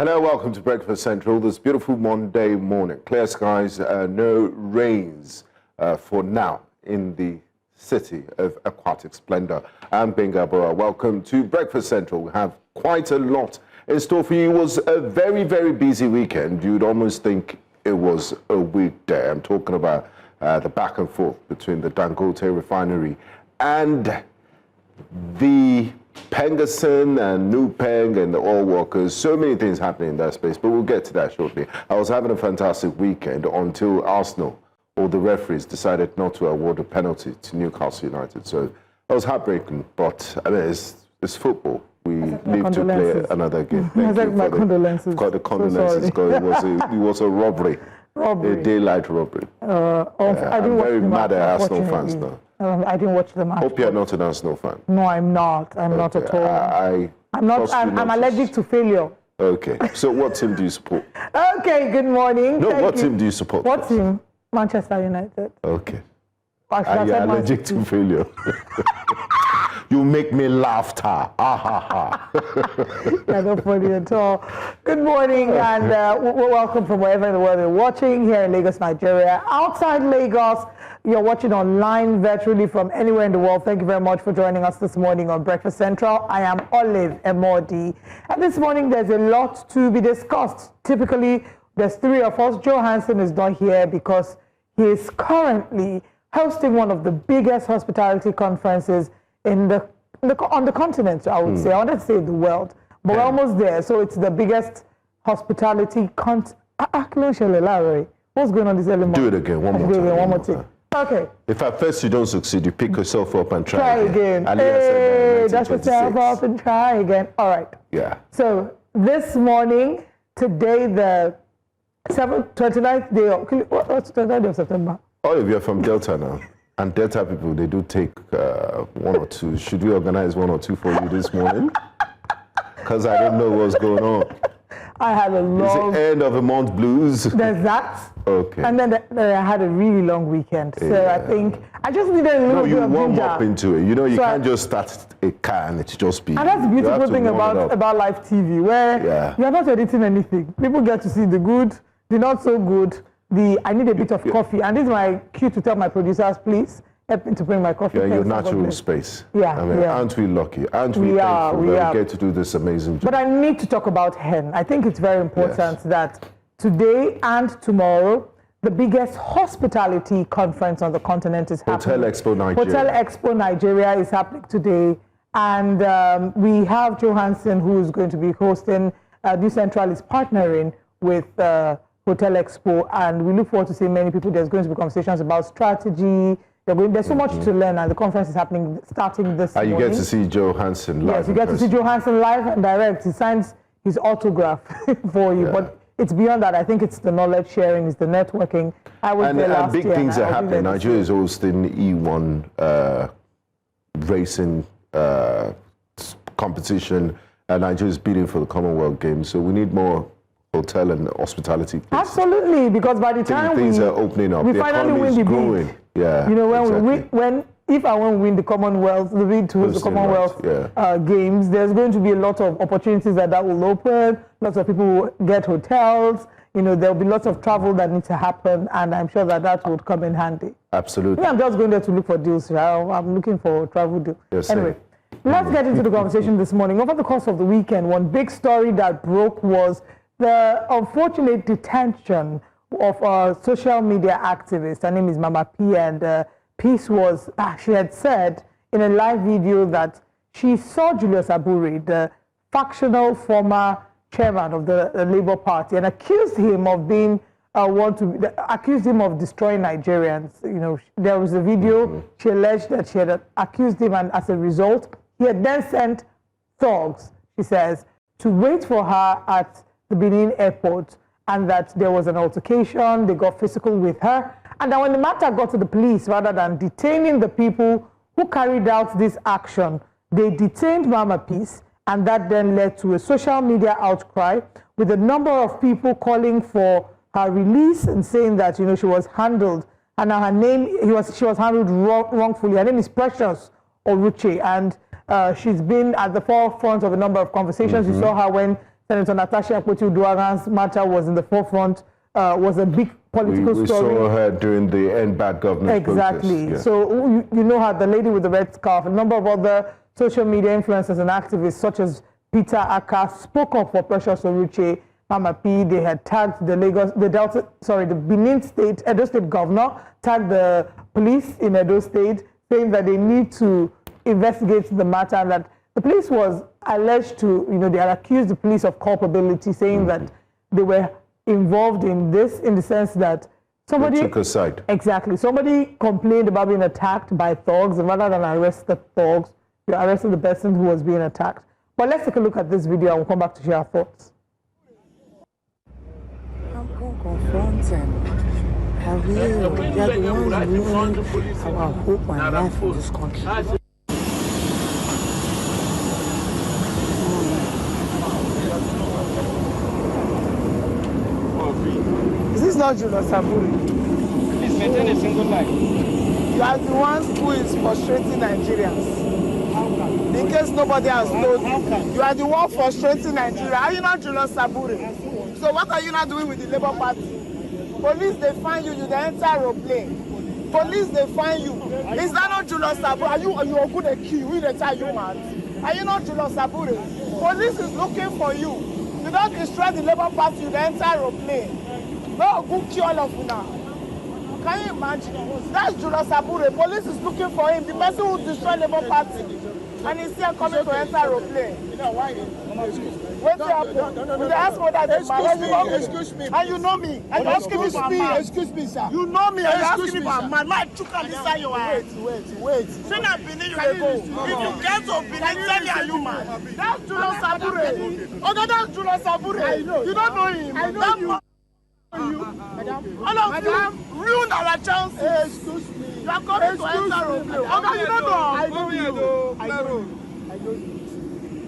Hello, welcome to Breakfast Central this beautiful Monday morning. Clear skies, no rains for now in the city of aquatic splendor. I'm Bora. Welcome to Breakfast Central. We have quite a lot in store for you. It was a very, very busy weekend. You'd almost think it was a weekday. I'm talking about the back and forth between the Dangote Refinery and the PENGASSAN and New Peng and the oil workers. So many things happening in that space, but we'll get to that shortly. I was having a fantastic weekend until Arsenal or the referees decided not to award a penalty to Newcastle United. So that was heartbreaking, but I mean, it's football. We live to play another game. Thank you for condolences. The condolences. It was a robbery. A daylight robbery. I'm very mad at Arsenal fans now. I didn't watch the match. Hope you're not an Arsenal fan. No, I'm not. I'm not at all. I'm allergic to failure. Okay. So what team do you support? Okay, good morning. No, what team do you support? What team? Manchester United. Okay. And you're allergic to failure. You make me laugh, ha ha. That's not funny at all. Good morning and welcome from wherever in the world you're watching here in Lagos, Nigeria. Outside Lagos, you're watching online virtually from anywhere in the world. Thank you very much for joining us this morning on Breakfast Central. I am Olive Emodi. And this morning there's a lot to be discussed. Typically, there's three of us. Joe Hansen is not here because he is currently hosting one of the biggest hospitality conferences on the continent, I would say. I wanted to say the world, but we're almost there. So it's the biggest hospitality What's going on this early morning? Do it again, one more time. Okay. If at first you don't succeed, you pick yourself up and try again. Hey, dust yourself up and try again. All right. Yeah. So this morning, today, the 29th day of, what's the 29th day of September? All of you are from Delta now. And Delta people, they do take one or two. Should we organize one or two for you this morning? Because I didn't know what's going on. I had a long... It's the end of the month blues. There's that. Okay. And then I had a really long weekend. So I think I just needed a little bit of ginger. You warm up into it. You know, you can't just start a car and it's just be... And that's the beautiful thing about live TV, where you're not editing anything. People get to see the good, the not so good, I need a bit of coffee. And this is my cue to tell my producers, please, help me to bring my coffee. Yeah, your natural space. Yeah, I mean, aren't we lucky? Aren't we thankful that we get to do this amazing job? But I need to talk about hen. I think it's very important that today and tomorrow, the biggest hospitality conference on the continent is happening. Hotel Expo Nigeria. Hotel Expo Nigeria is happening today. And we have Joe Hansen, who is going to be hosting. New Central is partnering with Hotel Expo, and we look forward to seeing many people. There's going to be conversations about strategy. There's so much to learn, and the conference is happening starting this morning. You get to see Joe Hansen live. Yes, you get to see Joe Hansen live and direct. He signs his autograph for you, but it's beyond that. I think it's the knowledge sharing, it's the networking. I was there last year. And big things are happening. Nigeria is hosting E1 racing competition, and Nigeria is bidding for the Commonwealth Games. So we need more hotel and hospitality places. Absolutely, because by the time things are opening up, we finally win the growing. bid. Yeah, you know, when if I won't win the Commonwealth, the bid to host the Commonwealth Games, there's going to be a lot of opportunities that will open. Lots of people will get hotels. You know, there'll be lots of travel that needs to happen, and I'm sure that would come in handy. Absolutely. I'm just going there to look for deals. I'm looking for travel deals. Yes, anyway, let's get into the conversation this morning. Over the course of the weekend, one big story that broke was the unfortunate detention of a social media activist. Her name is Mama P, and piece was, she had said in a live video that she saw Julius Aburi, the factional former chairman of the Labour Party, and accused him of being accused him of destroying Nigerians. You know, there was a video, she alleged that she had accused him, and as a result, he had then sent thugs, she says, to wait for her at the Benin airport, and that there was an altercation, they got physical with her, and then when the matter got to the police, rather than detaining the people who carried out this action, they detained Mama Peace, and that then led to a social media outcry with a number of people calling for her release and saying that, you know, she was handled, and her name, she was handled wrongfully. Her name is Precious Oruche, and she's been at the forefront of a number of conversations. You saw her when Senator Natasha Akpoti-Uduaghan's matter was in the forefront, was a big political story. We saw her during the End Bad Government Exactly. protest. Yeah. So you know her, the lady with the red scarf, a number of other social media influencers and activists such as Peter Aka spoke up for Precious Oruche, Mama P. They had tagged the Benin State, Edo State governor, tagged the police in Edo State, saying that they need to investigate the matter, and that the police was alleged to, they had accused the police of culpability, saying that they were involved in this in the sense that somebody took a side. Exactly. Somebody complained about being attacked by thugs, and rather than arrest the thugs, you arrested the person who was being attacked. But let's take a look at this video and we'll come back to share our thoughts. I'm going to confront them. Have you? They're the ones ruining our hope and life in this country. Is this not Julius Saburi? Please maintain a single line. You are the ones who is frustrating Nigerians. In case nobody has told you, you are the one frustrating Nigeria. Are you not Julius Saburi? So what are you not doing with the Labour Party? Police, they find you, they enter aeroplane. Police, they find you. Is that not Julius Saburi? Are you a good key? We the tell you, man. Are you not Julius Saburi? Police is looking for you. You don't destroy the Labour Party, they enter aeroplane. No, good kill all of you now. Can you imagine? That's Julius Saburi. Police is looking for him. The person who destroyed Labour Party. And he's still coming to enter aeroplane. You know why? Wait till happen. You ask for that. Excuse me. And you know me. And you're asking me for a man. Excuse me, sir. You know me. And you're asking me for a sir. man. My chuka inside your head. Wait. Say that Benin you dey go. If you get to Benin, tell me are you man. That's Julius Saburi. Okay, that's Julius Saburi. You don't know him. I know you. All of you ruin our chances. Excuse me. You are coming to enter aeroplane. Okay, you don't know. I know you. I know.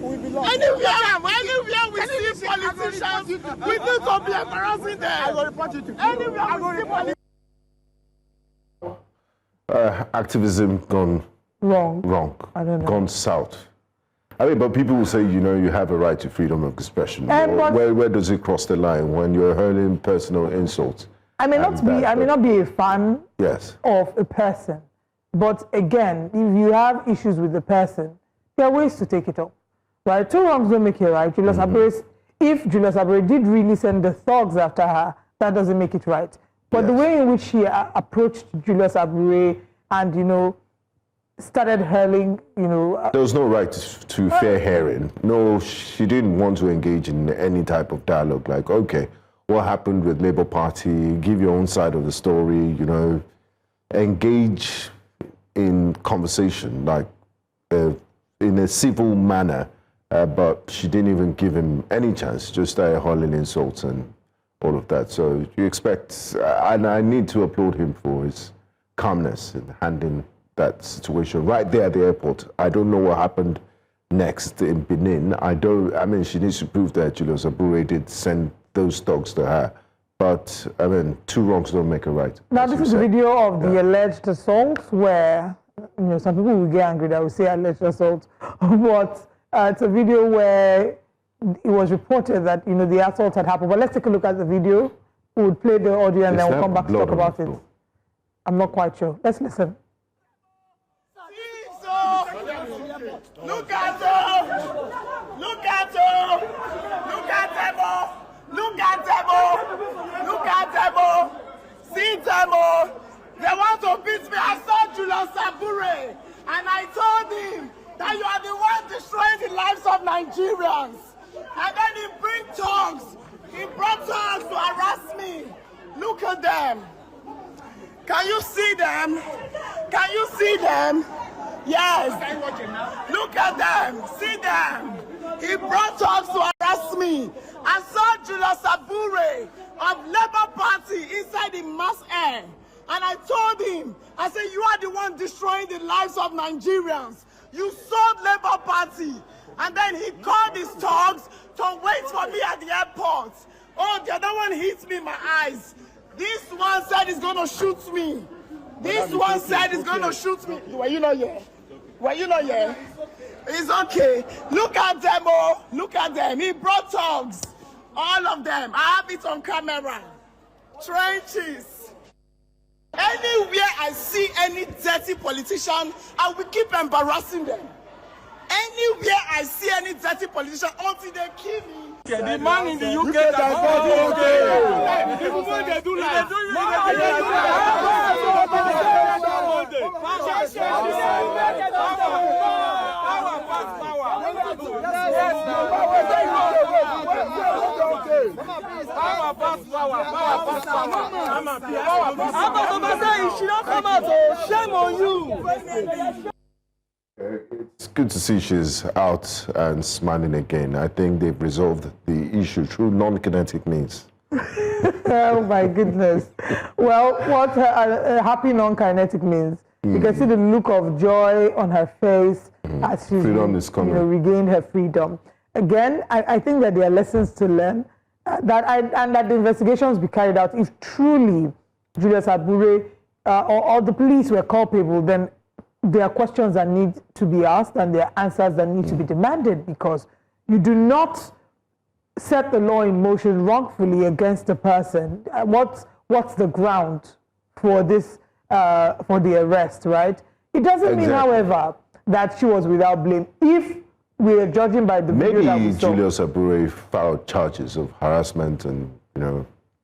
Anywhere we see politicians, we need to be embarrassing them. I will report you to Anywhere we see politicians. Activism gone wrong. I don't know. Gone south. I mean, but people will say, you have a right to freedom of expression. Where does it cross the line when you're hurling personal insults? I may not be a fan of a person, but again, if you have issues with the person, there are ways to take it up. Right? Two wrongs don't make it right. If Julius Saburi did really send the thugs after her, that doesn't make it right. But the way in which she approached Julius Saburi and, started hurling, There was no right to fair hearing. No, she didn't want to engage in any type of dialogue. Like, okay, what happened with Labour Party? Give your own side of the story, engage in conversation, like in a civil manner. But she didn't even give him any chance, just started hurling insults and all of that. So you expect, and I need to applaud him for his calmness in handling that situation right there at the airport. I don't know what happened next in Benin. She needs to prove that Julius Saburi did send those thugs to her. But, two wrongs don't make a right. Now, this is a video of the alleged assault where, some people will get angry that we say alleged assault, but it's a video where it was reported that, the assault had happened. But let's take a look at the video. We'll play the audio and then we'll come back to talk about it. I'm not quite sure. Let's listen. Look at them! Look at them! Look at them! Look at them! Look at them! See them! They want to beat me. I saw Julius Saburi and I told him that you are the one destroying the lives of Nigerians. And then he brought thugs to harass me. Look at them. Can you see them? Can you see them? Yes. Look at them. See them. He brought thugs to harass me. I saw Julius Saburi of Labour Party inside the mass air. And I told him, I said, you are the one destroying the lives of Nigerians. You sold Labour Party. And then he called his thugs to wait for me at the airport. Oh, the other one hit me in my eyes. This one said he's going to shoot me. This one said he's going to shoot me. Were you not here? Were you not here? It's okay. Look at them, oh. Look at them. He brought thugs. All of them. I have it on camera. Trenches. Anywhere I see any dirty politician, I will keep embarrassing them. Anywhere I see any dirty politician, until they kill me. The man in the UK that people when they do like shame on you. It's good to see she's out and smiling again. I think they've resolved the issue through non-kinetic means. Oh my goodness. Well, what a happy non-kinetic means. You can see the look of joy on her face as she's regained her freedom. Again, I think that there are lessons to learn and that the investigations be carried out. If truly Julius Abure or the police were culpable, then there are questions that need to be asked and there are answers that need to be demanded, because you do not set the law in motion wrongfully against a person. What's the ground for this, for the arrest, right? It doesn't mean, however, that she was without blame. If we are judging by the video that we saw, Julius Abure filed charges of harassment and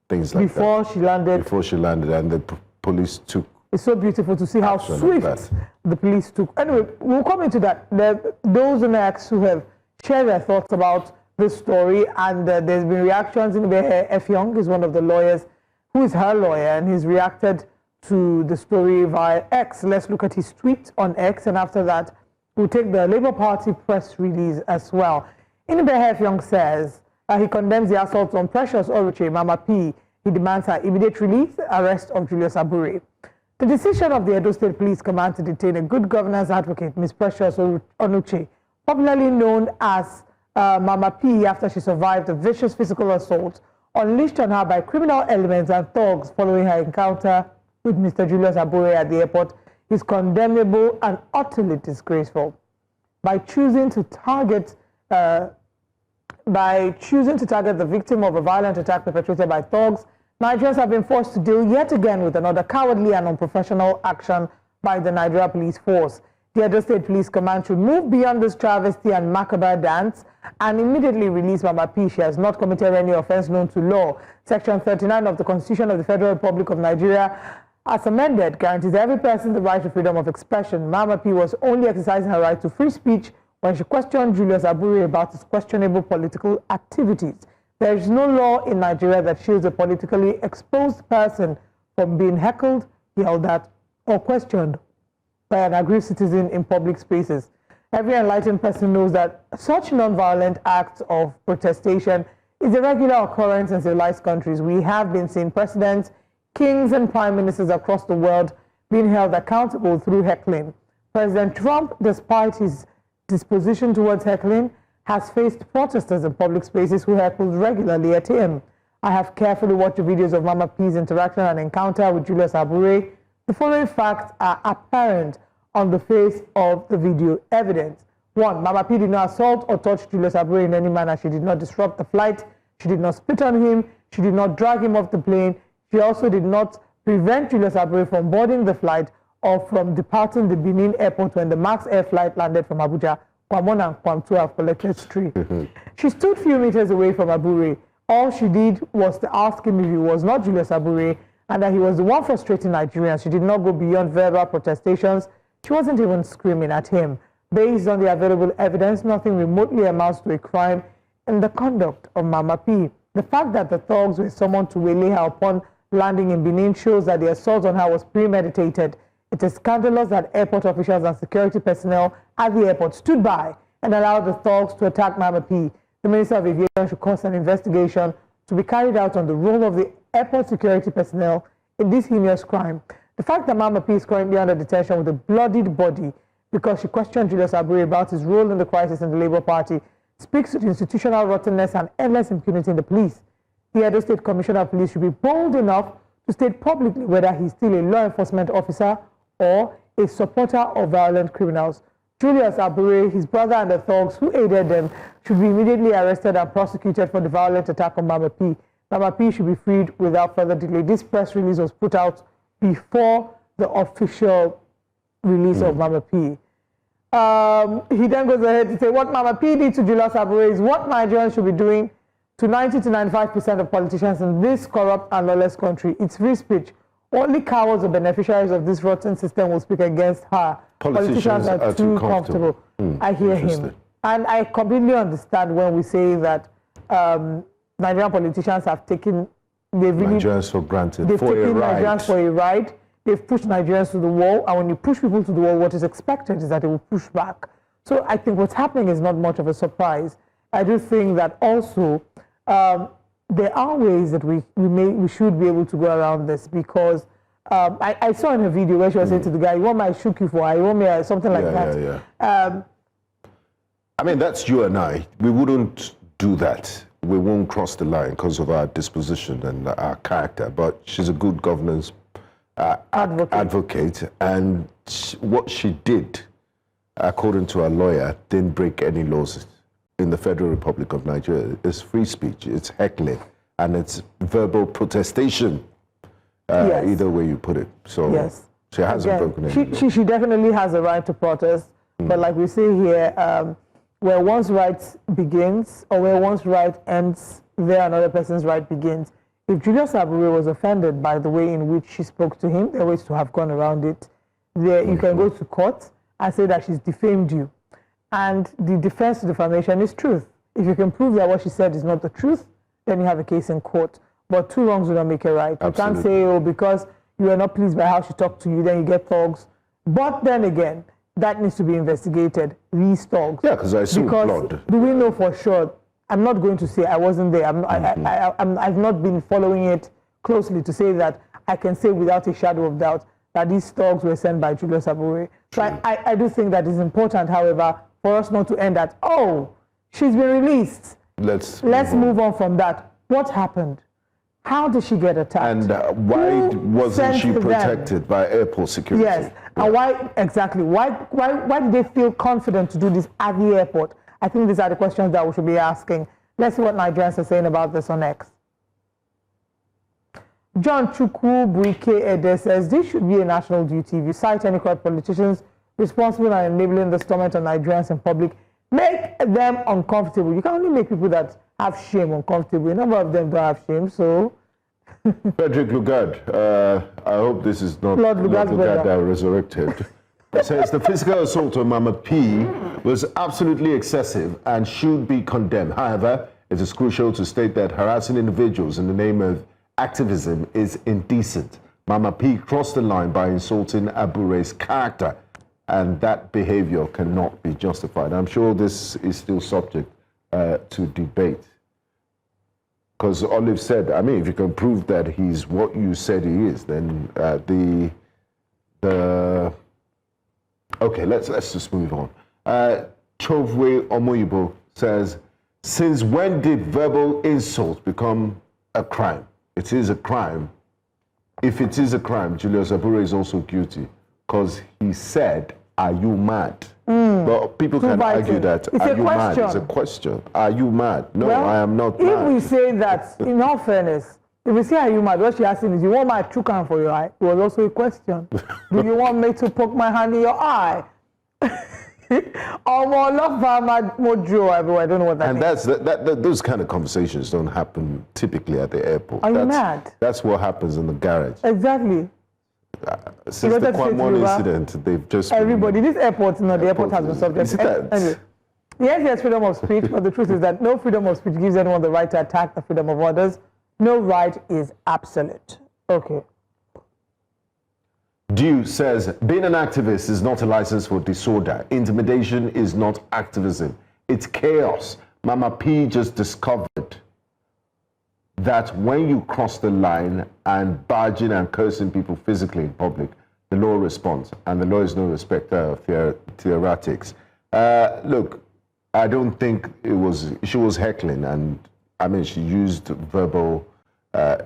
things like before that. Before she landed, and the police took. It's so beautiful to see how swift the police took. Anyway, we'll come into that. Those on X who have shared their thoughts about this story, and there's been reactions. F. Young is one of the lawyers who is her lawyer, and he's reacted to the story via X. Let's look at his tweet on X, and after that, we'll take the Labour Party press release as well. F. Young says he condemns the assault on Precious Oruche, Mama P. He demands her immediate release, arrest of Julius Abure. The decision of the Edo State Police Command to detain a good governance advocate, Ms. Precious Oruche, popularly known as Mama P, after she survived a vicious physical assault unleashed on her by criminal elements and thugs following her encounter with Mr. Julius Abure at the airport, is condemnable and utterly disgraceful. By choosing to target the victim of a violent attack perpetrated by thugs, Nigerians have been forced to deal yet again with another cowardly and unprofessional action by the Nigeria Police Force. The Edo State Police Command should move beyond this travesty and macabre dance and immediately release Mama P. She has not committed any offense known to law. Section 39 of the Constitution of the Federal Republic of Nigeria, as amended, guarantees every person the right to freedom of expression. Mama P. was only exercising her right to free speech when she questioned Julius Abure about his questionable political activities. There is no law in Nigeria that shields a politically exposed person from being heckled, yelled at, or questioned by an aggrieved citizen in public spaces. Every enlightened person knows that such non-violent acts of protestation is a regular occurrence in civilized countries. We have been seeing presidents, kings, and prime ministers across the world being held accountable through heckling. President Trump, despite his disposition towards heckling, has faced protesters in public spaces who heckled regularly at him. I have carefully watched the videos of Mama P's interaction and encounter with Julius Abure. The following facts are apparent on the face of the video evidence. 1. Mama P did not assault or touch Julius Abure in any manner. She did not disrupt the flight. She did not spit on him. She did not drag him off the plane. She also did not prevent Julius Abure from boarding the flight or from departing the Benin airport when the MAX air flight landed from Abuja. Kwamon and Kwamtu have collected tree. She stood few meters away from Abure. All she did was to ask him if he was not Julius Abure and that he was the one frustrating Nigerians. She did not go beyond verbal protestations. She wasn't even screaming at him. Based on the available evidence, nothing remotely amounts to a crime in the conduct of Mama P. The fact that the thugs were summoned to waylay her upon landing in Benin shows that the assault on her was premeditated. It is scandalous that airport officials and security personnel at the airport stood by and allowed the thugs to attack Mama P. The Minister of Aviation should cause an investigation to be carried out on the role of the airport security personnel in this heinous crime. The fact that Mama P is currently under detention with a bloodied body because she questioned Julius Abure about his role in the crisis in the Labour Party speaks to the institutional rottenness and endless impunity in the police. The Edo State Commissioner of Police should be bold enough to state publicly whether he's still a law enforcement officer or a supporter of violent criminals. Julius Abure, his brother, and the thugs who aided them should be immediately arrested and prosecuted for the violent attack on Mama P. Mama P should be freed without further delay. This press release was put out before the official release of Mama P. He then goes ahead to say what Mama P did to Julius Abure is what Nigerians should be doing to 90 to 95% of politicians in this corrupt and lawless country. It's free speech. Only cowards or beneficiaries of this rotten system will speak against her. Politicians are too comfortable. I hear him. And I completely understand when we say that Nigerian politicians have taken Nigerians for granted. They've taken Nigerians for a ride. They've pushed Nigerians to the wall. And when you push people to the wall, what is expected is that they will push back. So I think what's happening is not much of a surprise. I do think that also there are ways that we should be able to go around this, because I saw in a video where she was saying to the guy, "You want my shuki for? You want me something like that?" I mean, that's you and I. We wouldn't do that. We won't cross the line because of our disposition and our character. But she's a good governance advocate, and what she did, according to her lawyer, didn't break any laws in the Federal Republic of Nigeria. It's free speech, it's heckling, and it's verbal protestation, either way you put it. So she hasn't broken any. She definitely has a right to protest, but like we say here, where one's right begins or where one's right ends, there another person's right begins. If Julius Abure was offended by the way in which she spoke to him, there are ways to have gone around it. You can go to court and say that she's defamed you. And the defense to defamation is truth. If you can prove that what she said is not the truth, then you have a case in court. But two wrongs do not make a right. Absolutely. You can't say, oh, because you are not pleased by how she talked to you, then you get thugs. But then again, that needs to be investigated, these thugs. Yeah, because I saw blood. Do we know for sure? I'm not going to say I wasn't there. I've not been following it closely to say that I can say without a shadow of doubt that these thugs were sent by Julius Abure. So I do think that it's important, however, for us not to end at, oh, she's been released. Let's move on from that. What happened? How did she get attacked? And why wasn't she protected by airport security? Yes, and why exactly? Why did they feel confident to do this at the airport? I think these are the questions that we should be asking. Let's see what Nigerians are saying about this on X. John Chukwu Buike Ede says this should be a national duty. If you cite any corrupt politicians responsible and enabling the torment of Nigerians in public, make them uncomfortable. You can only make people that have shame uncomfortable. A number of them don't have shame, so... Frederick Lugard, I hope this is not Lord Lugard that resurrected. It says the physical assault on Mama P was absolutely excessive and should be condemned. However, it is crucial to state that harassing individuals in the name of activism is indecent. Mama P crossed the line by insulting Abure's character, and that behavior cannot be justified. I'm sure this is still subject to debate. Because Olive said, I mean, if you can prove that he's what you said he is, then okay, let's just move on. Chovwe Omoyibo says, since when did verbal insult become a crime? It is a crime. If it is a crime, Julius Abure is also guilty because he said, are you mad? But people can argue that, are you mad? It's a question. Are you mad? No, I am not mad. If we say that, in all fairness, if we say, are you mad? What she asking is, you want my chukan for your eye? It was also a question. Do you want me to poke my hand in your eye? I don't know what that means. And those kind of conversations don't happen typically at the airport. Are you mad? That's what happens in the garage. Exactly. Since the Kwamon incident, they've just everybody. This airport, the airport has been subject to anyway. Yes, there's freedom of speech, but the truth is that no freedom of speech gives anyone the right to attack the freedom of others. No right is absolute. Okay. Dew says, being an activist is not a license for disorder. Intimidation is not activism. It's chaos. Mama P just discovered that when you cross the line and barging and cursing people physically in public, the law responds, and the law is no respecter of theoretics. Look, I don't think she was heckling, and I mean, she used verbal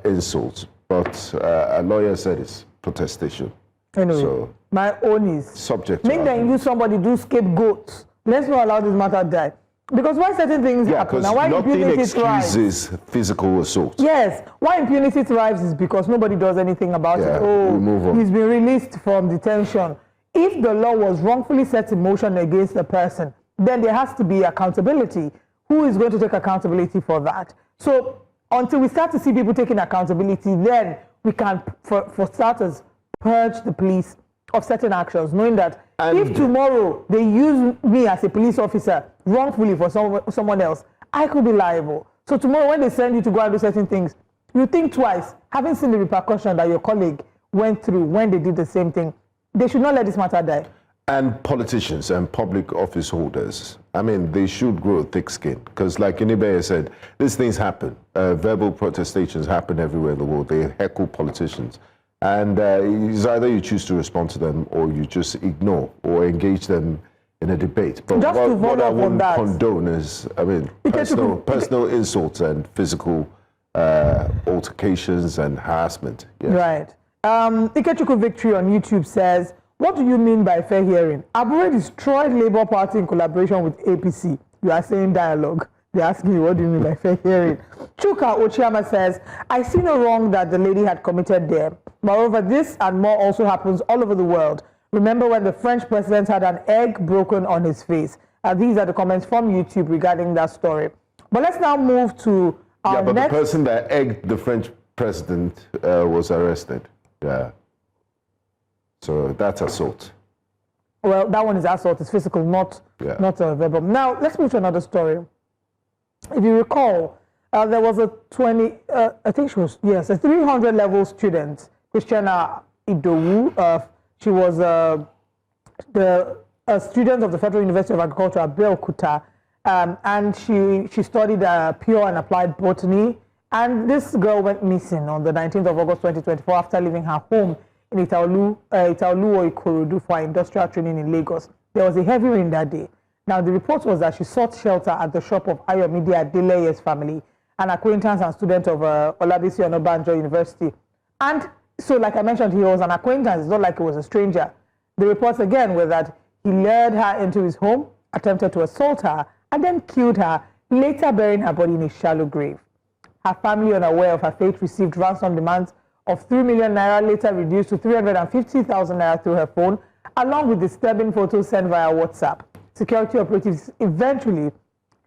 insults, but a lawyer said it's protestation. Anyway, so My own is subject to make them use somebody do scapegoats. Let's not allow this matter to die. Because why certain things happen and why nothing impunity thrives. excuses physical assault. Yes, why impunity thrives is because nobody does anything about it. Oh, he's been released from detention. If the law was wrongfully set in motion against a person, then there has to be accountability. Who is going to take accountability for that? So until we start to see people taking accountability, then we can, for starters, purge the police of certain actions, knowing that if tomorrow they use me as a police officer wrongfully for someone else, I could be liable. So tomorrow when they send you to go and do certain things, you think twice, having seen the repercussion that your colleague went through when they did the same thing. They should not let this matter die. And politicians and public office holders, I mean, they should grow thick skin. Because like Inibe said, these things happen. Verbal protestations happen everywhere in the world. They heckle politicians. And it's either you choose to respond to them or you just ignore or engage them in a debate. But what I wouldn't condone is, I mean, personal insults and physical altercations and harassment. Yes. Right. Ikechukwu Victory on YouTube says, what do you mean by fair hearing? Abure destroyed Labour Party in collaboration with APC. You are saying dialogue. They're asking you, what do you mean by fair hearing? Chuka Ochiama says, I see no wrong that the lady had committed there. Moreover, this and more also happens all over the world. Remember when the French president had an egg broken on his face? These are the comments from YouTube regarding that story. But let's now move to our the person that egged the French president was arrested. Yeah. So that's assault. Well, that one is assault. It's physical, not verbal. Now, let's move to another story. If you recall, there was a 300 level student, Christiana Idowu. She was a student of the Federal University of Agriculture at Abeokuta, and she studied pure and applied botany. And this girl went missing on the 19th of August 2024 after leaving her home in Itaolu or Ikorodu for industrial training in Lagos. There was a heavy rain that day. Now, the report was that she sought shelter at the shop of Ayomide Adeleye's family, an acquaintance and student of Olabisi Onabanjo University. And so, like I mentioned, he was an acquaintance. It's not like he was a stranger. The reports again were that he lured her into his home, attempted to assault her, and then killed her, later burying her body in a shallow grave. Her family, unaware of her fate, received ransom demands of 3 million naira, later reduced to 350,000 naira through her phone, along with disturbing photos sent via WhatsApp. Security operatives eventually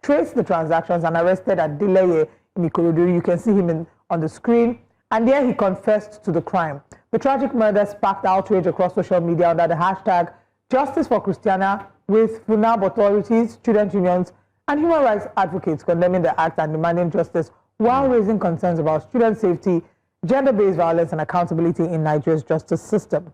traced the transactions and arrested Adeleye in Ikorodu. You can see him on the screen. And there he confessed to the crime. The tragic murder sparked outrage across social media under the hashtag Justice for Christiana, with FUNAB authorities, student unions, and human rights advocates condemning the act and demanding justice while raising concerns about student safety, gender-based violence, and accountability in Nigeria's justice system.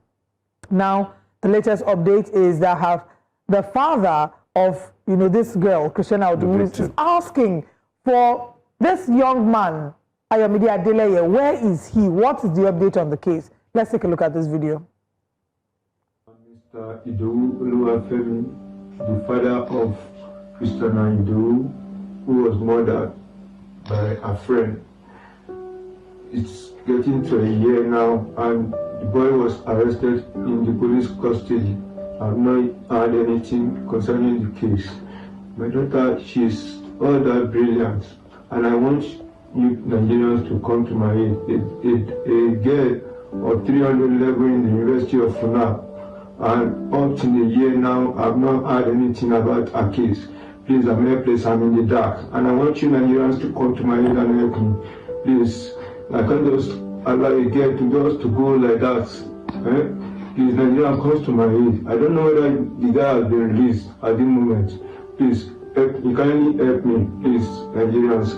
Now, the latest update is that the father of this girl, Christiana Idowu, is asking for this young man, Ayomide Adeleye. Where is he? What is the update on the case? Let's take a look at this video. Mr. Idowu Oluwafemi, the father of Christiana Idowu, who was murdered by a friend. It's getting to a year now, and the boy was arrested in the police custody. I've not heard anything concerning the case. My daughter, she's all that brilliant, and I want you Nigerians to come to my aid. A girl of 300 level in the University of FUNAB, and up to a year now, I've not heard anything about her case. Please, I'm helpless, I'm in the dark, and I want you Nigerians to come to my aid and help me. Please, I can't just allow a girl to go like that. Please, Nigeria comes to my aid. I don't know whether the guy has been released at the moment. Please, you kindly help me, please, Nigerians.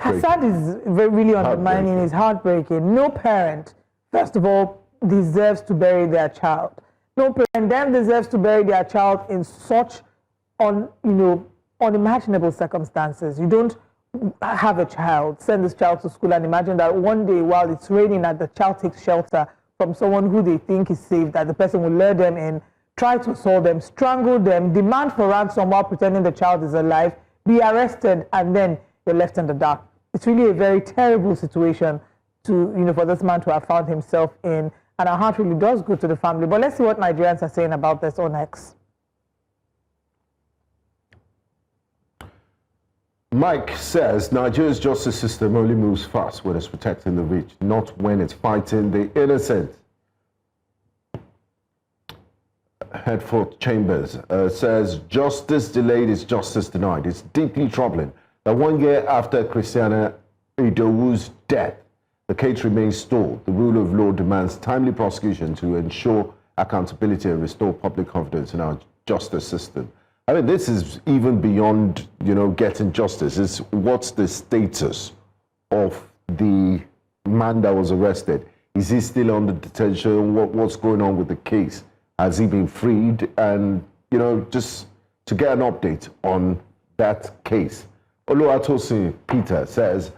Hassad is really undermining, is heartbreaking. No parent, first of all, deserves to bury their child. No parent then deserves to bury their child in such unimaginable circumstances. You don't have a child, send this child to school and imagine that one day while it's raining that the child takes shelter from someone who they think is safe, that the person will lure them in, try to assault them, strangle them, demand for ransom while pretending the child is alive, be arrested, and then you're left in the dark. It's really a very terrible situation to, for this man to have found himself in, and our heart really does go to the family. But let's see what Nigerians are saying about this on X. Mike says Nigeria's justice system only moves fast when it's protecting the rich, not when it's fighting the innocent. Headford Chambers says justice delayed is justice denied. It's deeply troubling that 1 year after Christiana Idowu's death, the case remains stalled. The rule of law demands timely prosecution to ensure accountability and restore public confidence in our justice system. I mean, this is even beyond, getting justice. It's what's the status of the man that was arrested? Is he still under detention? What's going on with the case? Has he been freed? And, just to get an update on that case. Oluwatosin Peter says,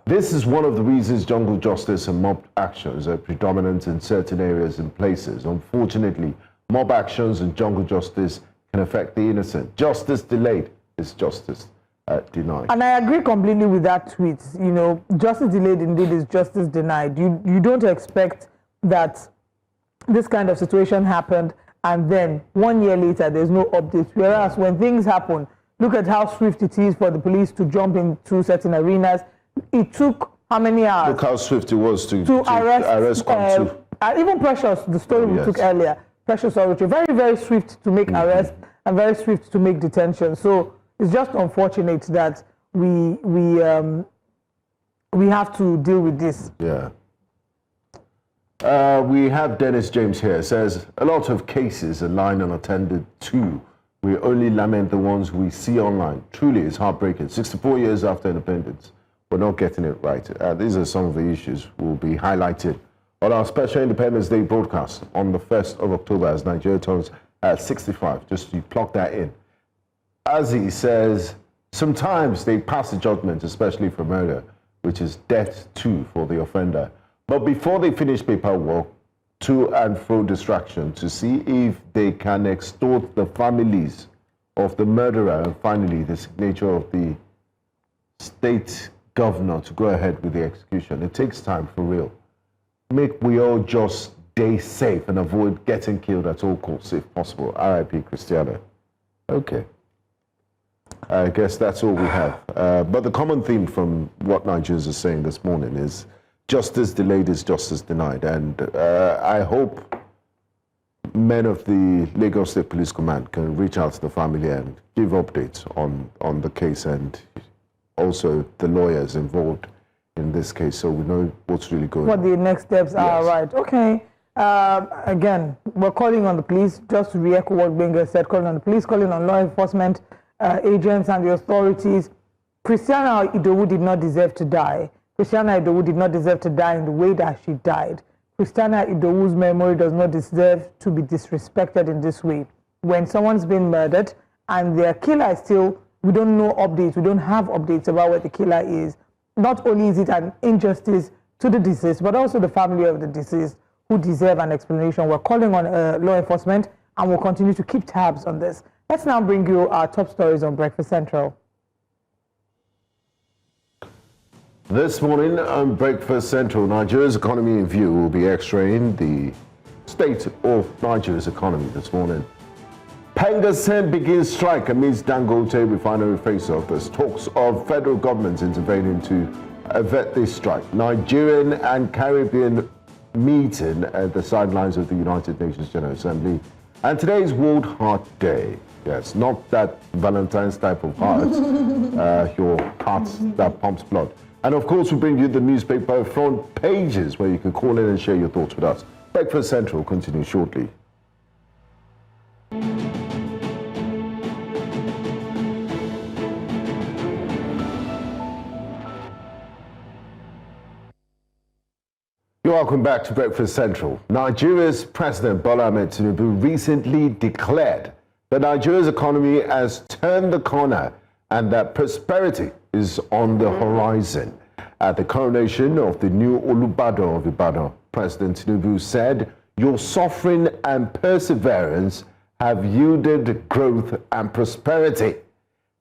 this is one of the reasons jungle justice and mob actions are predominant in certain areas and places. Unfortunately, mob actions and jungle justice can affect the innocent. Justice delayed is justice denied. And I agree completely with that tweet. Justice delayed indeed is justice denied. You don't expect that this kind of situation happened and then 1 year later there's no updates. Whereas when things happen, look at how swift it is for the police to jump into certain arenas. It took how many hours? Look how swift it was to arrest even Precious, the story we took earlier. Precious Oroche, very, very swift to make arrest and very swift to make detention. So it's just unfortunate that we have to deal with this. Yeah. We have Dennis James here. Says a lot of cases are lying unattended too. We only lament the ones we see online. Truly, it's heartbreaking. 64 years after independence, we're not getting it right. These are some of the issues we'll be highlighted on our special Independence Day broadcast on the 1st of October as Nigeria turns at 65. Just to plug that in. As he says, sometimes they pass a judgment, especially for murder, which is death too for the offender. But before they finish paperwork, to and fro distraction to see if they can extort the families of the murderer and finally the signature of the state governor to go ahead with the execution. It takes time for real. Make we all just stay safe and avoid getting killed at all costs if possible. R.I.P. Christiana. Okay. I guess that's all we have. But the common theme from what Nigerians are saying this morning is justice delayed is justice denied. And I hope men of the Lagos State Police Command can reach out to the family and give updates on the case and also the lawyers involved in this case, so we know what's really going on. What the next steps are, right. Okay. Again, we're calling on the police, just to re-echo what Benga said, calling on the police, calling on law enforcement agents and the authorities. Christiana Idowu did not deserve to die. Christiana Idowu did not deserve to die in the way that she died. Christiana Idowu's memory does not deserve to be disrespected in this way. When someone's been murdered and their killer is still, we don't know updates, we don't have updates about what the killer is. Not only is it an injustice to the deceased, but also the family of the deceased who deserve an explanation. We're calling on law enforcement and we'll continue to keep tabs on this. Let's now bring you our top stories on Breakfast Central. This morning on Breakfast Central, Nigeria's economy in view will be x-raying the state of Nigeria's economy this morning. PENGASSAN begins strike amidst Dangote Refinery face-off. There's talks of federal government intervening to avert this strike. Nigerian and Caribbean meeting at the sidelines of the United Nations General Assembly. And today's World Heart Day. Yes, not that Valentine's type of heart, your heart that pumps blood. And of course, we bring you the newspaper front pages where you can call in and share your thoughts with us. Breakfast Central continues shortly. Welcome back to Breakfast Central. Nigeria's President Bola Tinubu recently declared that Nigeria's economy has turned the corner and that prosperity is on the horizon. At the coronation of the new Olubadan of Ibadan, President Tinubu said, "Your suffering and perseverance have yielded growth and prosperity.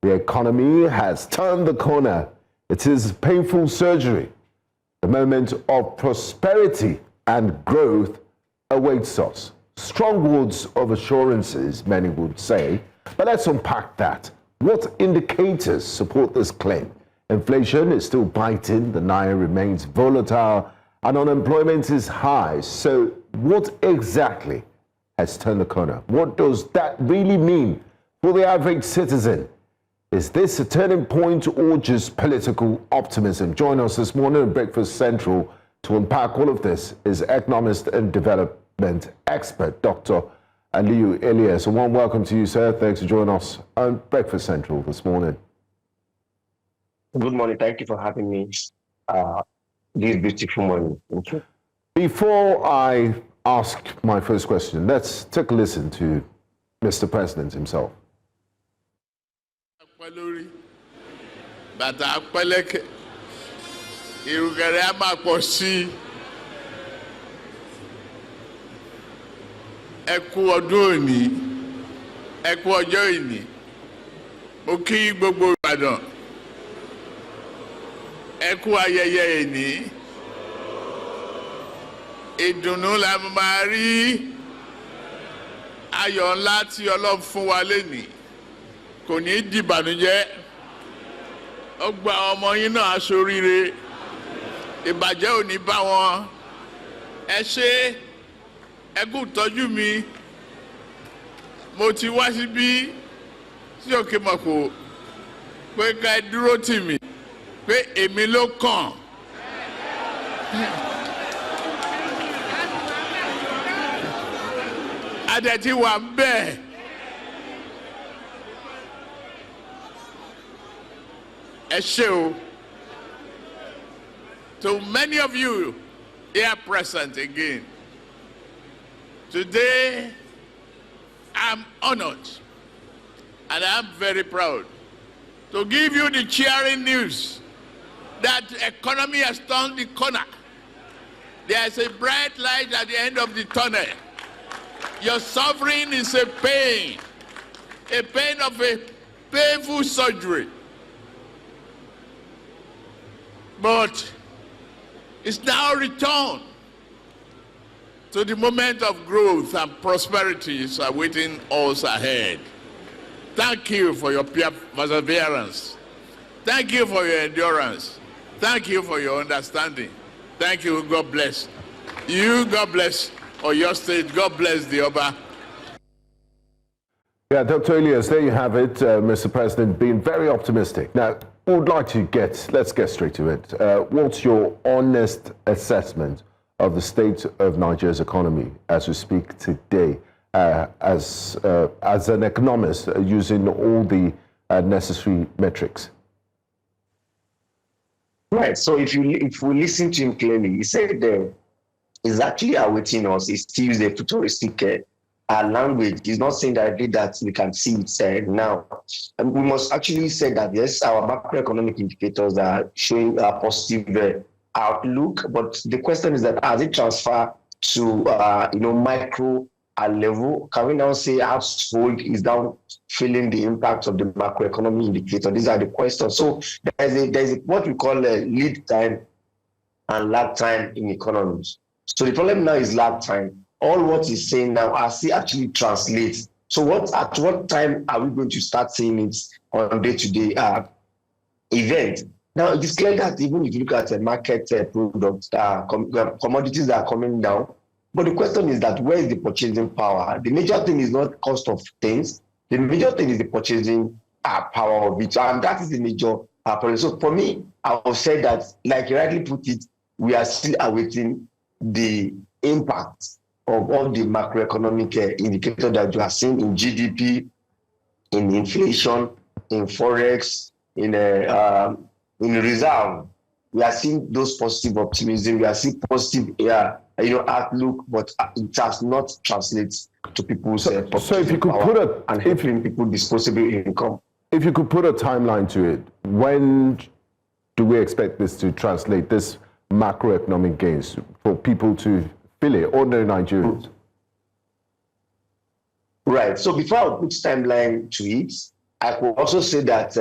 The economy has turned the corner It is painful surgery. The moment of prosperity and growth awaits us. Strong words of assurances, many would say. But let's unpack that. What indicators support this claim? Inflation is still biting, the naira remains volatile, and unemployment is high. So what exactly has turned the corner? What does that really mean for the average citizen? Is this a turning point or just political optimism? Join us this morning at Breakfast Central to unpack all of this is economist and development expert, Dr. Aliyu Elias. A warm welcome to you, sir. Thanks for joining us on Breakfast Central this morning. Good morning. Thank you for having me this beautiful morning. Thank you. Before I ask my first question, let's take a listen to Mr. President himself. Bàtà pẹ́lẹ́kẹ̀ ìrùkẹ̀rẹ̀ á máa pọ̀ sí ẹ kú ọdún òní ẹ kú ọjọ́ ìní mo kí gbogbo Ìbàdàn ẹ kú ayẹyẹ ìní ìdùnnú la máa rí ayọ̀ ńlá tí Ọlọ́run fún wa lénìí kò ní dìbànújẹ́. Ó gba ọmọ yín náà aṣoríire ìbàjẹ́ ò ní bá wọn ẹ ṣé ẹ kú tọ́jú mi mo ti wá síbí sí òkè mọ̀kò pé ká ẹ dúró tì mí pé èmi ló kàn adẹ̀tí wà ń bẹ̀. To many of you here present again, today I'm honored and I'm very proud to give you the cheering news that the economy has turned the corner. There is a bright light at the end of the tunnel. Your suffering is a pain of a painful surgery. But it's now returned to the moment of growth and prosperity is awaiting us ahead. Thank you for your perseverance. Thank you for your endurance. Thank you for your understanding. Thank you. God bless you. God bless your state. God bless the Oba. Yeah, Dr. Elias, there you have it, Mr. President, being very optimistic. Now, would like to let's get straight to it. What's your honest assessment of the state of Nigeria's economy as we speak today, as an economist, using all the necessary metrics? Right. So if we listen to him clearly, he said is actually awaiting us. He still uses a futuristic language. He's not saying directly that we can see it now. And we must actually say that yes, our macroeconomic indicators are showing a positive outlook. But the question is that as it transfer to micro level, can we now say household is now feeling the impact of the macroeconomic indicator? These are the questions. So there's what we call a lead time and lag time in economies. So the problem now is lag time. All what he's saying now, as he actually translates. So at what time are we going to start seeing it on day-to-day event? Now, it is clear that even if you look at the market products, commodities that are coming down. But the question is that where is the purchasing power? The major thing is not cost of things. The major thing is the purchasing power of it. And that is the major problem. So for me, I would say that, like you rightly put it, we are still awaiting the impact of all the macroeconomic indicators that you are seeing in GDP, in inflation, in forex, in reserve. We are seeing those positive optimism. We are seeing positive outlook, but it has not translated to people's so if you could put and helping people disposable income. If you could put a timeline to it, when do we expect this to translate, this macroeconomic gains, for people to feel it, ordinary Nigerians? Right. So before I put timeline to it, I could also say that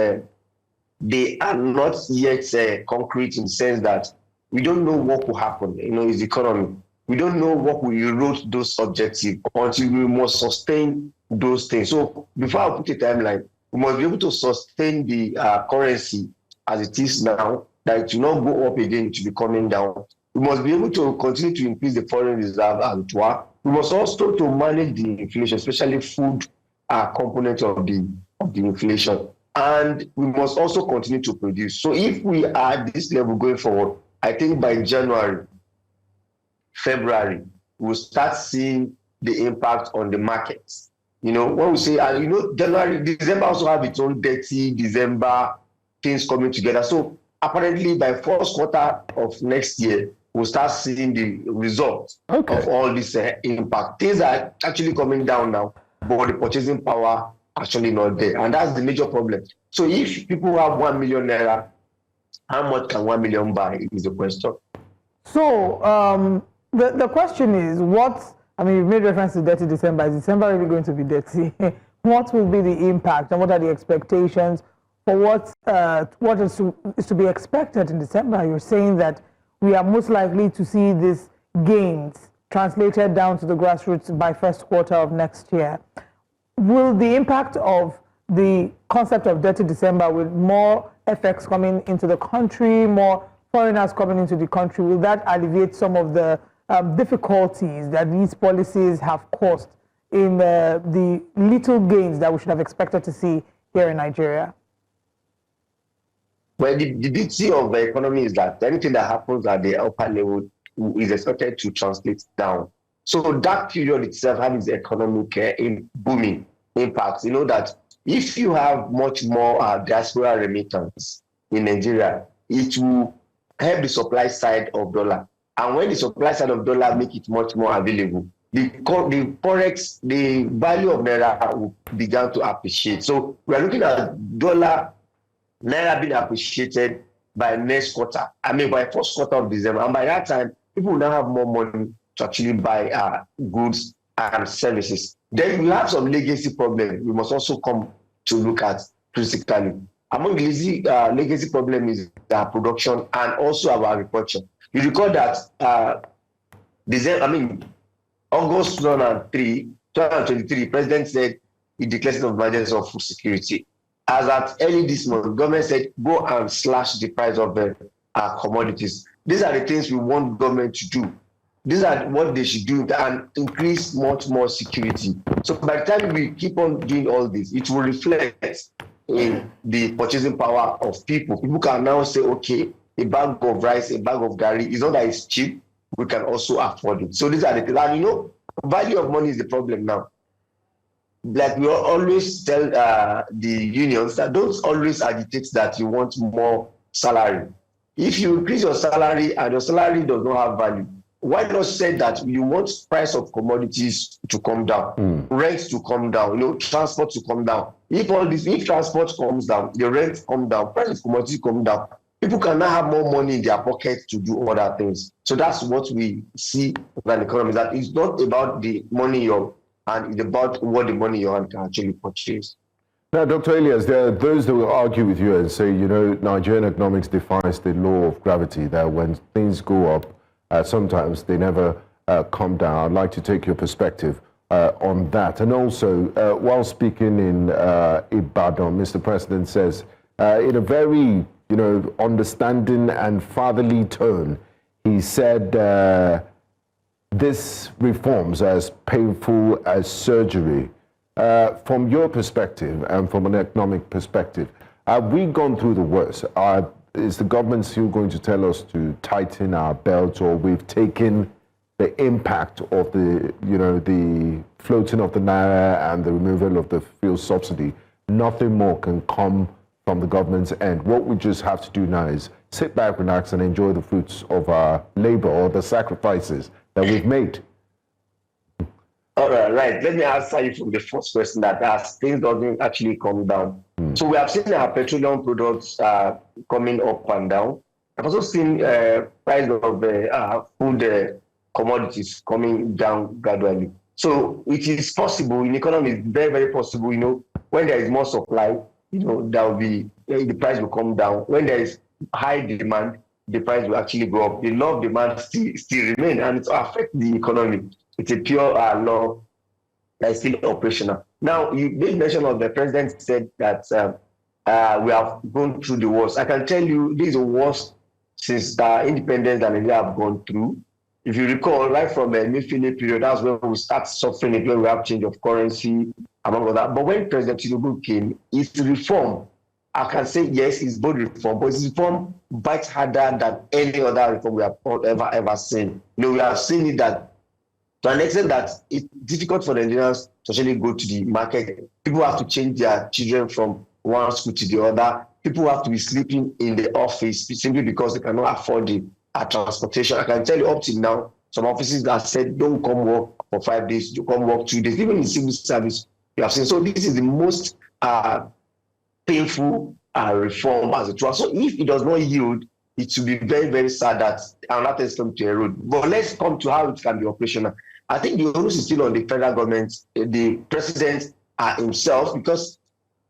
they are not yet concrete in the sense that we don't know what will happen, is the economy. We don't know what will erode those objectives until we must sustain those things. So before I put a timeline, we must be able to sustain the currency as it is now, that it will not go up again, it will be coming down. We must be able to continue to increase the foreign reserve and we must also to manage the inflation, especially food component of the inflation. And we must also continue to produce. So if we are at this level going forward, I think by January, February, we'll start seeing the impact on the markets. When we say, January, December also have its own dirty December things coming together. So apparently by first quarter of next year, we'll start seeing the result of all this impact. Things are actually coming down now, but the purchasing power actually not there. And that's the major problem. So if people have 1 million naira, how much can 1 million buy is the question. So the question is, you've made reference to dirty December. Is December really going to be dirty? What will be the impact and what are the expectations for what is to be expected in December? You're saying that we are most likely to see these gains translated down to the grassroots by first quarter of next year. Will the impact of the concept of dirty December, with more FX coming into the country, more foreigners coming into the country, will that alleviate some of the difficulties that these policies have caused in the little gains that we should have expected to see here in Nigeria? Well, the beauty of the economy is that anything that happens at the upper level is expected to translate down. So that period itself has its economic booming impacts. That if you have much more diaspora remittance in Nigeria, it will help the supply side of dollar. And when the supply side of dollar make it much more available, the forex, the value of naira will begin to appreciate. So we are looking at naira being appreciated by next quarter. By first quarter of December. And by that time, people will now have more money to actually buy goods and services. Then we have some legacy problems we must also come to look at critically. Among the legacy problem is our production and also our agriculture. You recall that August 2023, President said he declared of emergency of food security. As at early this month, government said go and slash the price of the commodities. These are the things we want government to do. These are what they should do and increase much more security. So by the time we keep on doing all this, it will reflect in the purchasing power of people. People can now say, okay, a bag of rice, a bag of garri, it's not that it's cheap, we can also afford it. So these are the things. And value of money is the problem now. Like we always tell the unions that don't always agitate that you want more salary. If you increase your salary and your salary does not have value, why not say that you want price of commodities to come down, rent to come down, transport to come down. If transport comes down, the rent come down, price of commodities come down, people can now have more money in their pocket to do other things. So that's what we see in the economy, that it's not about the money and it's about what the money you can actually purchase. Now, Dr. Elias, there are those that will argue with you and say, Nigerian economics defies the law of gravity, that when things go up, sometimes they never come down. I'd like to take your perspective on that. And also, while speaking in Ibadan, Mr. President says, in a very, understanding and fatherly tone, he said, this reforms as painful as surgery. From your perspective and from an economic perspective, have we gone through the worst? Is the government still going to tell us to tighten our belts, or we've taken the impact of the floating of the naira and the removal of the fuel subsidy? Nothing more can come from the government's end. What we just have to do now is sit back, relax, and enjoy the fruits of our labor or the sacrifices that we've made. All right. Let me answer you from the first question that as things doesn't actually come down. So we have seen our petroleum products coming up and down. I've also seen price of food commodities coming down gradually. So it is possible in economy, it's very, very possible, when there is more supply, there will be the price will come down. When there is high demand, the price will actually go up. The law of demand still remain, and it will affect the economy. It's a pure law that is still operational. Now, you made mention of the president said that we have gone through the worst. I can tell you this is the worst since independence that Nigeria have gone through. If you recall, right from the Mayfield period, that's when we start suffering it, when we have change of currency, among other. But when President Tinubu came, it's reform. I can say, yes, it's both reform, but it's reform bites harder than any other reform we have ever seen. We have seen it that to an extent that it's difficult for the Nigerians to actually go to the market. People have to change their children from one school to the other. People have to be sleeping in the office simply because they cannot afford the transportation. I can tell you up till now, some offices that said don't come work for 5 days, you come work 2 days, even in civil service, you have seen. So this is the most painful reform as it was. So if it does not yield, it will be very, very sad that another thing is coming to erode. But let's come to how it can be operational. I think the onus is still on the federal government, the president himself, because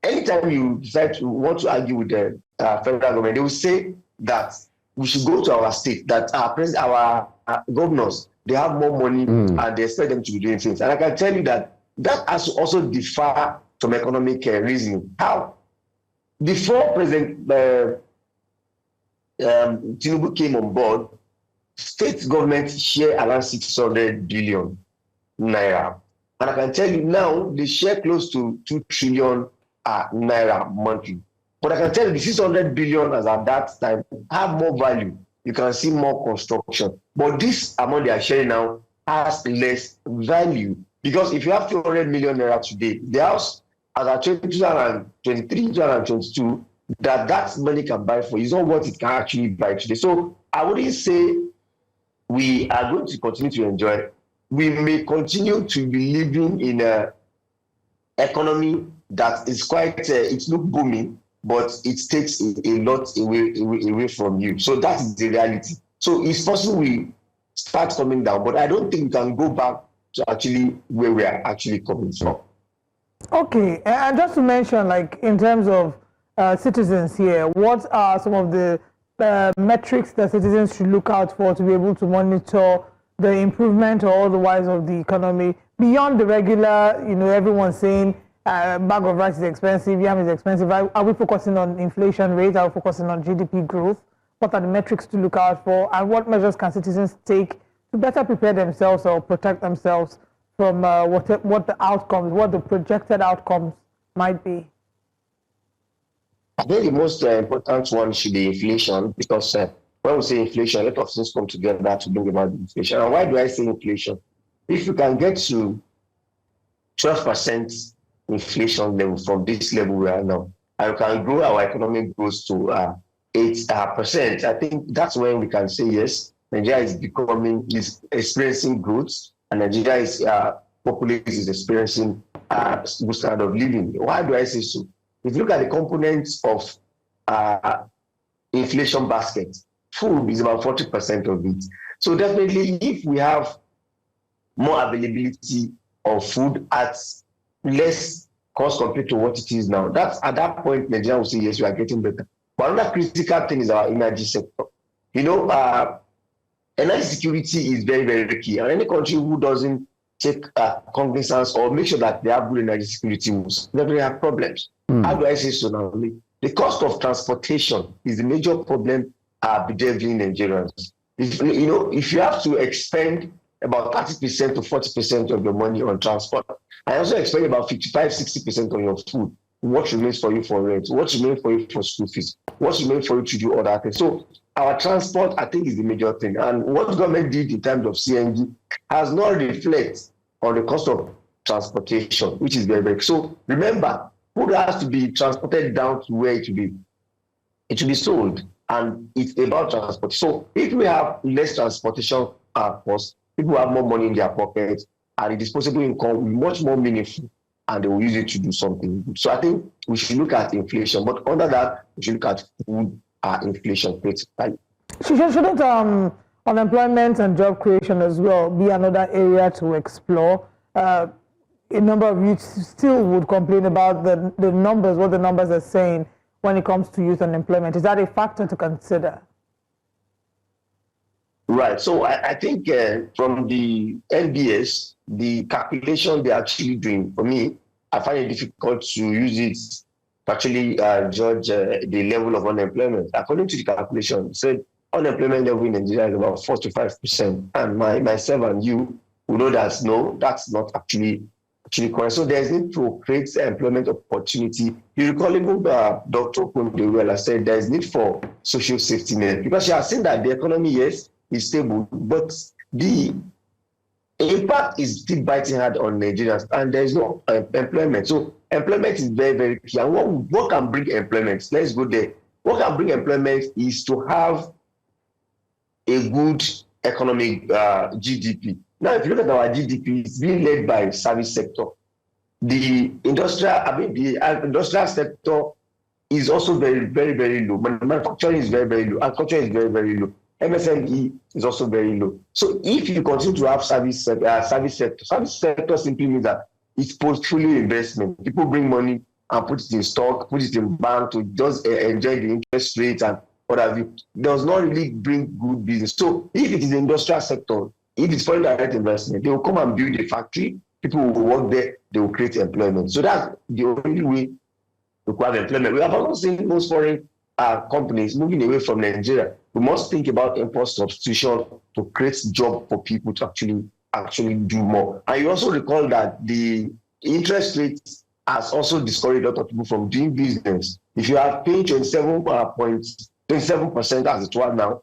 anytime you decide to want to argue with the federal government, they will say that we should go to our state, that our governors, they have more money and they expect them to be doing things. And I can tell you that has to also differ from economic reasoning. How? Before President Tinubu came on board, state government share around 600 billion naira. And I can tell you now, they share close to 2 trillion naira monthly. But I can tell you the 600 billion as at that time have more value. You can see more construction. But this amount they are sharing now has less value. Because if you have 200 million naira today, the house as at 2023, 2022, that money can buy for is not what it can actually buy today. So I wouldn't say we are going to continue to enjoy. We may continue to be living in an economy that is quite, it's not booming, but it takes a lot away from you. So that is the reality. So it's possible we start coming down, but I don't think we can go back to actually where we are actually coming from. Okay, and just to mention, like in terms of citizens here, what are some of the metrics that citizens should look out for to be able to monitor the improvement or otherwise of the economy beyond the regular, everyone's saying bag of rice is expensive, yam is expensive. Are we focusing on inflation rate? Are we focusing on GDP growth? What are the metrics to look out for? And what measures can citizens take to better prepare themselves or protect themselves from what the projected outcomes might be? I think the most important one should be inflation, because when we say inflation, a lot of things come together to bring about inflation. And why do I say inflation? If you can get to 12% inflation level from this level we are now, and we can grow our economic growth to 8%, I think that's when we can say, yes, Nigeria is experiencing growth, and Nigeria is population is experiencing good standard of living. Why do I say so? If you look at the components of inflation basket, food is about 40% of it. So definitely, if we have more availability of food at less cost compared to what it is now, that's at that point Nigeria will say, yes, we are getting better. But another critical thing is our energy sector. Energy security is very, very key. And any country who doesn't take cognizance or make sure that they have good energy security will definitely have problems. How do I say so now? The cost of transportation is the major problem bedeviling Nigerians. If you have to expend about 30% to 40% of your money on transport, I also expend about 55-60% on your food. What remains for you for rent? What remains for you for school fees? What remains for you to do other things? So our transport, I think, is the major thing. And what the government did in terms of CNG has not reflected on the cost of transportation, which is very, very. So remember, food has to be transported down to where it will be. It will be sold, and it's about transport. So if we have less transportation costs, people have more money in their pockets, and the disposable income will be much more meaningful, and they will use it to do something good. So I think we should look at inflation, but under that, we should look at food inflation rates. Shouldn't unemployment and job creation as well be another area to explore? A number of youths still would complain about the numbers, what the numbers are saying. when it comes to youth unemployment? Is that a factor to consider? Right. So I think from the NBS, the calculation they're actually doing, for me, I find it difficult to use it to actually judge the level of unemployment. According to the calculation, it said unemployment level in Nigeria is about 4 to 5%. And myself and you will know that no, that's not actually correct. So there's need to create employment opportunity. You recall even Dr. Kundewela said there's need for social safety net, because she has seen that the economy, yes, is stable, but the impact is still biting hard on Nigerians, and there is no employment. So employment is very, very key. And what can bring employment? Let's go there. What can bring employment is to have a good economic GDP. Now, if you look at our GDP, it's being led by service sector. The industrial sector is also very, very, very low. Manufacturing is very, very low. Agriculture is very, very low. MSME is also very low. So if you continue to have service sector simply means that it's portfolio investment. People bring money and put it in stock, put it in bank to just enjoy the interest rate and what have you. Does not really bring good business. So if it is the industrial sector, if it's foreign direct investment, they will come and build a factory. People will work there. They will create employment. So that's the only way to have employment. We have also seen most foreign companies moving away from Nigeria. We must think about import substitution to create job for people to actually do more. And you also recall that the interest rate has also discouraged a lot of people from doing business. If you are paying 27% as it was now,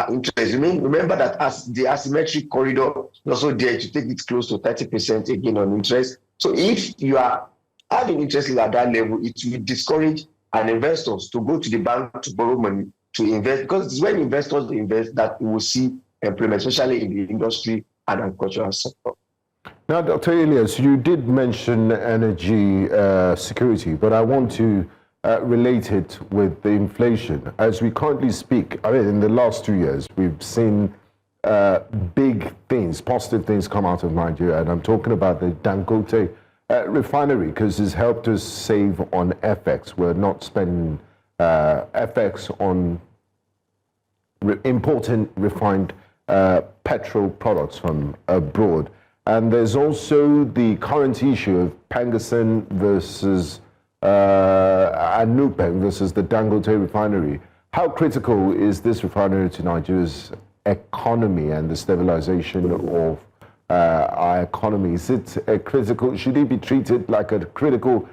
interest. Remember that as the asymmetric corridor is also there to take it close to 30% again on interest. So if you are having interest at that level, it will discourage investors to go to the bank to borrow money to invest, because it's when investors invest that we will see employment, especially in the industry and agricultural sector. Now, Dr. Elias, you did mention energy security, but I want to relate it with the inflation. As we currently speak, I mean, in the last 2 years, we've seen big things, positive things come out of Nigeria, and I'm talking about the Dangote Refinery, because it's helped us save on FX. We're not spending FX on importing refined petrol products from abroad. And there's also the current issue of PENGASSAN versus Anupeng versus the Dangote Refinery. How critical is this refinery to Nigeria's economy and the stabilization of our economy? Is it critical? Should it be treated like a critical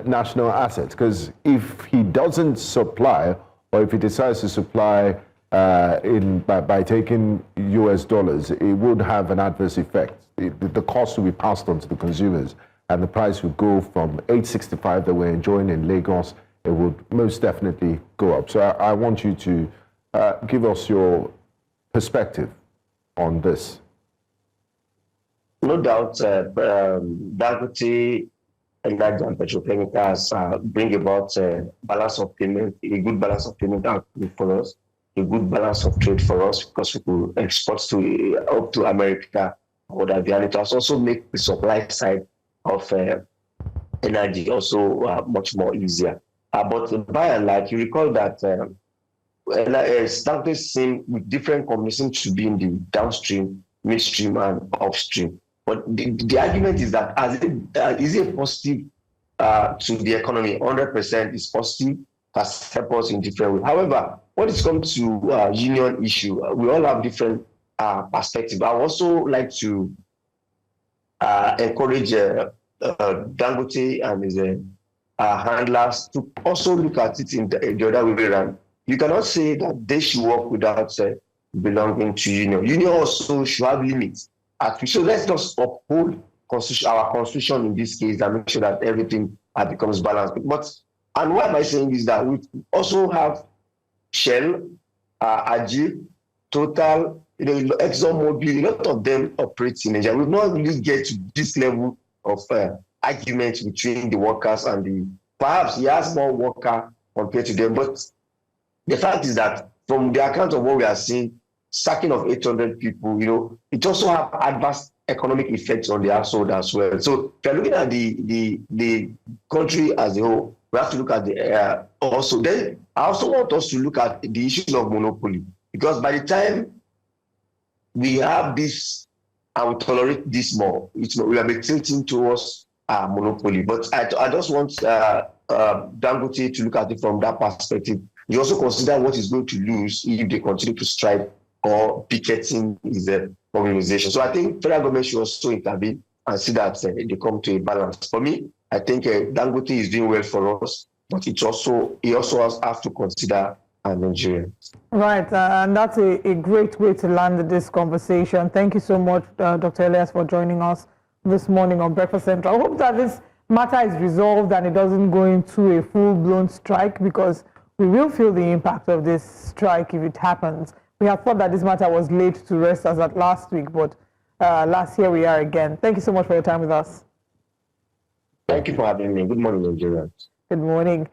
national asset? Because if he doesn't supply, or if he decides to supply by taking US dollars, it would have an adverse effect. The cost will be passed on to the consumers, and the price would go from 865 that we're enjoying in Lagos, it would most definitely go up. So I want you to give us your perspective on this. No doubt, Dangote Energy and Petrochemicals bring about balance of payment, a good balance of payment for us, a good balance of trade for us, because we could export to up to America, or that and it has also make the supply side of energy also much more easier. But by and large, you recall that Dangote seem with different companies seem to be in the downstream, midstream, and upstream. But the argument is that is it positive to the economy? 100% is positive, has helped us in different ways. However, when it comes to union issue, we all have different perspectives. I would also like to encourage Dangote and his handlers to also look at it in the other way around. You cannot say that they should work without belonging to union. Union also should have limits. So let's just uphold our constitution in this case and make sure that everything becomes balanced. And what am I saying is that we also have Shell, Ajib, Total, ExxonMobil, a lot of them operate in Nigeria. We've not really get to this level of argument between the workers and perhaps he has more worker compared to them. But the fact is that from the account of what we are seeing, sacking of 800 people, it also have adverse economic effects on the household as well. So if you're looking at the country as a whole, we have to look at the also. Then I also want us to look at the issue of monopoly, because by the time we have this and we tolerate this more, we are tilting towards monopoly. But I just want Dangote to look at it from that perspective. You also consider what is going to lose if they continue to strike or picketing is the organization. So I think federal government should also intervene and see that they come to a balance. For me, I think Dangote is doing well for us, but he also has to consider Nigerians. Right, and that's a great way to land this conversation. Thank you so much, Dr. Elias, for joining us this morning on Breakfast Central. I hope that this matter is resolved and it doesn't go into a full-blown strike, because we will feel the impact of this strike if it happens. We have thought that this matter was laid to rest as at last week, but last year we are again. Thank you so much for your time with us. Thank you for having me. Good morning, Nigerians. Good morning.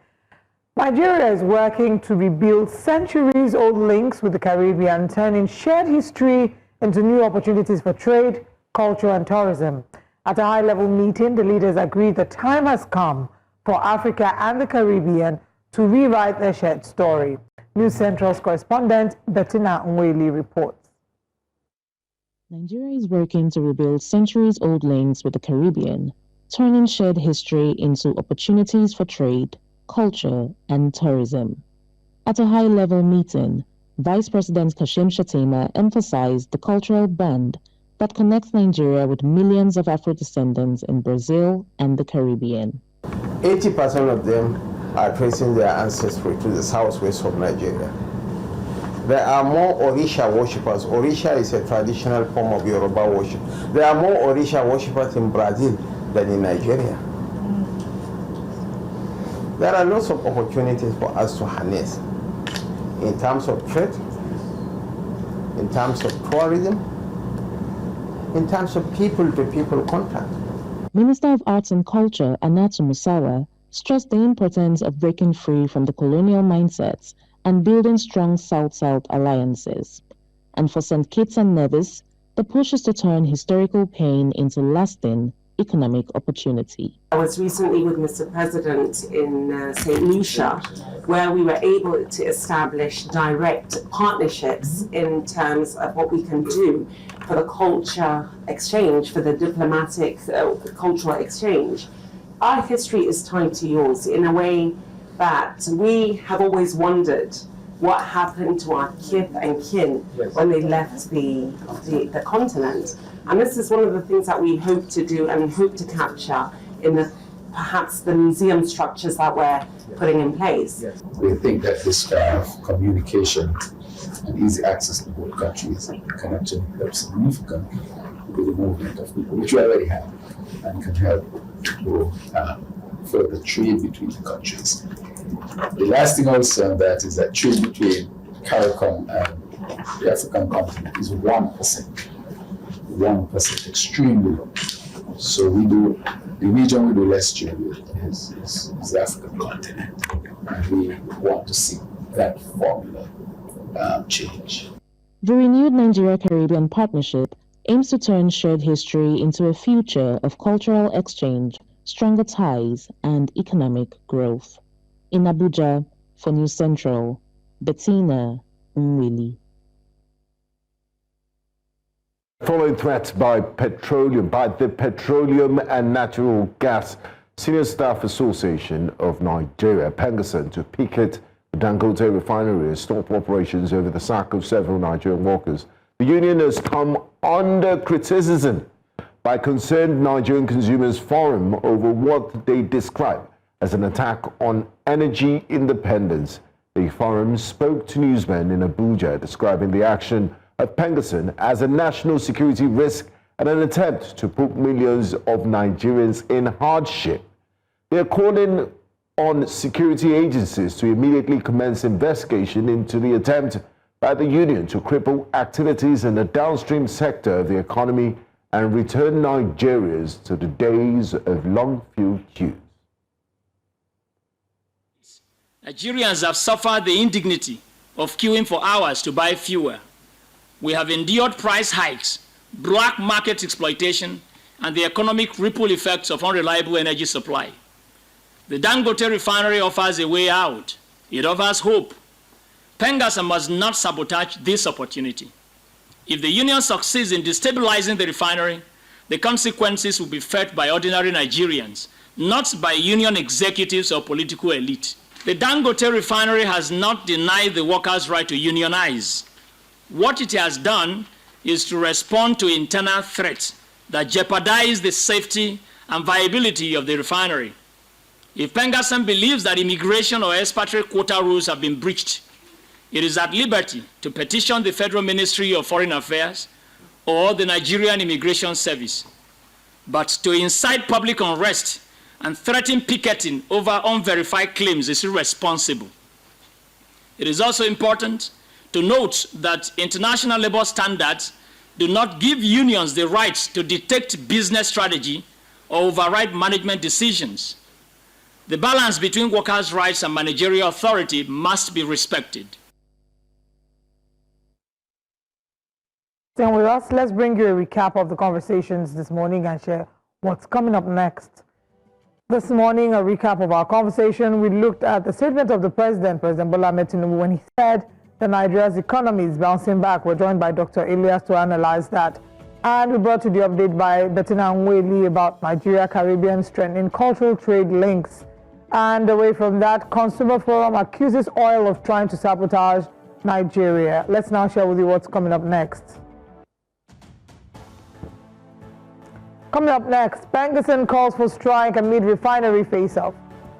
Nigeria is working to rebuild centuries-old links with the Caribbean, turning shared history into new opportunities for trade, culture, and tourism. At a high-level meeting, the leaders agreed the time has come for Africa and the Caribbean to rewrite their shared story. News Central's correspondent Bettina Nweli reports. Nigeria is working to rebuild centuries-old links with the Caribbean, turning shared history into opportunities for trade, culture, and tourism. At a high-level meeting, Vice President Kashim Shettima emphasized the cultural bond that connects Nigeria with millions of Afro-descendants in Brazil and the Caribbean. 80% of them are tracing their ancestry to the southwest of Nigeria. There are more Orisha worshippers. Orisha is a traditional form of Yoruba worship. There are more Orisha worshippers in Brazil than in Nigeria. There are lots of opportunities for us to harness in terms of trade, in terms of tourism, in terms of people-to-people contact. Minister of Arts and Culture, Anatu Musawa, stressed the importance of breaking free from the colonial mindsets and building strong South-South alliances. And for St. Kitts and Nevis, the push is to turn historical pain into lasting economic opportunity. I was recently with Mr. President in St. Lucia, where we were able to establish direct partnerships in terms of what we can do for the culture exchange, for the diplomatic cultural exchange. Our history is tied to yours in a way that we have always wondered what happened to our kith and kin when they left the continent. And this is one of the things that we hope to do and hope to capture in perhaps the museum structures that we're putting in place. We think that this kind of communication and easy access to both countries can actually help significantly with the movement of people, which we already have, and can help to grow further trade between the countries. The last thing also on that is that trade between CARICOM and the African continent is 1%. 1%, extremely low. So the region we do less trade with is the African continent. And we want to see that formula change. The renewed Nigeria-Caribbean partnership aims to turn shared history into a future of cultural exchange, stronger ties, and economic growth. In Abuja, for News Central, Bettina Nweli. Following threats by the Petroleum and Natural Gas Senior Staff Association of Nigeria, PENGASSAN, to picket the Dangote Refinery and stop operations over the sack of several Nigerian workers, the union has come under criticism by Concerned Nigerian Consumers Forum over what they describe as an attack on energy independence. The forum spoke to newsmen in Abuja, describing the action of PENGASSAN as a national security risk and an attempt to put millions of Nigerians in hardship. They are calling on security agencies to immediately commence investigation into the attempt by the union to cripple activities in the downstream sector of the economy and return Nigerians to the days of long fuel queues. Nigerians have suffered the indignity of queuing for hours to buy fuel. We have endured price hikes, black market exploitation, and the economic ripple effects of unreliable energy supply. The Dangote Refinery offers a way out. It offers hope. PENGASSAN must not sabotage this opportunity. If the union succeeds in destabilizing the refinery, the consequences will be felt by ordinary Nigerians, not by union executives or political elite. The Dangote Refinery has not denied the workers' right to unionize. What it has done is to respond to internal threats that jeopardize the safety and viability of the refinery. If PENGASSAN believes that immigration or expatriate quota rules have been breached, it is at liberty to petition the Federal Ministry of Foreign Affairs or the Nigerian Immigration Service. But to incite public unrest and threaten picketing over unverified claims is irresponsible. It is also important to note that international labor standards do not give unions the right to dictate business strategy or override management decisions. The balance between workers' rights and managerial authority must be respected. Staying with us, let's bring you a recap of the conversations this morning and share what's coming up next. This morning, a recap of our conversation, we looked at the statement of the President Bola Tinubu, when he said that Nigeria's economy is bouncing back. We're joined by Dr. Elias to analyze that. And we brought you the update by Bettina Nweli about Nigeria-Caribbean strengthening cultural trade links. And away from that, Consumer Forum accuses oil of trying to sabotage Nigeria. Let's now share with you what's coming up next. Coming up next, PENGASSAN calls for strike amid refinery face-off.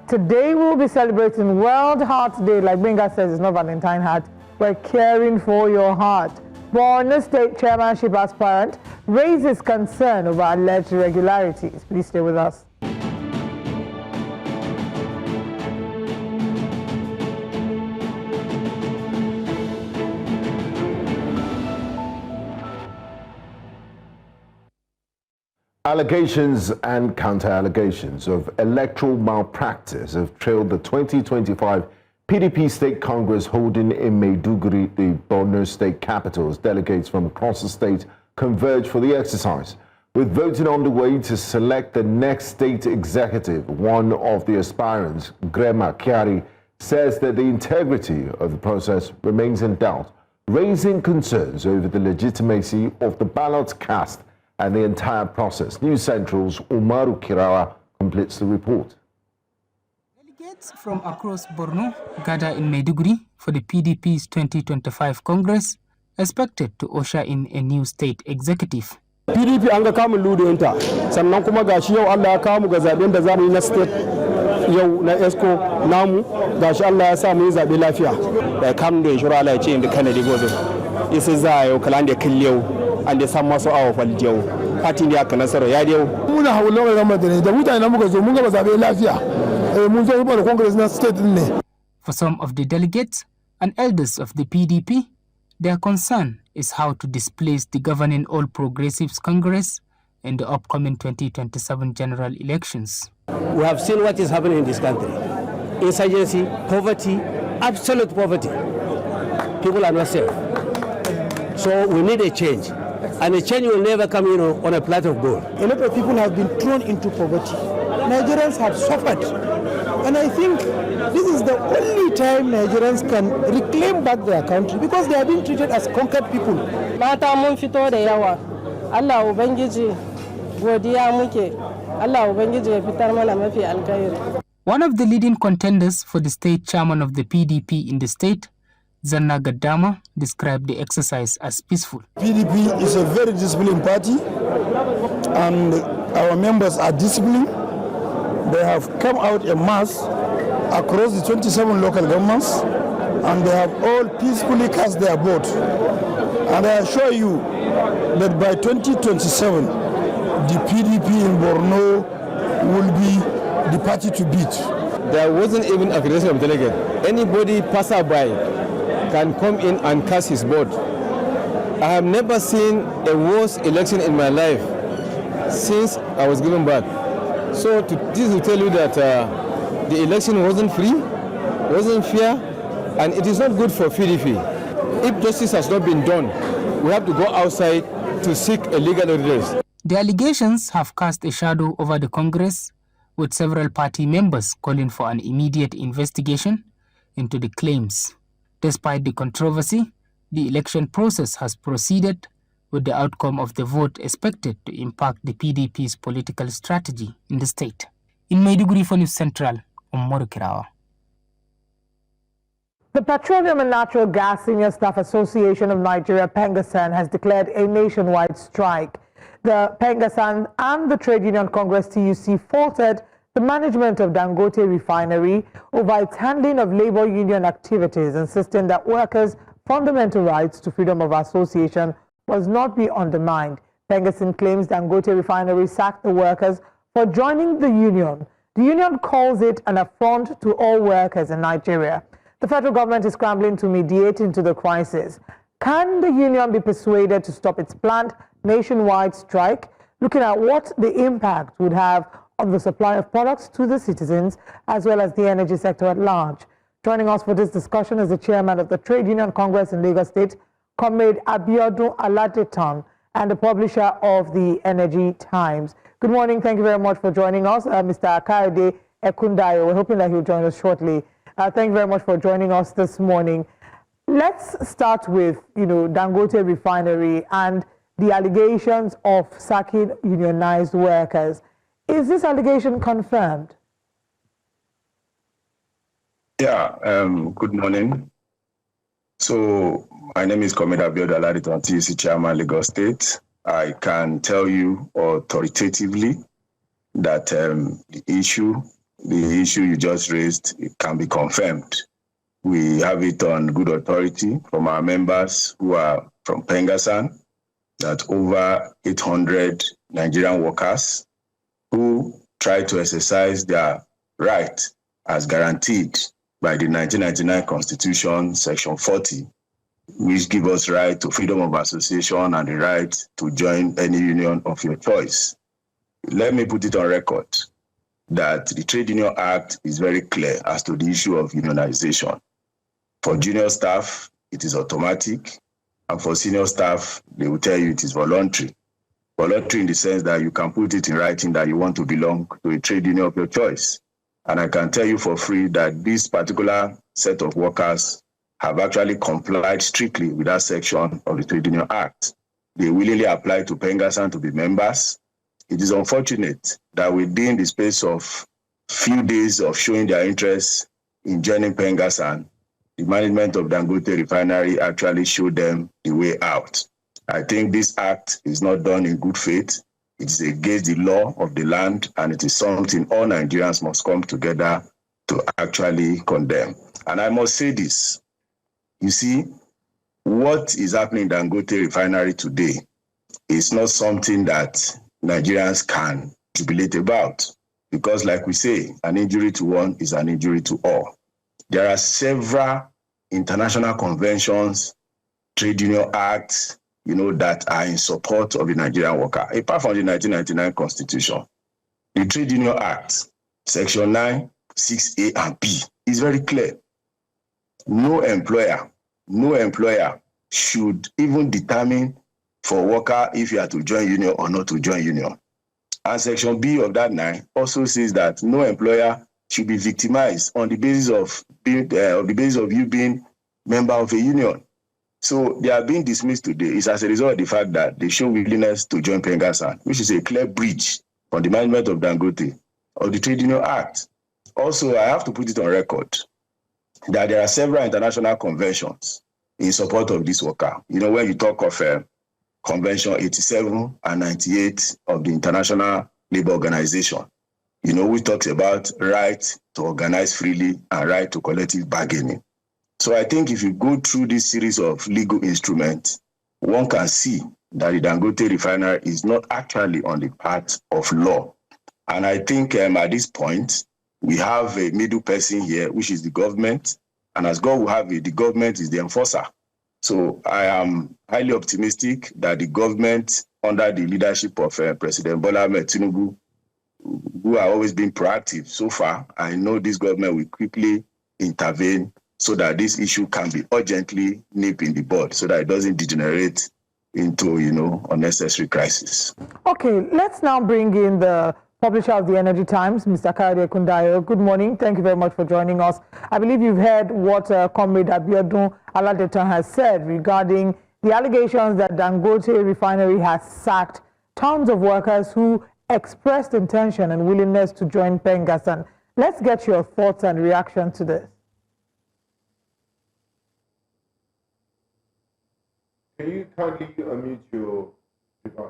Today we'll be celebrating World Heart Day. Like Benga says, it's not Valentine Heart. We're caring for your heart. Borno State Chairmanship aspirant raises concern over alleged irregularities. Please stay with us. Allegations and counter-allegations of electoral malpractice have trailed the 2025 PDP State Congress holding in Maiduguri, the Borno State capital, as delegates from across the state converge for the exercise. With voting on the way to select the next state executive, one of the aspirants, Grema Kyari, says that the integrity of the process remains in doubt, raising concerns over the legitimacy of the ballots cast and the entire process. News Central's Umaru Kirawa completes the report. Delegates from across Borno gather in Maiduguri for the PDP's 2025 Congress, expected to usher in a new state executive. PDP an ga kamun ludinta, sannan kuma gashi yau Allah ya kawo mu ga zaben da zamu yi na state yau na ESCO namu, gashi Allah ya sa mu yi zabe lafiya. Da kam da shura Allah ya ce inda Kennedy gozo. Isa za yau kalan da killeu. And the summer so our Valdio, Patinia Canasero Yadio. Muna Hawlong Ramadan, the Muta Namugo, Munga Lafia, Munzo Congress not state in there. For some of the delegates and elders of the PDP, their concern is how to displace the governing All Progressives Congress in the upcoming 2027 general elections. We have seen what is happening in this country. Insurgency, poverty, absolute poverty. People are not safe. So we need a change. And a change will never come, on a platter of gold. A lot of people have been thrown into poverty. Nigerians have suffered. And I think this is the only time Nigerians can reclaim back their country because they are being treated as conquered people. Mata mun fito da yawa. Allah ubangiji godiya muke. Allah ubangiji ya fitar mana mafi alkhairi. One of the leading contenders for the state chairman of the PDP in the state, Zanna Gaddama, described the exercise as peaceful. PDP is a very disciplined party and our members are disciplined. They have come out en masse across the 27 local governments and they have all peacefully cast their vote. And I assure you that by 2027, the PDP in Borno will be the party to beat. There wasn't even a creation of delegate. Anybody passerby can come in and cast his vote. I have never seen a worse election in my life since I was given birth. So this will tell you that the election wasn't free, wasn't fair, and it is not good for PDP. If justice has not been done, we have to go outside to seek a legal redress. The allegations have cast a shadow over the Congress, with several party members calling for an immediate investigation into the claims. Despite the controversy, the election process has proceeded, with the outcome of the vote expected to impact the PDP's political strategy in the state. In Maiduguri for News Central, Umaru Kirawa. The Petroleum and Natural Gas Senior Staff Association of Nigeria, PENGASSAN, has declared a nationwide strike. The PENGASSAN and the Trade Union Congress TUC faulted the management of Dangote Refinery over its handling of labor union activities, insisting that workers' fundamental rights to freedom of association must not be undermined. PENGASSAN claims Dangote Refinery sacked the workers for joining the union. The union calls it an affront to all workers in Nigeria. The federal government is scrambling to mediate into the crisis. Can the union be persuaded to stop its planned nationwide strike? Looking at what the impact would have on the supply of products to the citizens, as well as the energy sector at large. Joining us for this discussion is the chairman of the Trade Union Congress in Lagos State, Comrade Abiodun Aladetan, and the publisher of the Energy Times. Good morning. Thank you very much for joining us. Mr. Akayode Ekundayo, we're hoping that he'll join us shortly. Thank you very much for joining us this morning. Let's start with, Dangote Refinery and the allegations of sacking unionized workers. Is this allegation confirmed? Yeah, good morning. So my name is Comrade Abiodun Aladetan, TUC Chairman, Lagos State. I can tell you authoritatively that the issue you just raised, it can be confirmed. We have it on good authority from our members who are from PENGASSAN, that over 800 Nigerian workers who try to exercise their right as guaranteed by the 1999 Constitution, Section 40, which gives us right to freedom of association and the right to join any union of your choice. Let me put it on record that the Trade Union Act is very clear as to the issue of unionization. For junior staff, it is automatic, and for senior staff, they will tell you it is voluntary. Voluntary in the sense that you can put it in writing that you want to belong to a trade union of your choice. And I can tell you for free that this particular set of workers have actually complied strictly with that section of the Trade Union Act. They willingly applied to PENGASSAN to be members. It is unfortunate that within the space of few days of showing their interest in joining PENGASSAN, the management of Dangote Refinery actually showed them the way out. I think this act is not done in good faith. It is against the law of the land, and it is something all Nigerians must come together to actually condemn. And I must say this, you see, what is happening in Dangote Refinery today is not something that Nigerians can jubilate about, because like we say, an injury to one is an injury to all. There are several international conventions, trade union acts, that are in support of the Nigerian worker. Apart from the 1999 Constitution, the Trade Union Act, Section 9, 6A and B, is very clear. No employer should even determine for a worker if you are to join union or not to join union. And Section B of that 9 also says that no employer should be victimized on the basis of you being member of a union. So they are being dismissed today is as a result of the fact that they show willingness to join PENGASSAN, which is a clear breach from the management of Dangote of the Trade Union Act. Also, I have to put it on record that there are several international conventions in support of this worker. When you talk of Convention 87 and 98 of the International Labour Organization, we talk about right to organize freely and right to collective bargaining. So I think if you go through this series of legal instruments, one can see that the Dangote Refinery is not actually on the path of law. And I think at this point, we have a middle person here, which is the government. And as God will have it, the government is the enforcer. So I am highly optimistic that the government, under the leadership of President Bola Tinubu, who have always been proactive so far, I know this government will quickly intervene so that this issue can be urgently nipped in the bud, so that it doesn't degenerate into, unnecessary crisis. Okay, let's now bring in the publisher of the Energy Times, Mr. Kayode Kundayo. Good morning. Thank you very much for joining us. I believe you've heard what Comrade Abiodun Aladeton has said regarding the allegations that Dangote Refinery has sacked tons of workers who expressed intention and willingness to join PENGASSAN. Let's get your thoughts and reaction to this. Can you kindly unmute your device?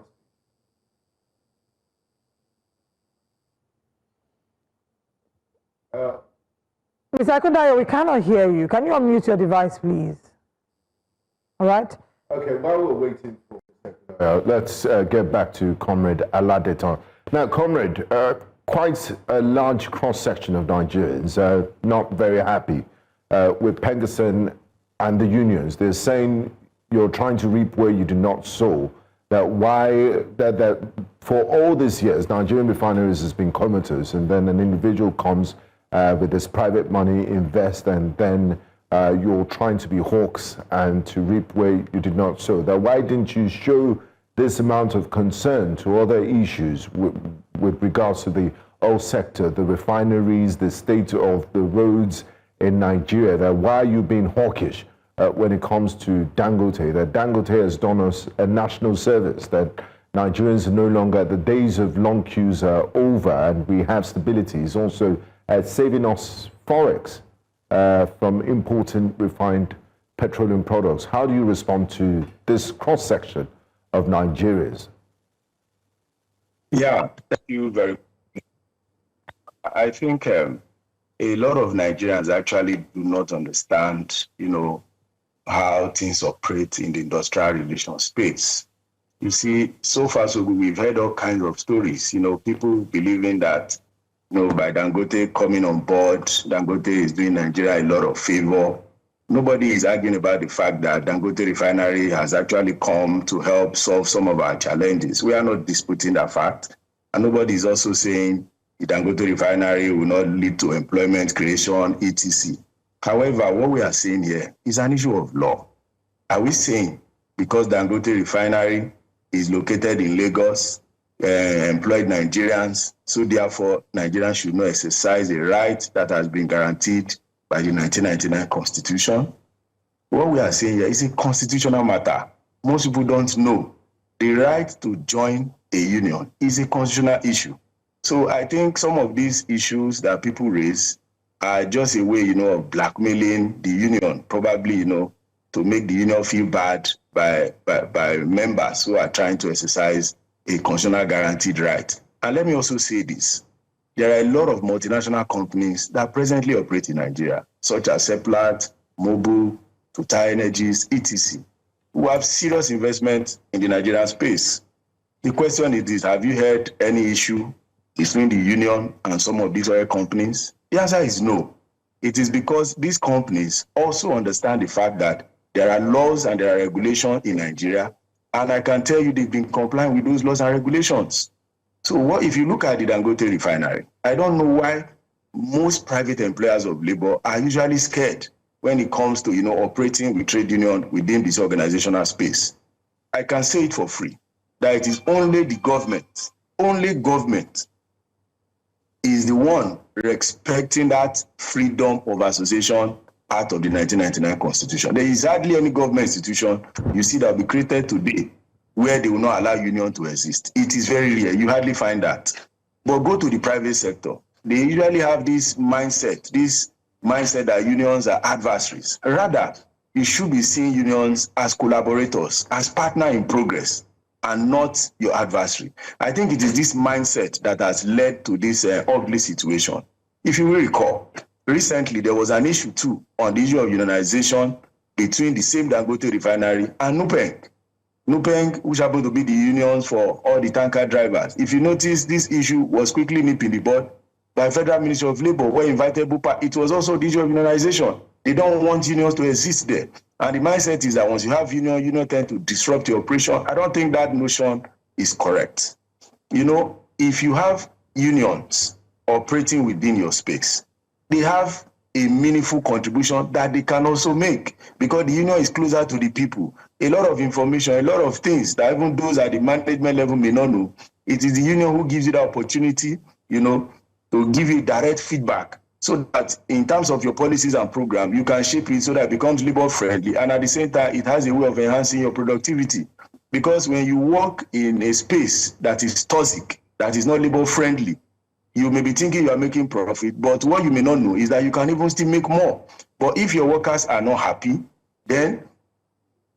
Mr. Kundayo, we cannot hear you. Can you unmute your device, please? All right. Okay, while we're waiting for let's get back to Comrade Aladeton. Now, Comrade, quite a large cross-section of Nigerians are not very happy with PENGASSAN and the unions. They're saying you're trying to reap where you do not sow. That for all these years, Nigerian refineries has been comatose, and then an individual comes with this private money, invest, and then you're trying to be hawks and to reap where you did not sow. That why didn't you show this amount of concern to other issues with regards to the oil sector, the refineries, the state of the roads in Nigeria? That why are you being hawkish when it comes to Dangote? That Dangote has done us a national service, that Nigerians are no longer, the days of long queues are over, and we have stability. It's also saving us forex from importing refined petroleum products. How do you respond to this cross-section of Nigerians? Yeah, thank you very much. I think a lot of Nigerians actually do not understand, how things operate in the industrial relations space. You see, so far so good, we've heard all kinds of stories, people believing that by Dangote coming on board, Dangote is doing Nigeria a lot of favor. Nobody is arguing about the fact that Dangote Refinery has actually come to help solve some of our challenges. We are not disputing that fact. And nobody is also saying the Dangote Refinery will not lead to employment creation, etc. However, what we are saying here is an issue of law. Are we saying because Dangote Refinery is located in Lagos, employed Nigerians, so therefore Nigerians should not exercise a right that has been guaranteed by the 1999 Constitution? What we are saying here is a constitutional matter. Most people don't know. The right to join a union is a constitutional issue. So I think some of these issues that people raise are just a way, of blackmailing the union, probably, to make the union feel bad by members who are trying to exercise a constitutional guaranteed right. And let me also say this. There are a lot of multinational companies that presently operate in Nigeria, such as Seplat, Mobil, Total Energies, etc., who have serious investment in the Nigerian space. The question is this: have you heard any issue between the union and some of these other companies? The answer is no. It is because these companies also understand the fact that there are laws and there are regulations in Nigeria, and I can tell you they've been complying with those laws and regulations. So if you look at the Dangote Refinery, I don't know why most private employers of labor are usually scared when it comes to, operating with trade union within this organizational space. I can say it for free, that it is only the only government is the one respecting that freedom of association out of the 1999 Constitution. There is hardly any government institution you see that will be created today where they will not allow union to exist. It is very rare. You hardly find that. But go to the private sector. They usually have this mindset that unions are adversaries. Rather, you should be seeing unions as collaborators, as partner in progress, and not your adversary. I think it is this mindset that has led to this ugly situation. If you will recall, recently there was an issue too on the issue of unionization between the same Dangote Refinery and NUPENG. NUPENG, which happened to be the unions for all the tanker drivers. If you notice, this issue was quickly nipped in the bud by Federal Ministry of Labor, where invited Bupa. It was also the issue of unionization. They don't want unions to exist there. And the mindset is that once you have union tend to disrupt your operation. I don't think that notion is correct. If you have unions operating within your space, they have a meaningful contribution that they can also make, because the union is closer to the people. A lot of information, a lot of things that even those at the management level may not know, it is the union who gives you the opportunity, to give you direct feedback, so that in terms of your policies and program, you can shape it so that it becomes labor friendly, and at the same time, it has a way of enhancing your productivity. Because when you work in a space that is toxic, that is not labor friendly, you may be thinking you are making profit, but what you may not know is that you can even still make more. But if your workers are not happy, then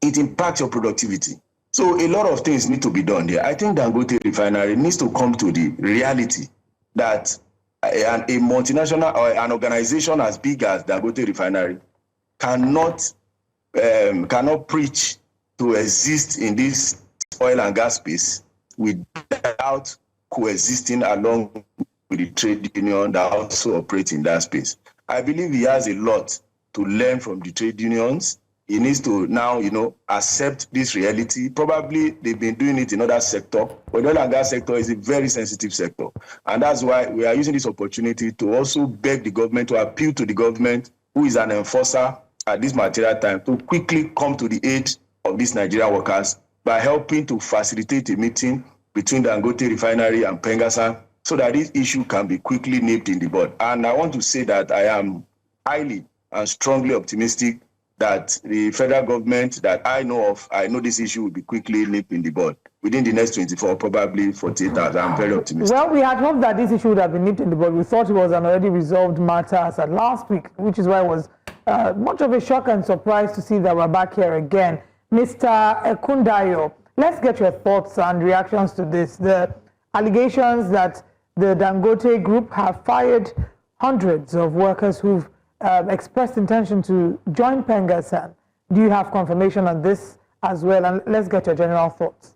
it impacts your productivity. So a lot of things need to be done there. I think Dangote Refinery needs to come to the reality that a multinational or an organization as big as Dangote Refinery cannot preach to exist in this oil and gas space without coexisting along with the trade union that also operate in that space. I believe he has a lot to learn from the trade unions. He needs to now, accept this reality. Probably they've been doing it in other sector, but the oil and gas sector is a very sensitive sector. And that's why we are using this opportunity to also beg the government, to appeal to the government, who is an enforcer at this material time, to quickly come to the aid of these Nigerian workers by helping to facilitate a meeting between the Dangote Refinery and PENGASSAN, so that this issue can be quickly nipped in the bud. And I want to say that I am highly and strongly optimistic that the federal government that I know this issue will be quickly nipped in the bud within the next 24, probably 48 hours. I'm very optimistic. Well, we had hoped that this issue would have been nipped in the bud. We thought it was an already resolved matter as at last week, which is why it was much of a shock and surprise to see that we're back here again. Mr. Ekundayo, let's get your thoughts and reactions to this. The allegations that the Dangote Group have fired hundreds of workers who've expressed intention to join PENGASSAN. Do you have confirmation on this as well? And let's get your general thoughts.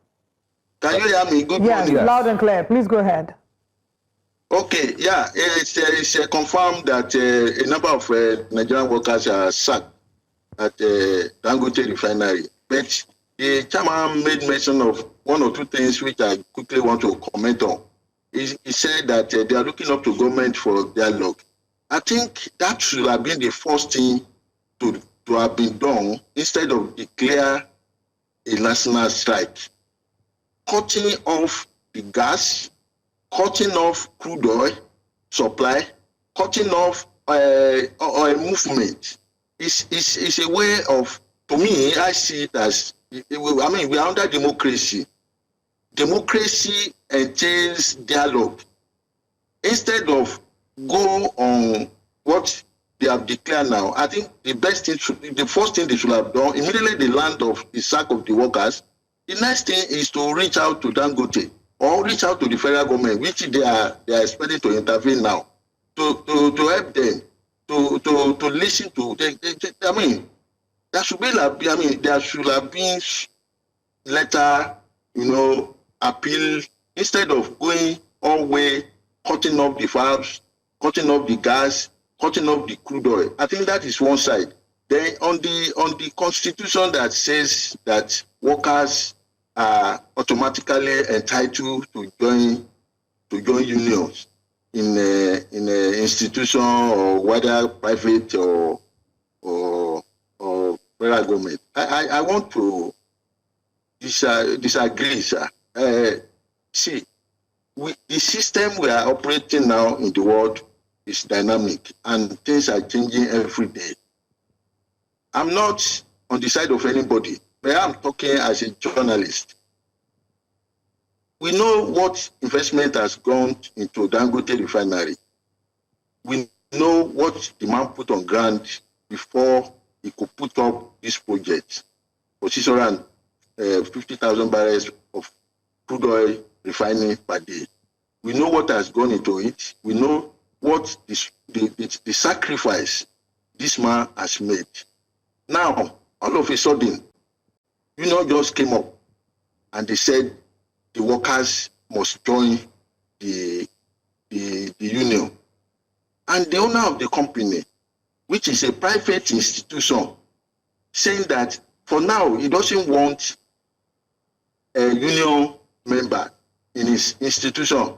Can you hear me? Good morning. Yes, loud and clear. Please go ahead. Okay, yeah, it's confirmed that a number of Nigerian workers are sacked at Dangote Refinery. But the chairman made mention of one or two things which I quickly want to comment on. He said that they are looking up to government for dialogue. I think that should have been the first thing to have been done instead of declare a national strike. Cutting off the gas, cutting off crude oil supply, cutting off oil movement is a way of, to me, I see it as, we are under democracy. Democracy entails dialogue. Instead of go on what they have declared now, I think the first thing they should have done, immediately they land of the sack of the workers, the next thing is to reach out to Dangote or reach out to the federal government, which they are expecting to intervene now, to help them, to listen to. There should have been letter, appeal, instead of going all the way, cutting off the valves, cutting off the gas, cutting off the crude oil. I think that is one side. Then on the constitution that says that workers are automatically entitled to join unions in a institution, or whether private or federal government. I want to disagree, sir. See, the system we are operating now in the world is dynamic, and things are changing every day. I'm not on the side of anybody, but I'm talking as a journalist. We know what investment has gone into Dangote Refinery. We know what the man put on ground before he could put up this project for 650,000 barrels of crude oil refining per day. We know what has gone into it. We know what the sacrifice this man has made. Now, all of a sudden, just came up and they said the workers must join the union. And the owner of the company, which is a private institution, saying that for now he doesn't want a union member in his institution.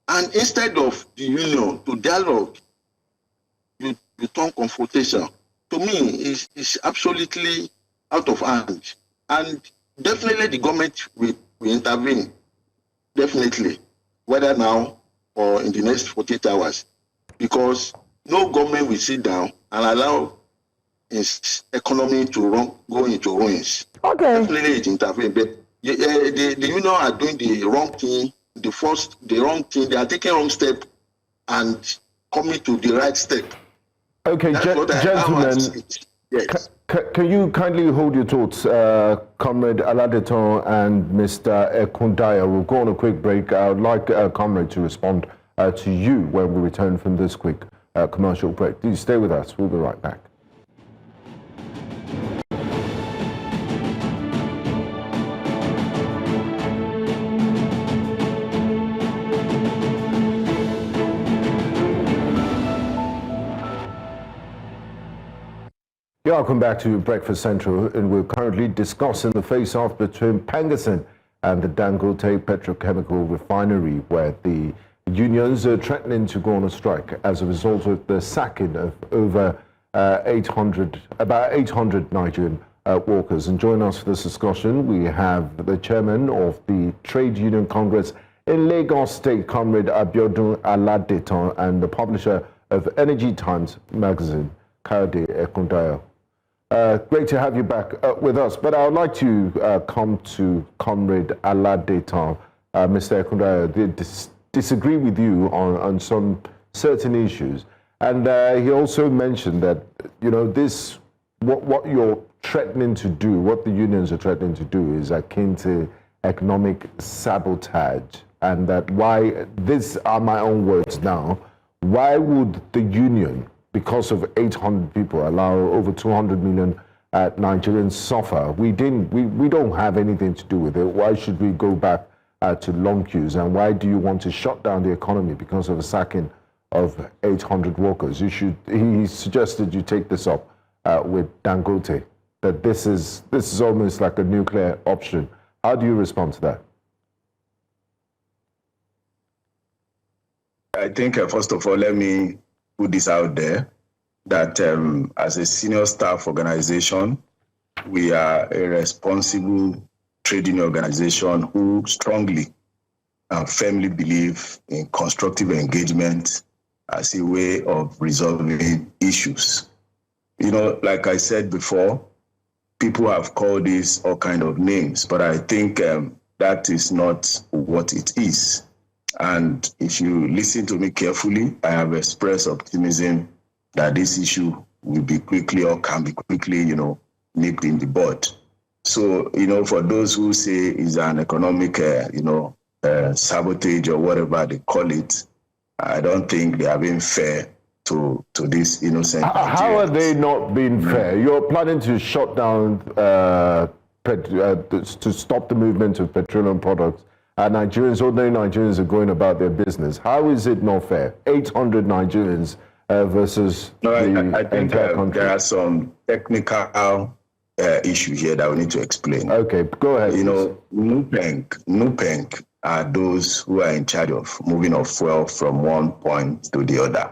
And instead of the union to dialogue, you turn confrontation, to me, is absolutely out of hand. And definitely the government will intervene, definitely, whether now or in the next 48 hours, because no government will sit down and allow its economy to go into ruins. Okay. Definitely it intervene, but the union are doing the wrong thing, the wrong thing, they are taking wrong step and coming to the right step. Okay, gentlemen, yes. Can you kindly hold your thoughts, Comrade Aladeton and Mr. Ekundaya? We'll go on a quick break. I would like Comrade to respond to you when we return from this quick commercial break. Please stay with us. We'll be right back. Welcome back to Breakfast Central, and we're currently discussing the face-off between PENGASSAN and the Dangote Petrochemical Refinery, where the unions are threatening to go on a strike as a result of the sacking of over about 800 Nigerian workers. And joining us for this discussion, we have the chairman of the Trade Union Congress in Lagos State, Comrade Abiodun Aladeton, and the publisher of Energy Times magazine, Kayode Ekundaya. Great to have you back with us, but I would like to come to Comrade Aladeton. Mr. Ekundaya did disagree with you on some certain issues, and he also mentioned that, you know, what you're threatening to do, what the unions are threatening to do, is akin to economic sabotage, and that why, these are my own words now, why would the union, because of 800 people, allow over 200 million Nigerians suffer? We don't have anything to do with it. Why should we go back to long queues? And why do you want to shut down the economy because of a sacking of 800 workers? He suggested you take this up with Dangote, that this is almost like a nuclear option. How do you respond to that? I think, first of all, let me put this out there, that as a senior staff organization, we are a responsible trade union organization who strongly and firmly believe in constructive engagement as a way of resolving issues. You know, like I said before, people have called this all kind of names, but I think that is not what it is. And if you listen to me carefully, I have expressed optimism that this issue will be quickly, or can be quickly, nipped in the bud. So, for those who say it's an economic, sabotage or whatever they call it, I don't think they are being fair to this innocent. How are they not being fair? You're planning to shut down, to stop the movement of petroleum products. Nigerians, ordinary Nigerians, are going about their business. How is it not fair? 800 Nigerians versus I think entire country. There are some technical issues here that we need to explain. Okay, go ahead. NUPENG are those who are in charge of moving of fuel from one point to the other.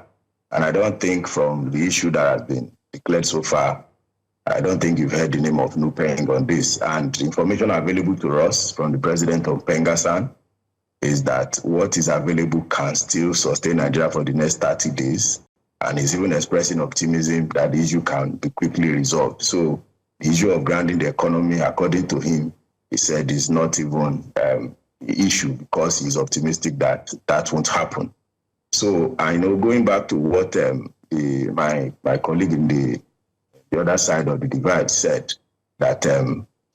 And I don't think, from the issue that has been declared so far, I don't think you've heard the name of NUPENG on this. And the information available to us from the president of PENGASSAN is that what is available can still sustain Nigeria for the next 30 days. And he's even expressing optimism that the issue can be quickly resolved. So the issue of grounding the economy, according to him, he said is not even the issue, because he's optimistic that that won't happen. So I know, going back to what my colleague in the other side of the divide said, that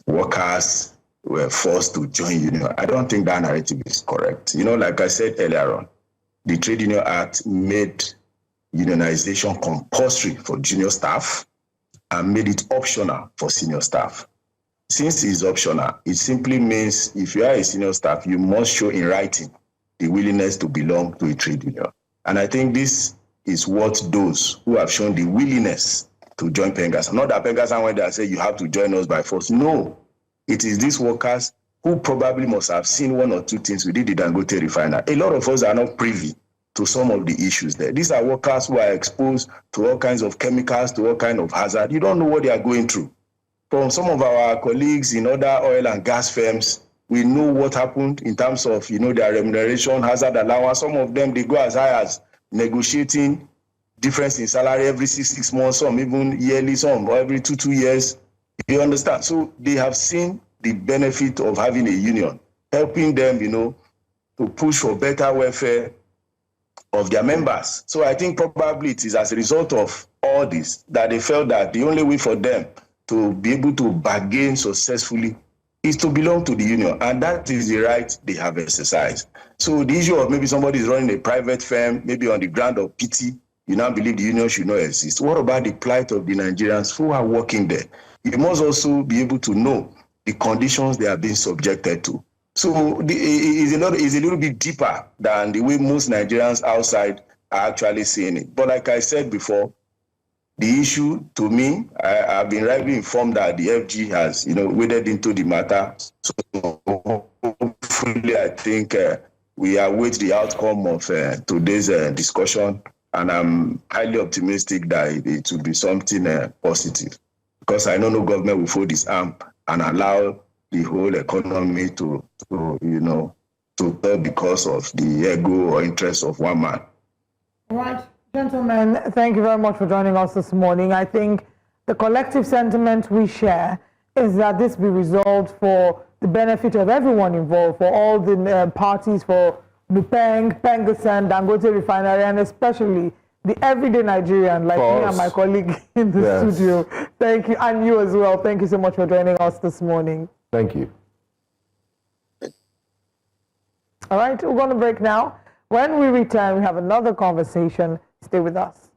workers were forced to join union. I don't think that narrative is correct. Like I said earlier on, the Trade Union Act made unionization compulsory for junior staff and made it optional for senior staff. Since it's optional, it simply means if you are a senior staff, you must show in writing the willingness to belong to a trade union. And I think this is what those who have shown the willingness to join PENGASSAN, not that PENGASSAN went there and said you have to join us by force. No, it is these workers who probably must have seen one or two things within the Dangote Refinery. A lot of us are not privy to some of the issues there. These are workers who are exposed to all kinds of chemicals, to all kinds of hazard. You don't know what they are going through. From some of our colleagues in other oil and gas firms, we know what happened in terms of, their remuneration, hazard allowance. Some of them, they go as high as negotiating difference in salary every 6 months, some even yearly, some every 2 years. You understand? So they have seen the benefit of having a union, helping them, to push for better welfare of their members. So I think probably it is as a result of all this that they felt that the only way for them to be able to bargain successfully is to belong to the union, and that is the right they have exercised. So the issue of maybe somebody is running a private firm, maybe on the ground of pity, you now believe the union should not exist. What about the plight of the Nigerians who are working there? You must also be able to know the conditions they are being subjected to. So it's a little bit deeper than the way most Nigerians outside are actually seeing it. But like I said before, the issue to me, I've been rightly informed that the FG has, waded into the matter. So hopefully, I think we await the outcome of today's discussion, and I'm highly optimistic that it will be something positive, because I know no government will fold its arm and allow the whole economy to fail because of the ego or interest of one man. All right. Gentlemen, thank you very much for joining us this morning. I think the collective sentiment we share is that this be resolved for the benefit of everyone involved, for all the parties, for PENGASSAN, Dangote Refinery, and especially the everyday Nigerian like me and my colleague in the studio. Thank you, and you as well. Thank you so much for joining us this morning. Thank you. All right, we're going to break now. When we return, we have another conversation. Stay with us.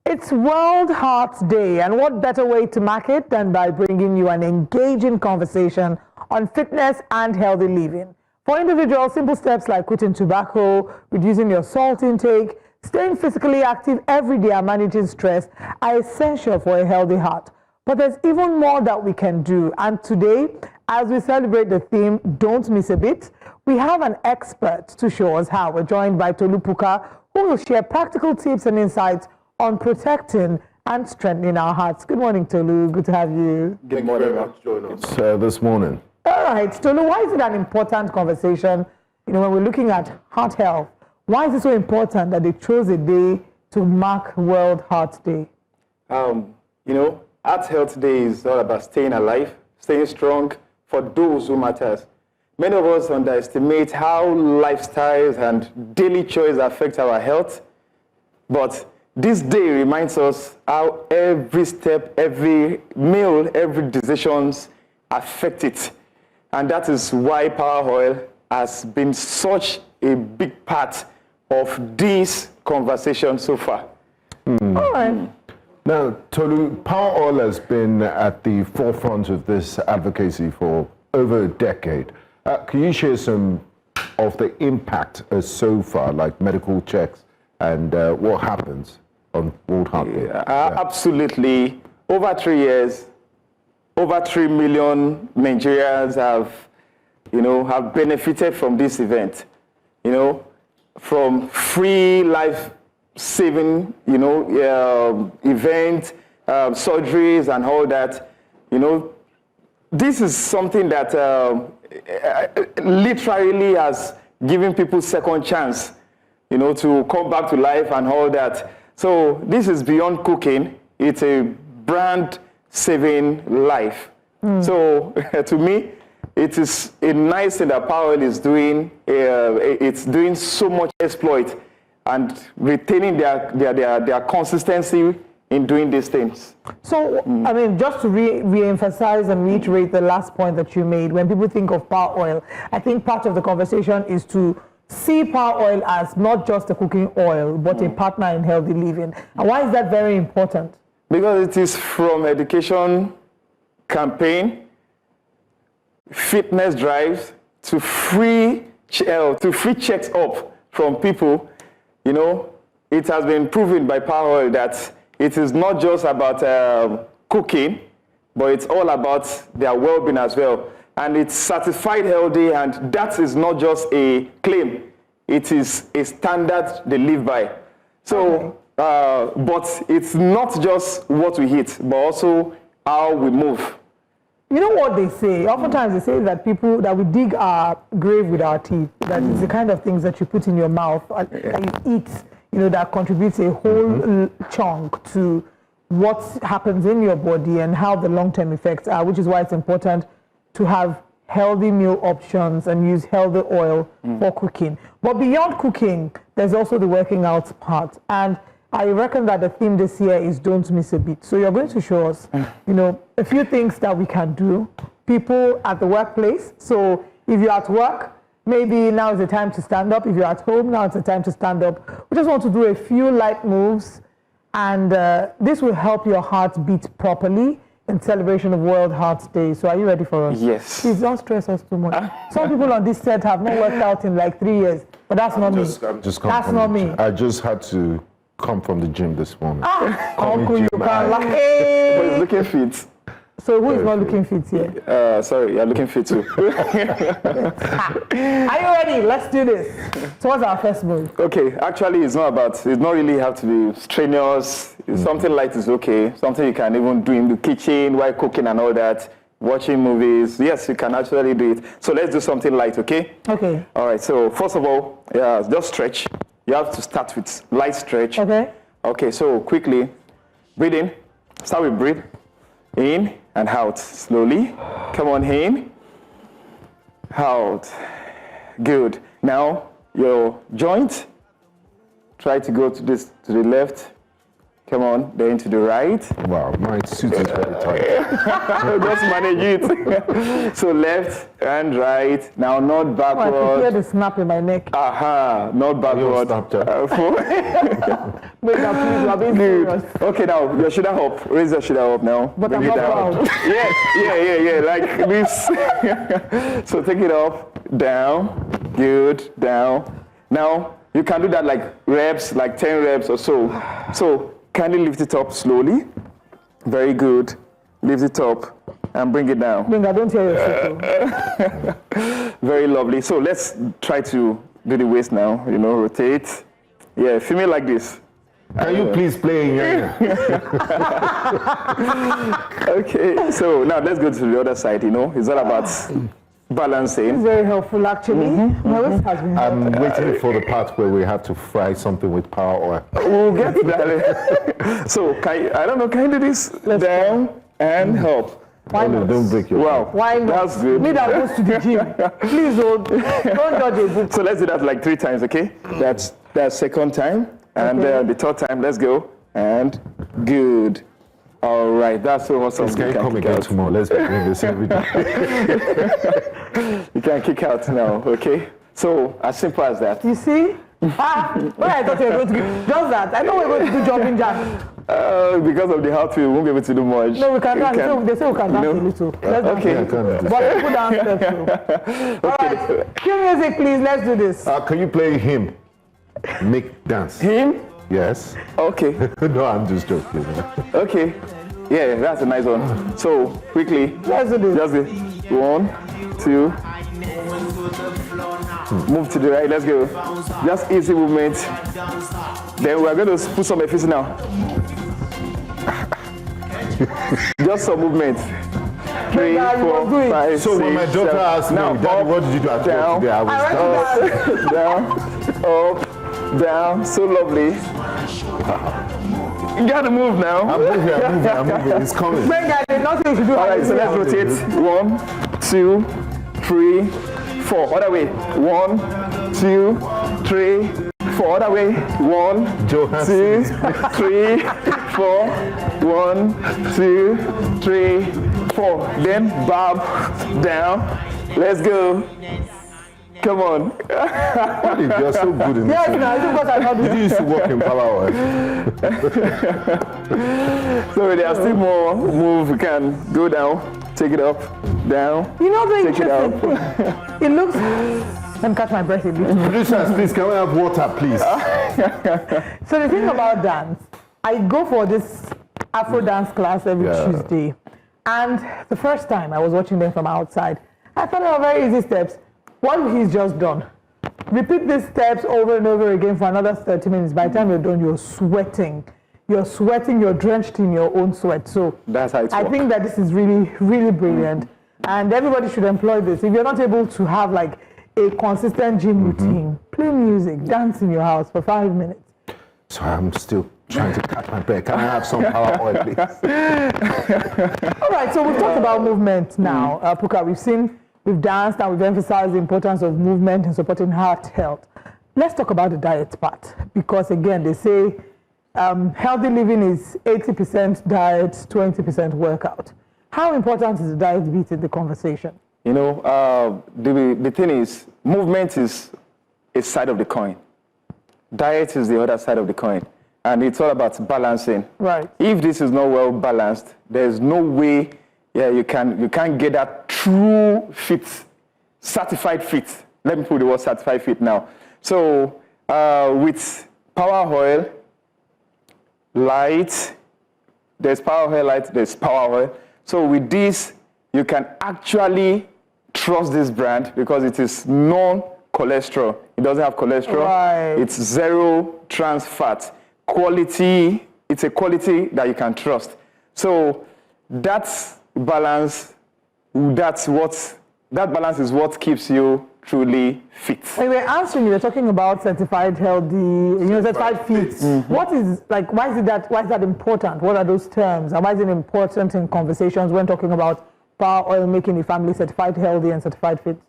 It's World Heart Day, and what better way to mark it than by bringing you an engaging conversation on fitness and healthy living. For individuals, simple steps like quitting tobacco, reducing your salt intake, staying physically active every day and managing stress are essential for a healthy heart. But there's even more that we can do, and today, as we celebrate the theme, Don't Miss a Bit, we have an expert to show us how. We're joined by Tolu Pukka, who will share practical tips and insights on protecting and strengthening our hearts. Good morning, Tolu. Good to have you. Good morning. Thank you very much for joining us this morning. All right, Tolu, why is it an important conversation, when we're looking at heart health? Why is it so important that they chose a day to mark World Heart Day? Heart Health Day is all about staying alive, staying strong for those who matters. Many of us underestimate how lifestyles and daily choices affect our health, but this day reminds us how every step, every meal, every decisions affect it. And that is why Power Oil has been such a big part of this conversation so far. All right. Now, Tolu, Power Oil has been at the forefront of this advocacy for over a decade. Can you share some of the impact so far, like medical checks and what happens on World Heart Day? Absolutely. Over 3 years, over 3 million Nigerians have benefited from this event. From free life-saving, event, surgeries and all that. This is something that literally has given people second chance, to come back to life and all that. So this is beyond cooking. It's a brand-saving life. So to me, it is a nice thing that Power Oil is doing. It's doing so much exploit and retaining their consistency in doing these things. So, just to re-emphasize and reiterate the last point that you made, when people think of Power Oil, I think part of the conversation is to see Power Oil as not just a cooking oil, but a partner in healthy living. And why is that very important? Because it is from education campaign fitness drives, to free checks up from people, you know, it has been proven by Power Oil that it is not just about cooking, but it's all about their well-being as well. And it's certified healthy, and that is not just a claim. It is a standard they live by. So, but it's not just what we eat, but also how we move. You know what they say? Oftentimes they say that that we dig our grave with our teeth. That it's the kind of things that you put in your mouth and you eat, you know, that contributes a whole chunk to what happens in your body and how the long-term effects are, which is why it's important to have healthy meal options and use healthy oil for cooking. But beyond cooking, there's also the working out part. And I reckon that the theme this year is don't miss a beat. So you're going to show us, you know, a few things that we can do. People at the workplace. So if you're at work, maybe now is the time to stand up. If you're at home, now it's the time to stand up. We just want to do a few light moves, and this will help your heart beat properly in celebration of World Heart Day. So are you ready for us? Yes. Please don't stress us too much. Some people on this set have not worked out in like 3 years, but that's not me. That's not me. I just had to come from the gym this morning. Uncle, you can laugh. But it's looking fit. So who is not looking fit here? Sorry, you're looking fit too. Are you ready? Let's do this. So what's our first move? Okay, actually it's not really have to be strenuous. Something light is okay. Something you can even do in the kitchen while cooking and all that. Watching movies. Yes, you can actually do it. So let's do something light, okay? Okay. All right, so first of all, just stretch. You have to start with light stretch. Okay. Okay, so quickly, breathe in. Start with breathe. In and out, slowly. Come on, in. Out. Good. Now, your joint. Try to go to the left. Come on, then to the right. Wow, my suit is very tight. Just manage it. So left and right. Now not backward. Oh, I can hear the snap in my neck. Not backward. Wait, now please, you are being serious. Okay, now your shoulder up. Raise your shoulder up now. But I'm not proud. Yeah, like this. So take it up, down, good, down. Now you can do that like reps, like 10 reps or so. So kindly lift it up slowly. Very good. Lift it up and bring it down. I don't hear your circle. Very lovely. So let's try to do the waist now. You know, rotate. Yeah, feel me like this. Can you please play in your Okay, so now let's go to the other side. You know, it's all about balancing. It's very helpful, actually. My waist has been I'm waiting for the part where we have to fry something with power oil. We'll get to that. So, I don't know, can you do this? Down and up. Why not? Don't break your Wow, why not? That's good. Me that goes to the gym. Please don't judge a book. So let's do that like 3 times, okay? That's second time. And the third time, let's go. And good. All right, that's so awesome. Can you come again tomorrow? Let's be doing this every day. You can kick out now, okay? So, as simple as that. You see? When I thought you were going to do just that. I know we're going to do jumping jack. Because of the heart, we won't be able to do much. No, we can dance. They say we can dance a little. Let's okay. But people downstairs too. All right, cue music, please. Let's do this. Can you play him? Make dance. Him? Yes. Okay. No, I'm just joking. Okay. Yeah, that's a nice one. So, quickly. Let's do this. Just 1, 2. Move to the right. Let's go. Just easy movement. Then we're going to put some efficiency now. Just some movement. 3, 4, 5, so 6, when my daughter asked me, Daddy, what did you do at work today? I was down, up, down. So lovely. You gotta move now. I'm moving. It's coming. All right, so let's rotate. 1, 2, 3, 4. Other way. 1, 2, 3, 4. Other way. 1, 2, 3, 4. 1, 2, 3, 4. Then bob down. Let's go. Come on. You're so good in this. Yes, no, I think what I know. You used to work in power oil. So there are still more moves. We can go down take it up, down. You know, very take it up. interesting. It looks. Let me catch my breath a bit. Producers, please, can we have water, please? So the thing about dance, I go for this Afro dance class every Tuesday. And the first time I was watching them from outside, I thought they were very easy steps. What he's just done. Repeat these steps over and over again for another 30 minutes. By the time you're done, you're sweating. You're drenched in your own sweat. So that's how I think that this is really, really brilliant. And everybody should employ this. If you're not able to have like a consistent gym routine, play music, dance in your house for 5 minutes. So I'm still trying to catch my breath. Can I have some power oil, please? All right, so we've talked about movement now. Pukka, we've danced and we've emphasized the importance of movement in supporting heart health. Let's talk about the diet part, because again, they say healthy living is 80% diet, 20% workout. How important is the diet bit in the conversation? You know, the thing is, movement is a side of the coin. Diet is the other side of the coin. And it's all about balancing. Right. If this is not well balanced, there's no way you can't get that true fit, certified fit. Let me put the word certified fit now. So with power oil, light, there's power oil light, there's power oil. So with this, you can actually trust this brand because it is non-cholesterol. It doesn't have cholesterol. Right. It's zero trans fat. Quality, it's a quality that you can trust. So that balance is what keeps you truly fit. When we were answering, you were talking about certified healthy, certified fit. What is, like, why is that important? What are those terms? And why is it important in conversations when talking about power oil making the family certified healthy and certified fit?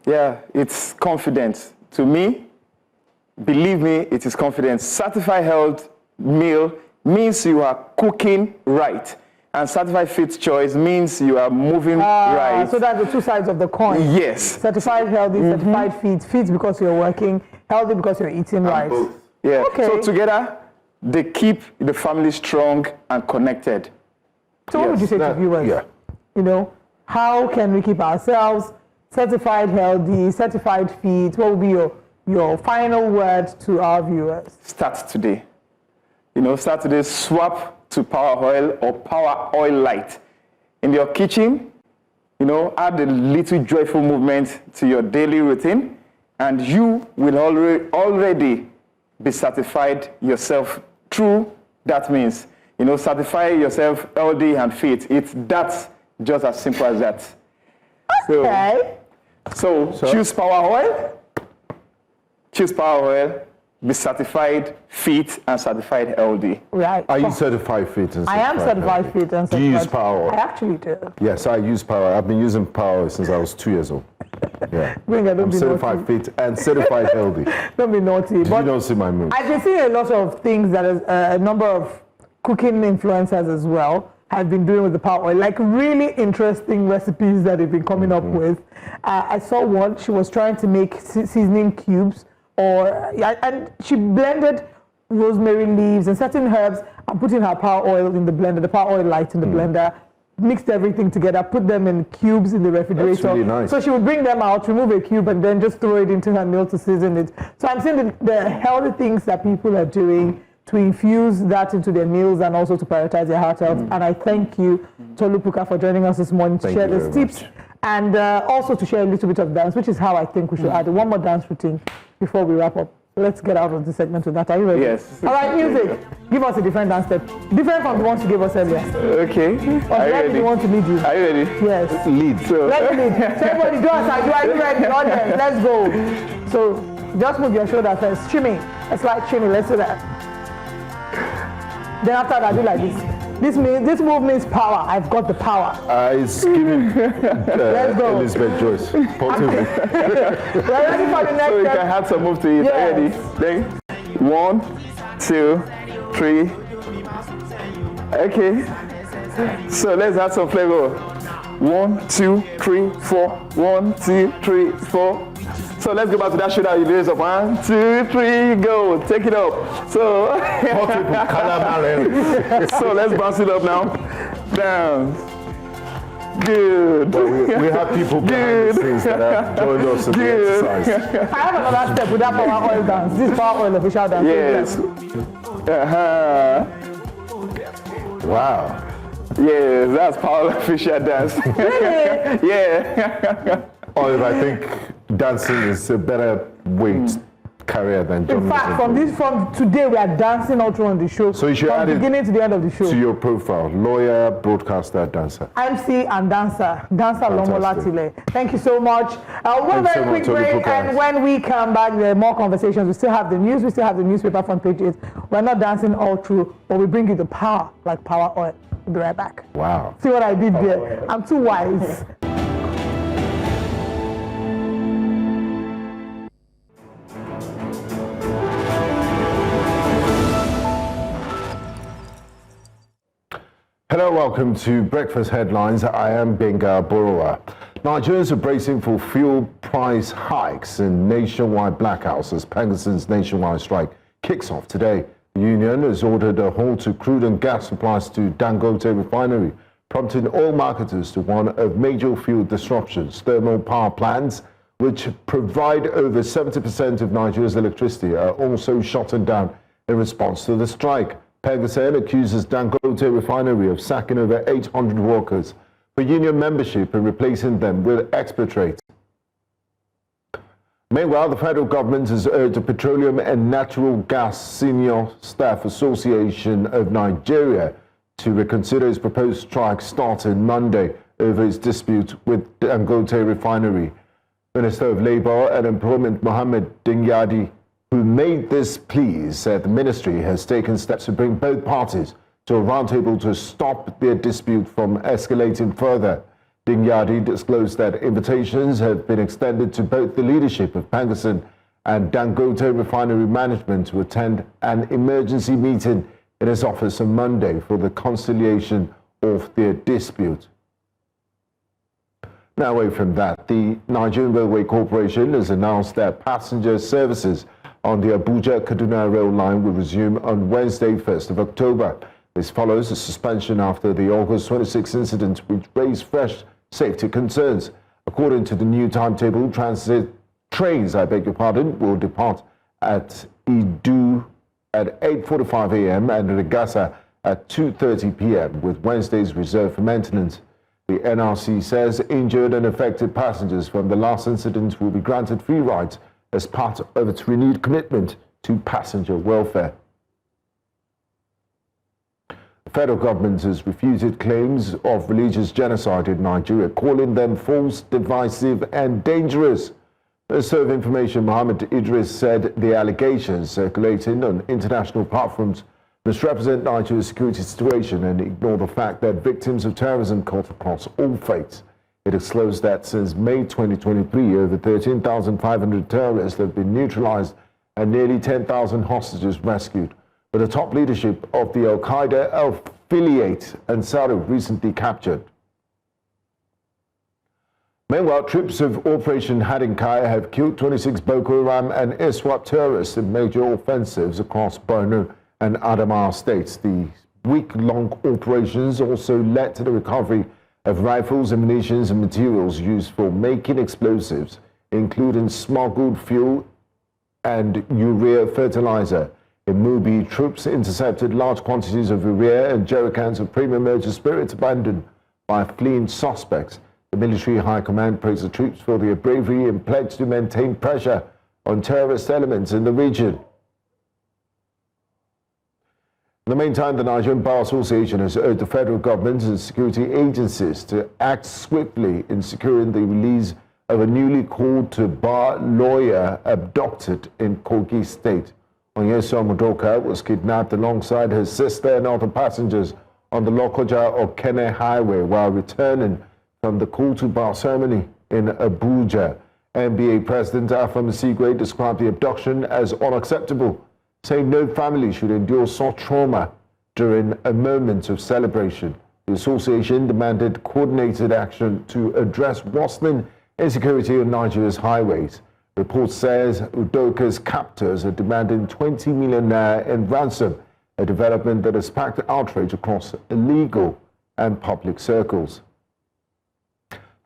Yeah, it's confidence. To me, believe me, it is confidence. Certified health meal means you are cooking right. And certified fit choice means you are moving right. So that's the two sides of the coin. Yes. Certified healthy, certified fit because you're working, healthy because you're eating right. Both. Yeah. Okay. So together, they keep the family strong and connected. So what would you say to viewers? Yeah. You know, how can we keep ourselves certified healthy, certified fit? What would be your final word to our viewers? Start today. Start today, swap to power oil or power oil light. In your kitchen, add a little joyful movement to your daily routine, and you will already be certified yourself through that means. Certify yourself healthy and fit. It's that, just as simple as that. Okay. So choose power oil. Choose power oil. Be certified fit and certified healthy. Right. Are you certified fit and certified I am certified fit and certified. Do you use power oil? I actually do. Yes, I use power oil. I've been using power oil since I was 2 years old. Yeah. I'm certified fit and certified healthy. Don't be naughty. But you don't see my moves. I can see a lot of things that a number of cooking influencers as well have been doing with the power oil, like really interesting recipes that they've been coming up with. I saw one, she was trying to make seasoning cubes, and she blended rosemary leaves and certain herbs and put in her power oil in the blender, the power oil light in the blender, mixed everything together, put them in cubes in the refrigerator. That's really nice. So she would bring them out, remove a cube, and then just throw it into her meal to season it. So I'm seeing the healthy things that people are doing to infuse that into their meals and also to prioritize their heart health. And I thank you, Tolu Pukka, for joining us this morning to share these tips and also to share a little bit of dance, which is how I think we should add one more dance routine before we wrap up. Let's get out of the segment with that. Are you ready? Yes. All right, music. Give us a different dance step. Different from the ones you gave us earlier. Okay. Are you ready? Want to lead you? Are you ready? Yes. Lead. So. Let's lead. So everybody do us. Are you ready? Audience, let's go. So just move your shoulder first. Shimmy. A slight shimmy. Let's do that. Then after that, do like this. This move means power. I've got the power. It's giving Let's go. Elizabeth Joyce. We're ready for the next So you step. can have some move to it. Yes. Ready? Then 1, 2, 3. Okay. So let's have some flavor. 1, 2, 3, 4. 1, 2, 3, 4. So let's go back to that shoulder. You raise up. 1, 2, 3, go. Take it up. So, so let's bounce it up now. Down, Good. Well, we have people behind the scenes that have joined us in the exercise. I have another step with that power oil dance. This power oil official dance. Yes. Wow. Yes, that's power official dance. Really? Yeah. Olive, I think dancing is a better weight career than journalism. In fact, from today, we are dancing all through on the show. So you should add from beginning to the end of the show. To your profile, lawyer, broadcaster, dancer. MC and dancer Lomola Tile. Thank you so much. One very quick break, and when we come back, there are more conversations. We still have the news, we still have the newspaper front pages. We're not dancing all through, but we bring you the power, like power oil. We'll be right back. Wow. See what I did there? I'm too wise. Hello, welcome to Breakfast Headlines. I am Benga Borowa. Nigerians are bracing for fuel price hikes and nationwide blackouts as PENGASSAN's nationwide strike kicks off today. The union has ordered a halt to crude and gas supplies to Dangote Refinery, prompting oil marketers to warn of major fuel disruptions. Thermal power plants, which provide over 70% of Nigeria's electricity, are also shutting down in response to the strike. PENGASSAN accuses Dangote Refinery of sacking over 800 workers for union membership and replacing them with expatriates. Meanwhile, the federal government has urged the Petroleum and Natural Gas Senior Staff Association of Nigeria to reconsider its proposed strike starting Monday over its dispute with Dangote Refinery. Minister of Labour and Employment Mohammed Dingyadi, who made this plea, said the ministry has taken steps to bring both parties to a roundtable to stop their dispute from escalating further. Dingyadi disclosed that invitations have been extended to both the leadership of PENGASSAN and Dangote Refinery management to attend an emergency meeting in his office on Monday for the conciliation of their dispute. Now, away from that, the Nigerian Railway Corporation has announced that passenger services on the Abuja-Kaduna rail line will resume on Wednesday, 1st of October. This follows a suspension after the August 26 incident, which raised fresh safety concerns. According to the new timetable, transit trains, will depart at Idu at 8:45 a.m. and Regasa at 2:30 p.m., with Wednesdays reserved for maintenance. The NRC says injured and affected passengers from the last incident will be granted free rides as part of its renewed commitment to passenger welfare. The federal government has refuted claims of religious genocide in Nigeria, calling them false, divisive, and dangerous. Minister of Information Mohammed Idris said the allegations circulating on international platforms misrepresent Nigeria's security situation and ignore the fact that victims of terrorism cut across all faiths. It disclosed that since May 2023, over 13,500 terrorists have been neutralized and nearly 10,000 hostages rescued. But the top leadership of the Al-Qaeda affiliate Ansari recently captured. Meanwhile, troops of Operation Hadinkai have killed 26 Boko Haram and ISWAP terrorists in major offensives across Borno and Adamawa states. The week-long operations also led to the recovery of rifles, ammunition, and materials used for making explosives, including smuggled fuel and urea fertilizer. In Mubi, troops intercepted large quantities of urea and jerrycans of premium motor spirits abandoned by fleeing suspects. The military high command praised the troops for their bravery and pledged to maintain pressure on terrorist elements in the region. In the meantime, the Nigerian Bar Association has urged the federal government and security agencies to act swiftly in securing the release of a newly called-to-bar lawyer abducted in Kogi State. Onyeso Mudoka was kidnapped alongside her sister and other passengers on the Lokoja-Okene Highway while returning from the call-to-bar ceremony in Abuja. NBA President Alpha Masigwe described the abduction as unacceptable, saying no family should endure such trauma during a moment of celebration. The association demanded coordinated action to address worsening insecurity on Nigeria's highways. Report says Udoka's captors are demanding 20 million naira in ransom, a development that has sparked outrage across illegal and public circles.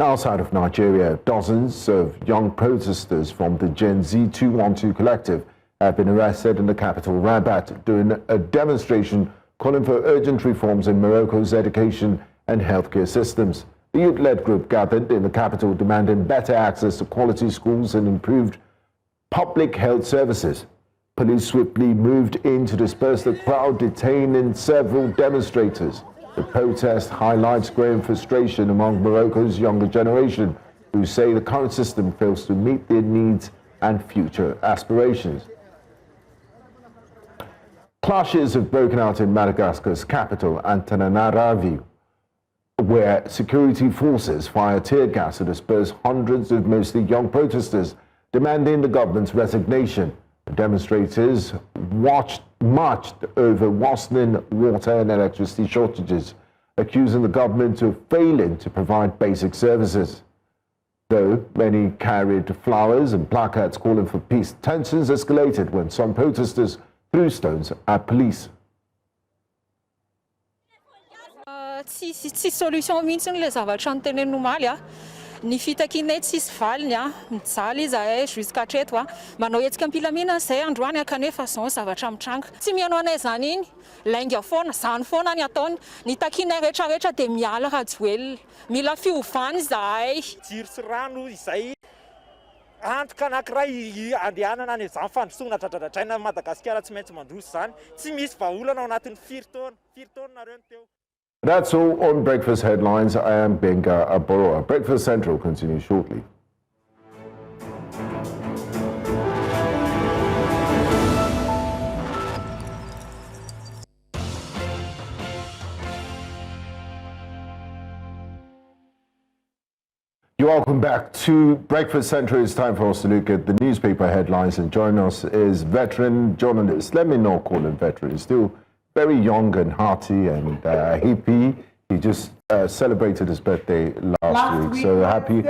Outside of Nigeria, dozens of young protesters from the Gen Z 212 collective have been arrested in the capital, Rabat, during a demonstration calling for urgent reforms in Morocco's education and healthcare systems. The youth-led group gathered in the capital demanding better access to quality schools and improved public health services. Police swiftly moved in to disperse the crowd, detaining several demonstrators. The protest highlights growing frustration among Morocco's younger generation, who say the current system fails to meet their needs and future aspirations. Clashes have broken out in Madagascar's capital, Antananarivo, where security forces fired tear gas to disperse hundreds of mostly young protesters, demanding the government's resignation. The demonstrators marched over worsening water and electricity shortages, accusing the government of failing to provide basic services. Though many carried flowers and placards calling for peace, tensions escalated when some protesters threw stones at police. Tsy solution mihitsy le zavatra niteneniny omaly a. Ny fitakinay tsisy valiny a, mijaly izahay jusqu'à treto a, manao hetsika ampilamina zay androany kanefa zao zavatra mitranga. Tsy mihaino anay zany iny, lainga foana, zany foana ny ataony. Ny takinay rehetra dia miala rajoelina, mila fiovana izahay. Jiro sy rano izay antoka anankiray andehanana any izany fandrosoana dradradradraina Madagasikara tsy maintsy mandroso zany. Tsy misy vahaolana ao anatin'ny firy taona nareo teo. That's all on Breakfast Headlines. I am Benga Aboroa. Breakfast Central continues shortly. You're welcome back to Breakfast Central. It's time for us to look at the newspaper headlines, and joining us is veteran journalist. Let me not call him veteran. He's still very young and hearty and hippie. He just celebrated his birthday last week. So happy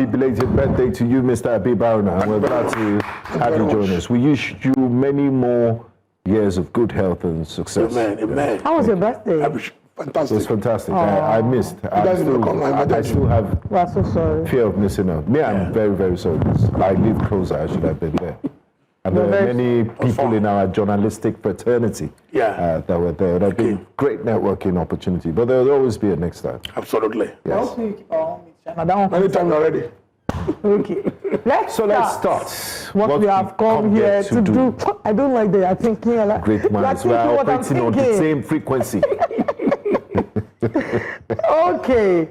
belated birthday to you, Mr. Abibaruna. And we're glad to have you join us. We wish you many more years of good health and success. Amen, amen. How was your birthday? Fantastic. It was fantastic. I missed. I still have so sorry. Fear of missing out. Me, I'm very, very sorry. I live closer. I should have been there. And there were many people in our journalistic fraternity that were there. There have been great networking opportunity, but there will always be a next time. Absolutely. Yes. Anytime already. Okay. Let's start. What we have come here to do. I don't like that. I think great minds. We are operating on the same frequency. Okay.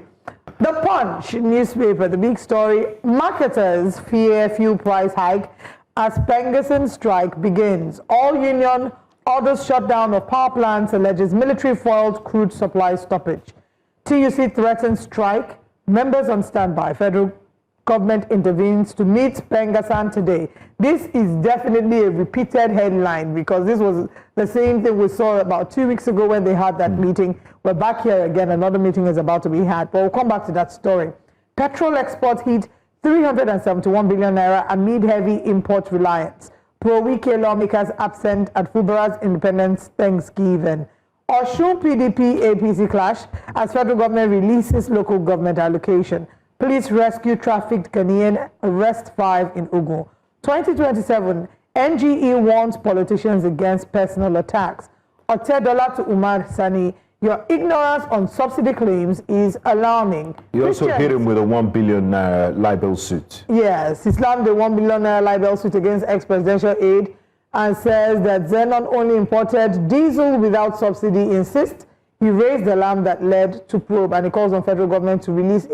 The Punch newspaper, the big story: marketers fear fuel price hike as PENGASSAN strike begins. All union orders shutdown of power plants, alleges military foiled crude supply stoppage. TUC threatens strike. Members on standby. Federal government intervenes to meet PENGASSAN today. This is definitely a repeated headline because this was the same thing we saw about 2 weeks ago when they had that meeting. We're back here again. Another meeting is about to be had, but we'll come back to that story. Petrol exports hit 371 billion naira amid heavy import reliance. Pro-Wike lawmakers absent at Fubara's Independence Thanksgiving. Osun PDP APC clash as federal government releases local government allocation. Police rescue trafficked Ghanaian, arrest 5 in Ogun. 2027, NGE warns politicians against personal attacks. Otedola to Umar Sani. Your ignorance on subsidy claims is alarming. You also hit him with a 1 billion libel suit. Yes, he slammed the 1 billion libel suit against ex-presidential aide and says that Zenon only imported diesel without subsidy. Insists he raised the alarm that led to probe, and he calls on federal government to release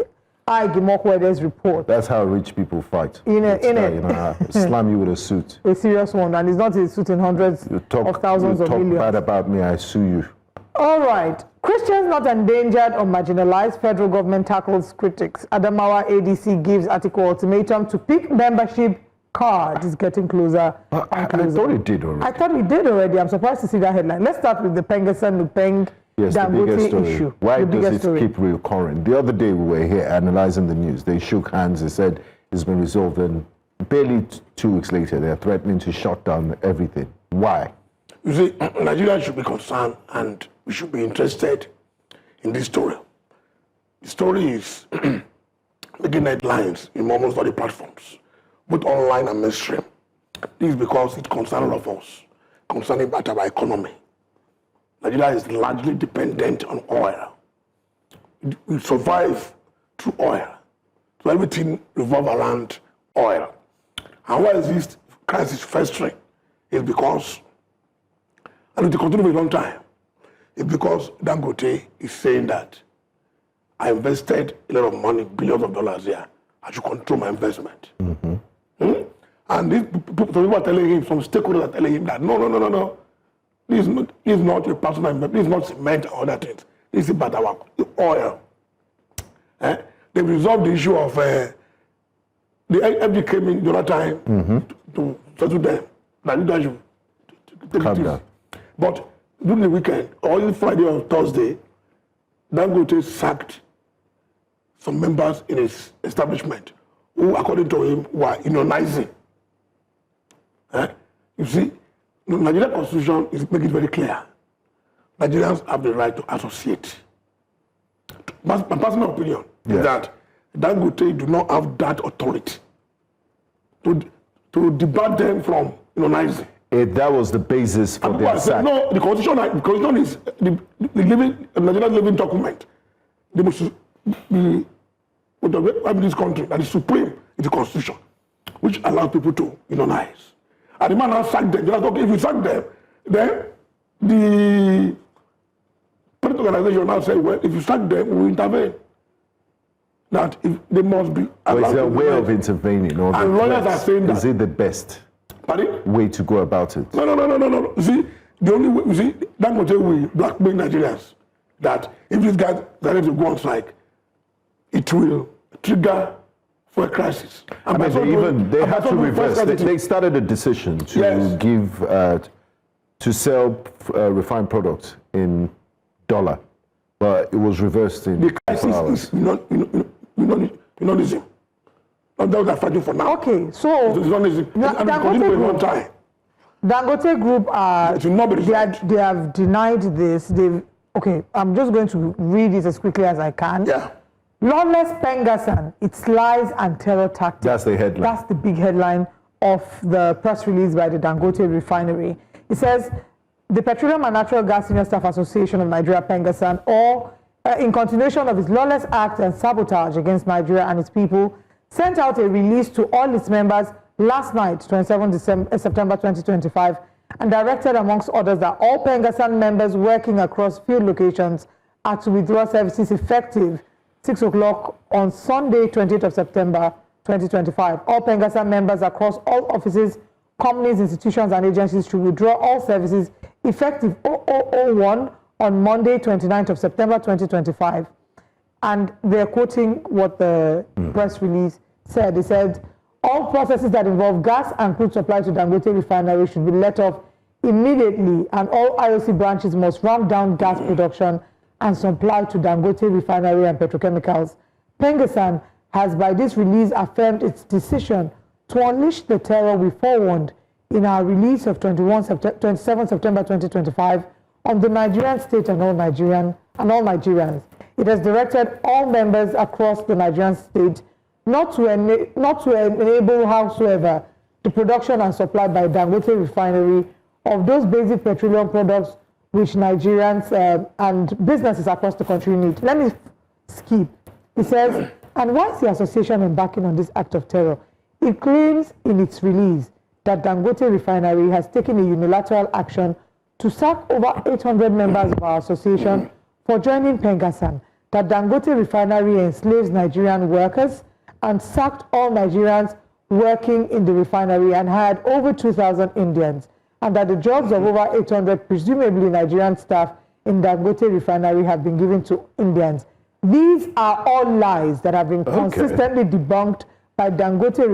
Gimokwede's report. That's how rich people fight. Slam you with a suit. A serious one, and it's not a suit in hundreds of thousands of millions. You talk bad about me, I sue you. All right. Christians not endangered or marginalized, federal government tackles critics. Adamawa ADC gives article ultimatum to pick membership card. Is getting closer and closer. I thought it did already. I thought we did already. I'm surprised to see that headline. Let's start with the PENGASSAN Dangote issue. Why does it keep recurring? The other day we were here analyzing the news. They shook hands. They said it's been resolved, and barely 2 weeks later they're threatening to shut down everything. Why? You see, Nigerians should be concerned and we should be interested in this story. The story is making headlines in almost all the platforms, both online and mainstream. This is because it concerns all of us, concerning about our economy. Nigeria is largely dependent on oil. We survive through oil. So everything revolves around oil. And why is this crisis festering? It's because, and it will continue for a long time, it's because Dangote is saying that I invested a lot of money, billions of dollars here. I should control my investment. And these people are telling him, some stakeholders are telling him that no. This is not a personal investment. This is not cement or other things. This is about our oil. They resolved the issue of the FG came in the other time to settle them. That you should take it easy. But during the weekend, or even Friday or Thursday, Dangote sacked some members in his establishment who, according to him, were unionizing. You see, the Nigerian Constitution is making it very clear. Nigerians have the right to associate. My personal opinion is that Dangote do not have that authority to debar them from unionizing. That was the basis for their sack. No, the constitution is the Nigerian living document. They must be in this country that is supreme in the constitution, which allows people to unionize. And the man has sacked them. Okay, if you sack them, then the political organization now say, well, if you sack them, we will intervene. That if they must be. Well, is there a way of intervening? Or and lawyers are saying that. Is it the best way to go about it? No. See, the only way, you see, Dangote will blackmail Nigerians that if these guys are ready to go on strike, it will trigger for a crisis. I mean, they have to reverse. They started a decision to give, to sell refined products in dollar, but it was reversed in the crisis is unionism. Not that they're fighting for now. Okay, so Dangote Group, they have denied this. Okay, I'm just going to read it as quickly as I can. Yeah. Lawless PENGASSAN, its lies and terror tactics. That's the headline. That's the big headline of the press release by the Dangote Refinery. It says, the Petroleum and Natural Gas Senior Staff Association of Nigeria, PENGASSAN, or in continuation of its lawless act and sabotage against Nigeria and its people, sent out a release to all its members last night, 27 September 2025, and directed, amongst others, that all PENGASSAN members working across field locations are to withdraw services effective 6 o'clock on Sunday, 28th of September 2025. All PENGASSAN members across all offices, companies, institutions, and agencies should withdraw all services effective 0001 on Monday, 29th of September 2025. And they're quoting what the press release said. They said, all processes that involve gas and crude supply to Dangote Refinery should be let off immediately, and all IOC branches must ramp down gas production and supply to Dangote Refinery and petrochemicals. PENGASSAN has by this release affirmed its decision to unleash the terror we forewarned in our release of 27 September 2025 on the Nigerian state and all Nigerians. It has directed all members across the Nigerian state not to enable howsoever the production and supply by Dangote Refinery of those basic petroleum products which Nigerians and businesses across the country need. Let me skip. It says, and why is the association embarking on this act of terror? It claims in its release that Dangote Refinery has taken a unilateral action to sack over 800 members of our association for joining PENGASSAN, that Dangote Refinery enslaves Nigerian workers and sacked all Nigerians working in the refinery and hired over 2,000 Indians, and that the jobs of over 800 presumably Nigerian staff in Dangote Refinery have been given to Indians. These are all lies that have been consistently debunked by Dangote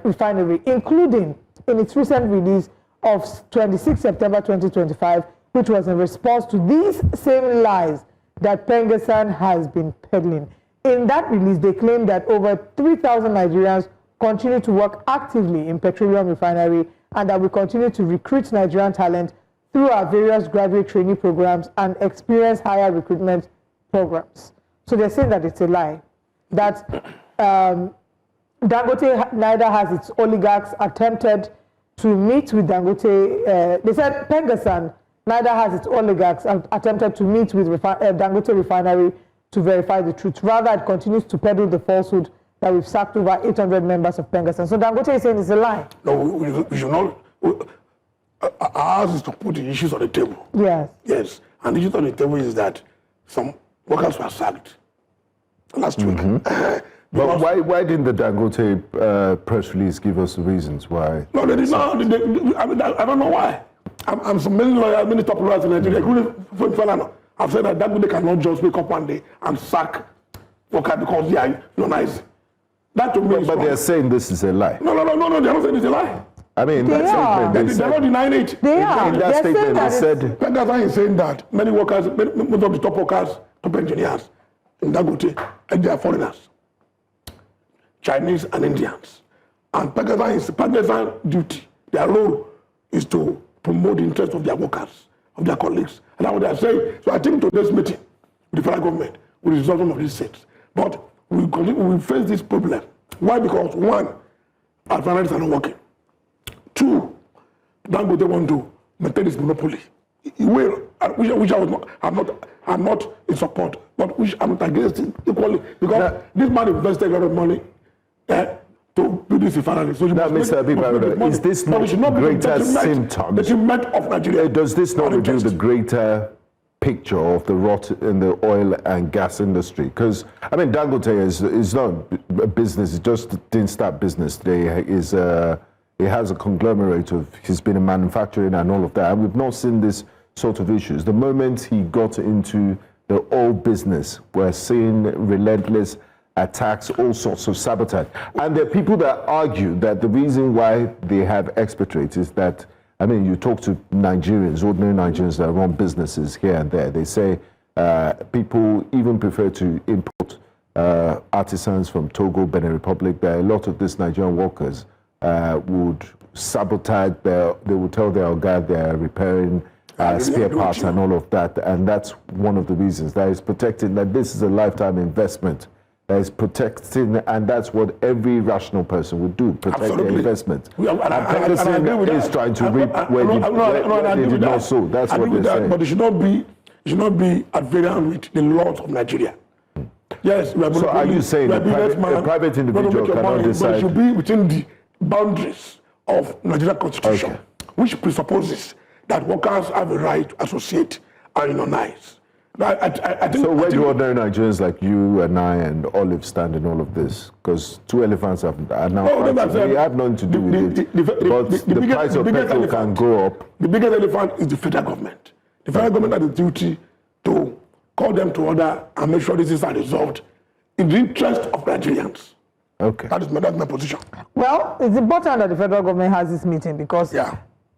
Refinery, including in its recent release of 26 September 2025, which was in response to these same lies that PENGASSAN has been peddling. In that release, they claim that over 3,000 Nigerians continue to work actively in petroleum refinery, and that we continue to recruit Nigerian talent through our various graduate training programs and experience higher recruitment programs. So they're saying that it's a lie, that Dangote neither has its oligarchs attempted to meet with Dangote. They said PENGASSAN neither has its oligarchs attempted to meet with Dangote Refinery to verify the truth. Rather, it continues to peddle the falsehood that we've sacked over 800 members of PENGASSAN. So Dangote is saying it's a lie. No, we should not. Ours is to put the issues on the table. Yes. Yes. And the issue on the table is that some workers were sacked last week. But why didn't the Dangote press release give us the reasons why? No, they did not. I don't know why. I'm some many top lawyers in Nigeria, including Falana. I've said that Dangote cannot just wake up one day and sack workers because they are unionized. That to me is But wrong. they're saying this is a lie. No, they're not saying it's a lie. I mean, that statement, They're not denying it. They are. In that statement, they said... PENGASSAN is saying that many workers, most of the top workers, top engineers in Dangote, and they are foreigners, Chinese and Indians. And PENGASSAN duty, their role is to promote the interests of their workers, of their colleagues. And that's what they are saying. So I think today's meeting with the federal government will resolve some of these things. But we face this problem. Why? Because one, our refineries are not working. Two, Dangote want to maintain its monopoly. He will, which I'm not in support, but which I'm not against it equally. Because this man invested a lot of money to build this refinery. So Mr. Abibara, is this not greater symptoms? The detriment of Nigeria. Does this not reveal the greater picture of the rot in the oil and gas industry? Because, I mean, Dangote is not a business, it just didn't start business today. He has a conglomerate of, he's been in manufacturing and all of that. And we've not seen this sort of issues. The moment he got into the oil business, we're seeing relentless attacks, all sorts of sabotage. And there are people that argue that the reason why they have expatriates is that, I mean, you talk to Nigerians, ordinary Nigerians that run businesses here and there, they say people even prefer to import artisans from Togo, Benin Republic. There are a lot of these Nigerian workers would sabotage, they would tell their guy they're repairing spare parts and all of that. And that's one of the reasons that is protecting, that this is a lifetime investment. That is protecting, and that's what every rational person would do, protect their investment. And PENGASSAN is trying to reap where they did not sow. That's what they're saying. But it should not be at variance with the laws of Nigeria. Yes, we are. So are you saying a private individual cannot decide? But it should be within the boundaries of Nigerian Constitution, which presupposes that workers have a right to associate and unionize. I think, so where do ordinary Nigerians like you and I and Olive stand in all of this? Because two elephants are now we have nothing to do with it. But the price of petrol can go up. The biggest elephant is the federal government. The federal government has the duty to call them to order and make sure these things are resolved in the interest of Nigerians. Okay. That's my position. Well, it's important that the federal government has this meeting because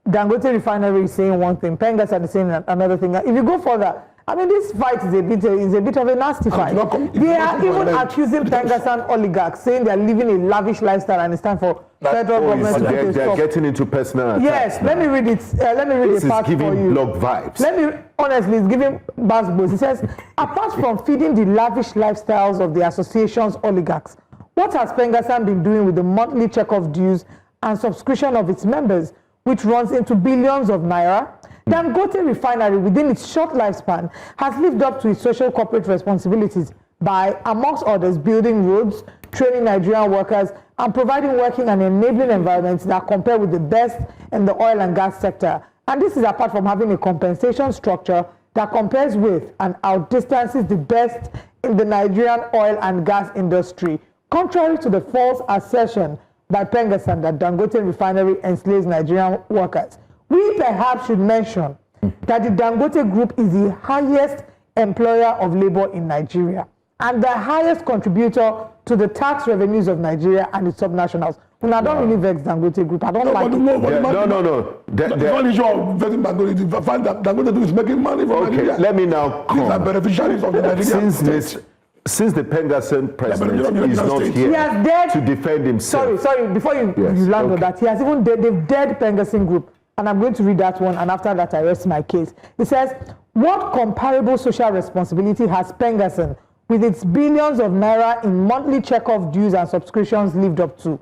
Dangote Refinery is saying one thing, PENGASSAN is saying another thing. If you go further, I mean, this fight is a bit of a nasty fight. They are even accusing PENGASSAN oligarchs, saying they are living a lavish lifestyle and it's time for federal government to take They're getting into personal attacks. Yes, let me read it. Let me read this a part for you. This is giving blog vibes. Honestly, it's giving basketballs. It says, apart from feeding the lavish lifestyles of the association's oligarchs, what has PENGASSAN been doing with the monthly check-off dues and subscription of its members, which runs into billions of naira? Dangote Refinery, within its short lifespan, has lived up to its social corporate responsibilities by, amongst others, building roads, training Nigerian workers, and providing working and enabling environments that compare with the best in the oil and gas sector. And this is apart from having a compensation structure that compares with and outdistances the best in the Nigerian oil and gas industry, contrary to the false assertion by PENGASSAN that Dangote Refinery enslaves Nigerian workers. We perhaps should mention that the Dangote Group is the highest employer of labor in Nigeria and the highest contributor to the tax revenues of Nigeria and its subnationals. I don't really vex Dangote Group. I don't like it. No. The only issue of vetting Dangote, the fact that Dangote is making money from Nigeria. Let me now come. These are beneficiaries of the Nigerian state. Since the PENGASSAN president is not here to defend himself. Sorry, before you land on that, he has even they've dead PENGASSAN Group. And I'm going to read that one, and after that I rest my case. It says, what comparable social responsibility has PENGASSAN with its billions of naira in monthly check-off dues and subscriptions lived up to?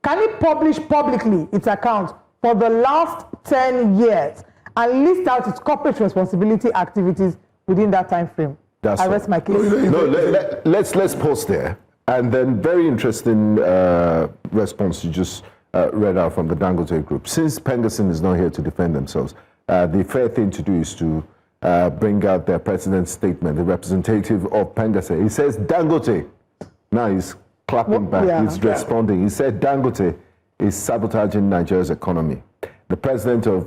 Can it publish publicly its accounts for the last 10 years and list out its corporate responsibility activities within that time frame? I rest my case. No, let's pause there. And then very interesting response you just read out from the Dangote Group. Since PENGASSAN is not here to defend themselves, the fair thing to do is to bring out their president's statement, the representative of PENGASSAN. He says Dangote, now he's clapping back, he's responding. He said Dangote is sabotaging Nigeria's economy. The president of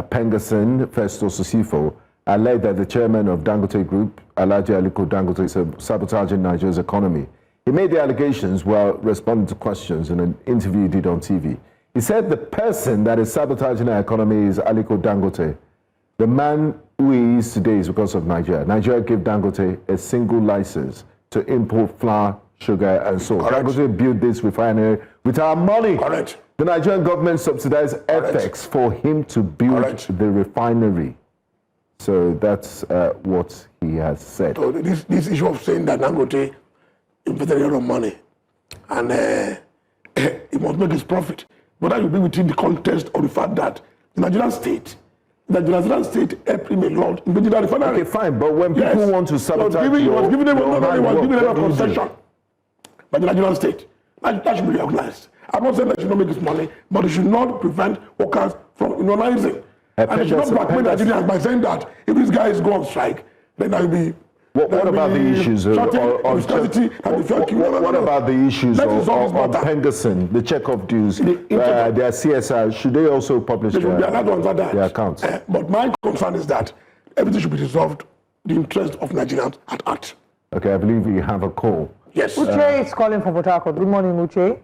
PENGASSAN, Festus Osifo, alleged that the chairman of Dangote Group, Alhaji Aliko Dangote, is sabotaging Nigeria's economy. He made the allegations while responding to questions in an interview he did on TV. He said the person that is sabotaging our economy is Aliko Dangote. The man who he is today is because of Nigeria. Nigeria gave Dangote a single license to import flour, sugar, and salt. Dangote built this refinery with our money. Correct. The Nigerian government subsidized FX for him to build the refinery. So that's what he has said. So this issue of saying that Dangote invested a lot of money and he must make his profit, but that will be within the context of the fact that the Nigerian state helped him a lot in building that refinery. Okay, fine, but when people want to sabotage he was giving them a concession by the Nigerian state. That should be recognized. I'm not saying that you should not make this money, but it should not prevent workers from unionizing. And they should not blackmail Nigerians by saying that if these guys go on strike, then there will be. What about the issues of PENGASSAN, the check-off dues, their CSR? Should they also publish their accounts? But my concern is that everything should be resolved the interest of Nigerians at heart. Okay, I believe we have a call. Yes. Uche is calling from Port Harcourt. Good morning, Uche.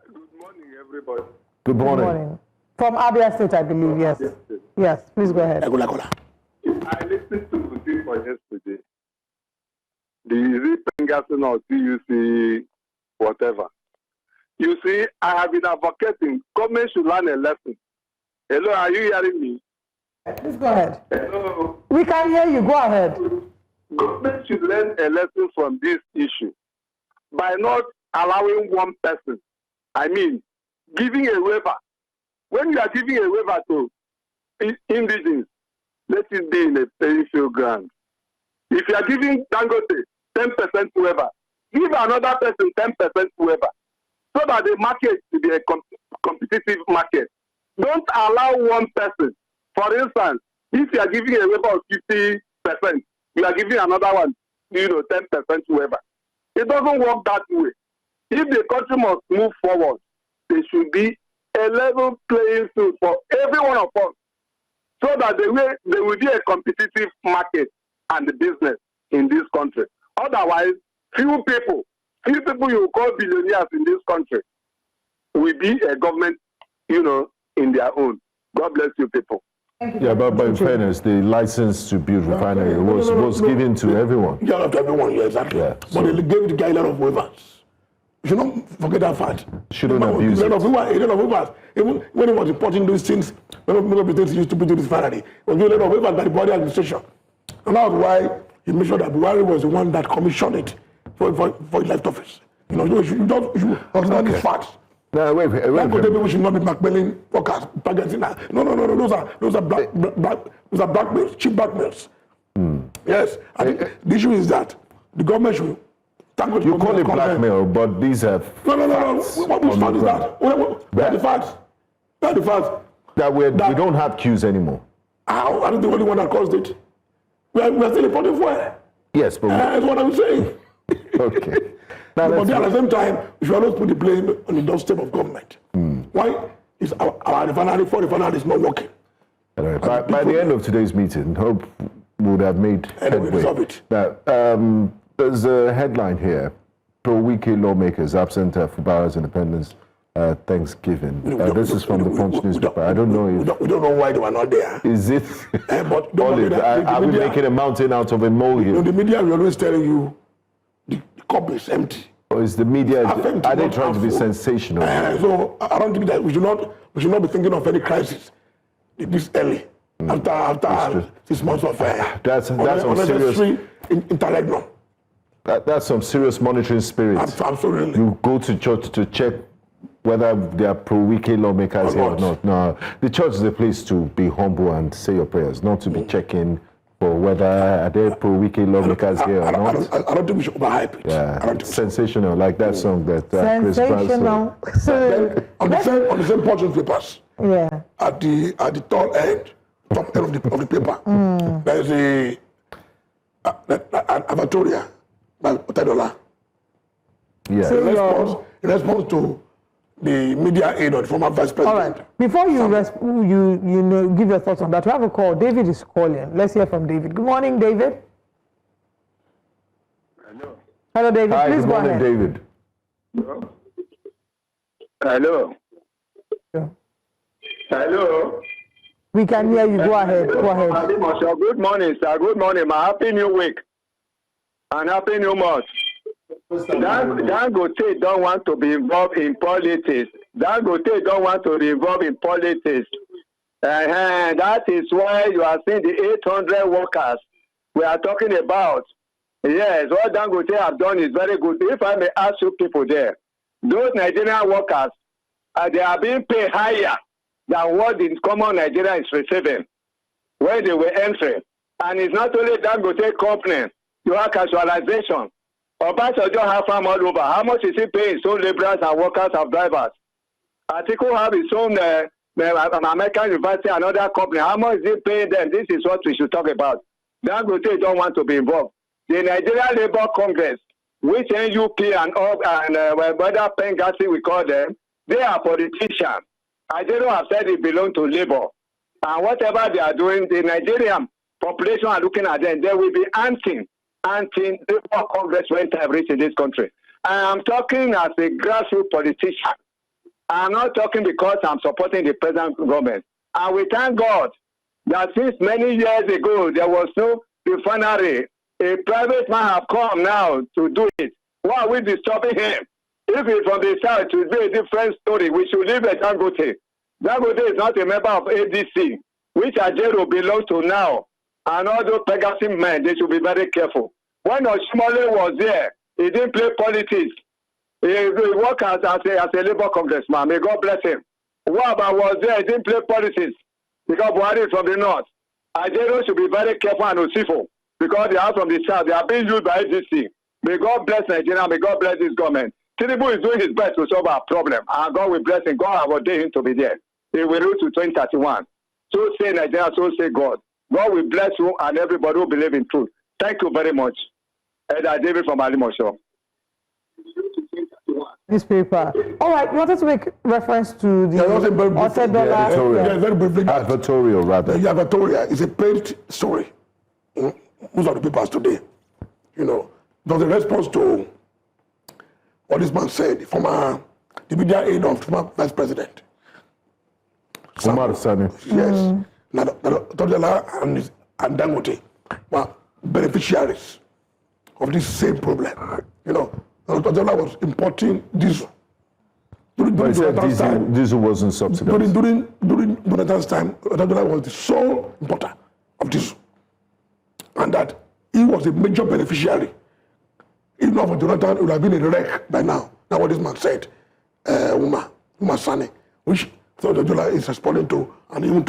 Good morning, everybody. Good morning. From Abia State, I believe, yes. Yes, please go ahead. I listened to this for yesterday. The PENGASSAN or CUC, whatever. You see, I have been advocating government should learn a lesson. Hello, are you hearing me? Please go ahead. Hello. We can hear you. Go ahead. Government should learn a lesson from this issue by not allowing one person, I mean, giving a waiver. When you are giving a waiver to indigenous, let it be in a peripheral ground. If you are giving Dangote 10% waiver, give another person 10% waiver, so that the market will be a competitive market. Don't allow one person. For instance, if you are giving a waiver of 50%, you are giving another one, 10% waiver. It doesn't work that way. If the country must move forward, there should be a level playing field for every one of us, so that there will be a competitive market and the business in this country. Otherwise, few people you call billionaires in this country will be a government, in their own. God bless you, people. Yeah, but in fairness, the license to build refinery was given to everyone. Yeah, to everyone, yeah, exactly. Yeah, but they gave the guy a lot of waivers. You should not forget that fact. Shouldn't abuse it. A lot of waivers. Even when he was importing these things, many of the things he used to build this refinery, it was given a lot of waivers by the body administration. And that's why he made sure that Buhari was the one that commissioned it for his left office. You should understand these facts. No, wait. People should not be blackmailing workers. No. Those are blackmails, cheap blackmails. Yes. The issue is that the government should. You call it blackmail, but these have. No. What fact is that? Where are the facts? Where are the facts? That we don't have queues anymore. How? I'm the only one that caused it. We are still importing fuel. Yes, but. That's what I'm saying. Okay. Now, but at the same time, we should always put the blame on the doorstep of government. Why is our refinery, is not working? By the end of today's meeting, hope would have made headway. Now, there's a headline here: pro-Wike lawmakers absent Fubara's Independence Thanksgiving. This is from the Punch newspaper. I don't know if we don't know why they were not there. Is it? But Olive, are we making a mountain out of a molehill? The media will always tell you the cup is empty. Or is the media? Are they trying to be sensational? So I don't think that we should not be thinking of any crisis this early after 6 months of that's unnecessary interregnum. That's some serious monitoring spirit. Absolutely. You go to church to check whether they are pro-Wike lawmakers here or not. No, the church is a place to be humble and say your prayers, not to be checking for whether are they pro-Wike lawmakers here or not. I don't think we should overhype it. Yeah, sensational, like that song that Chris Brown Sensational. on the same portion papers. Yeah. At the top end of the paper, there is an advertorial by Otedola. Yeah. In response to the media aid on former vice president. All right. Before you give your thoughts on that, we have a call. David is calling. Let's hear from David. Good morning, David. Hello. Hello, David. Hi, please good go morning, ahead. David. Hello. Yeah. Hello. We can hear you. Go ahead. Go ahead. Good morning, sir. Good morning. My happy new week and happy new month. Dangote don't want to be involved in politics. Dangote don't want to be involved in politics. That is why you are seeing the 800 workers we are talking about. Yes, what Dangote have done is very good. If I may ask you people there, those Nigerian workers, they are being paid higher than what the common Nigeria is receiving when they were entering. And it's not only Dangote company, you have casualization. Obasanjo have farm all over. How much is he paying his own laborers and workers and drivers? Atiku have his own American University and other company. How much is he paying them? This is what we should talk about. Dangote don't want to be involved. The Nigerian Labour Congress, which NUP and whether PENGASSAN we call them, they are politicians. I don't have said it belongs to Labour. And whatever they are doing, the Nigerian population are looking at them. They will be anti-Labour Congress when time reach in this country. I am talking as a grassroots politician. I'm not talking because I'm supporting the present government. And we thank God that since many years ago, there was no refinery. A private man have come now to do it. Why are we disturbing him? If he's from the south, it will be a different story. We should leave a Dangote. Dangote is not a member of ADC, which Ajero belongs to now. And all those PENGASSAN men, they should be very careful. When Oshimole was there, he didn't play politics. He worked as a Labour congressman. May God bless him. Waba was there, he didn't play politics because Buhari is from the north. Ajero should be very careful and useful because they are from the south. They are being used by ADC. May God bless Nigeria. May God bless this government. Tinubu is doing his best to solve our problem. And God will bless him. God have ordained him to be there. He will rule to 2031. So say Nigeria, so say God. God will bless you and everybody who believe in truth. Thank you very much. Elder David from Alimosho. Newspaper. All right, you wanted to make reference to the advertorial, rather. The advertorial is a paid story. Most of the papers today, you know, there's a response to what this man said, the media aide of former vice president. Umar Sani. Yes. Todola and Dangote were beneficiaries of this same problem. You know, Todola was importing diesel. Diesel wasn't subsidized. During Jonathan's time, Todola was the sole importer of diesel. And that he was a major beneficiary. If not for Jonathan, it would have been a wreck by now. That's what this man said, Umar Sani, which Todola is responding to, and even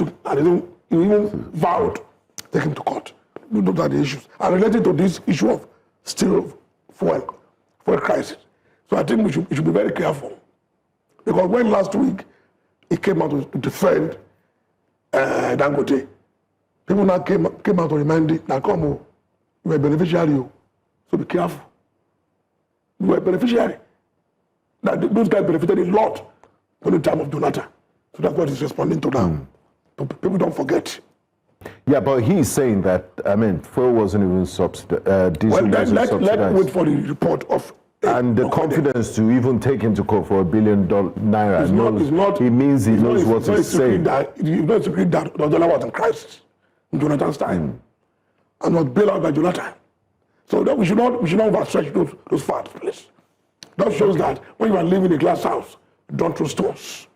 vowed to take him to court. Those are the issues. And related to this issue of still fuel crisis. So I think we should be very careful. Because when last week he came out to defend Dangote, people now came out to remind him that, come on, you are a beneficiary, so be careful. You are a beneficiary. That those guys benefited a lot during the time of Jonathan. So that's what he's responding to now. So people don't forget. Yeah, but he's saying that, fuel wasn't even subsidized. Diesel wasn't subsidized. Let's wait for the report of... And the confidence to even take him to court for $1 billion naira. He means he knows what he's saying. He's not secret that the dollar was in crisis in Jonathan's time and was bailed out by Jonathan. So that we should not overstretch those facts, please. That shows that when you are living in a glass house, don't throw stones.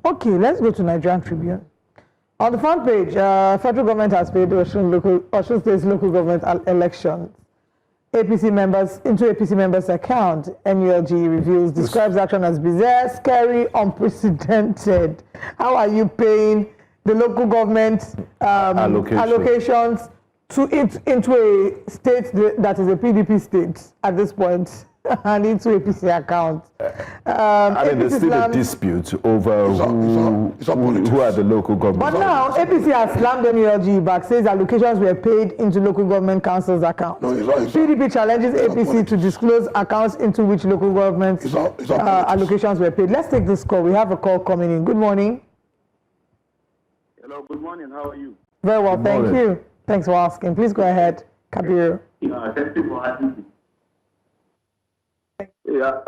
Okay, let's go to Nigerian Tribune. On the front page, federal government has paid Osun State's local government elections. APC members' account. NULG reveals, describes action as bizarre, scary, unprecedented. How are you paying the local government allocations into a state that is a PDP state at this point? And into APC account. There's still a dispute over who are the local government. But now, APC has slammed NULG back, says allocations were paid into local government councils' accounts. PDP challenges APC to disclose accounts into which local government allocations were paid. Let's take this call. We have a call coming in. Good morning. Hello, good morning. How are you? Very well, thank you. Thanks for asking. Please go ahead, Kabir. Thank you for having me. Yeah,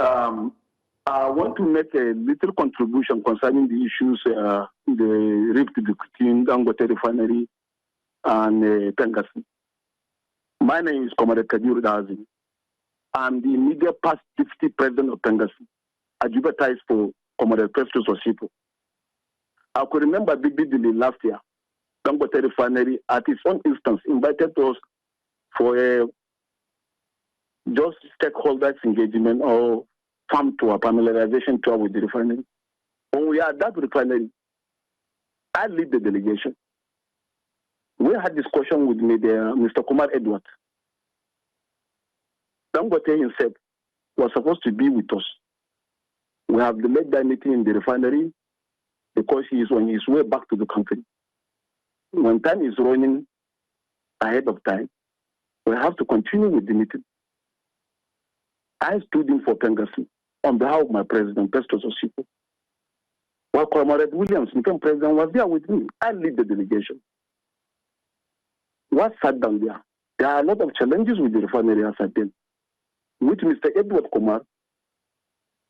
I want to make a little contribution concerning the issues, the rift between Dangote Refinery and PENGASSAN. My name is Comrade Kadir Dazi. I'm the immediate past deputy president of PENGASSAN. I advertised for Comrade Festus Osipo. I could remember vividly last year, Dangote Refinery, at its own instance, invited us for a just stakeholders engagement or come to a familiarization tour with the refinery. When we are at that refinery, I lead the delegation. We had discussion with Mr. Kumar Edward. Dangote himself was supposed to be with us. We have delayed that meeting in the refinery because he is on his way back to the country. When time is running ahead of time, we have to continue with the meeting. I stood in for PENGASSAN on behalf of my president, Festus Osipo. While Comrade Williams became president, was there with me. I lead the delegation. What sat down there? There are a lot of challenges with the refinery as at then, which Mr. Edward Kumar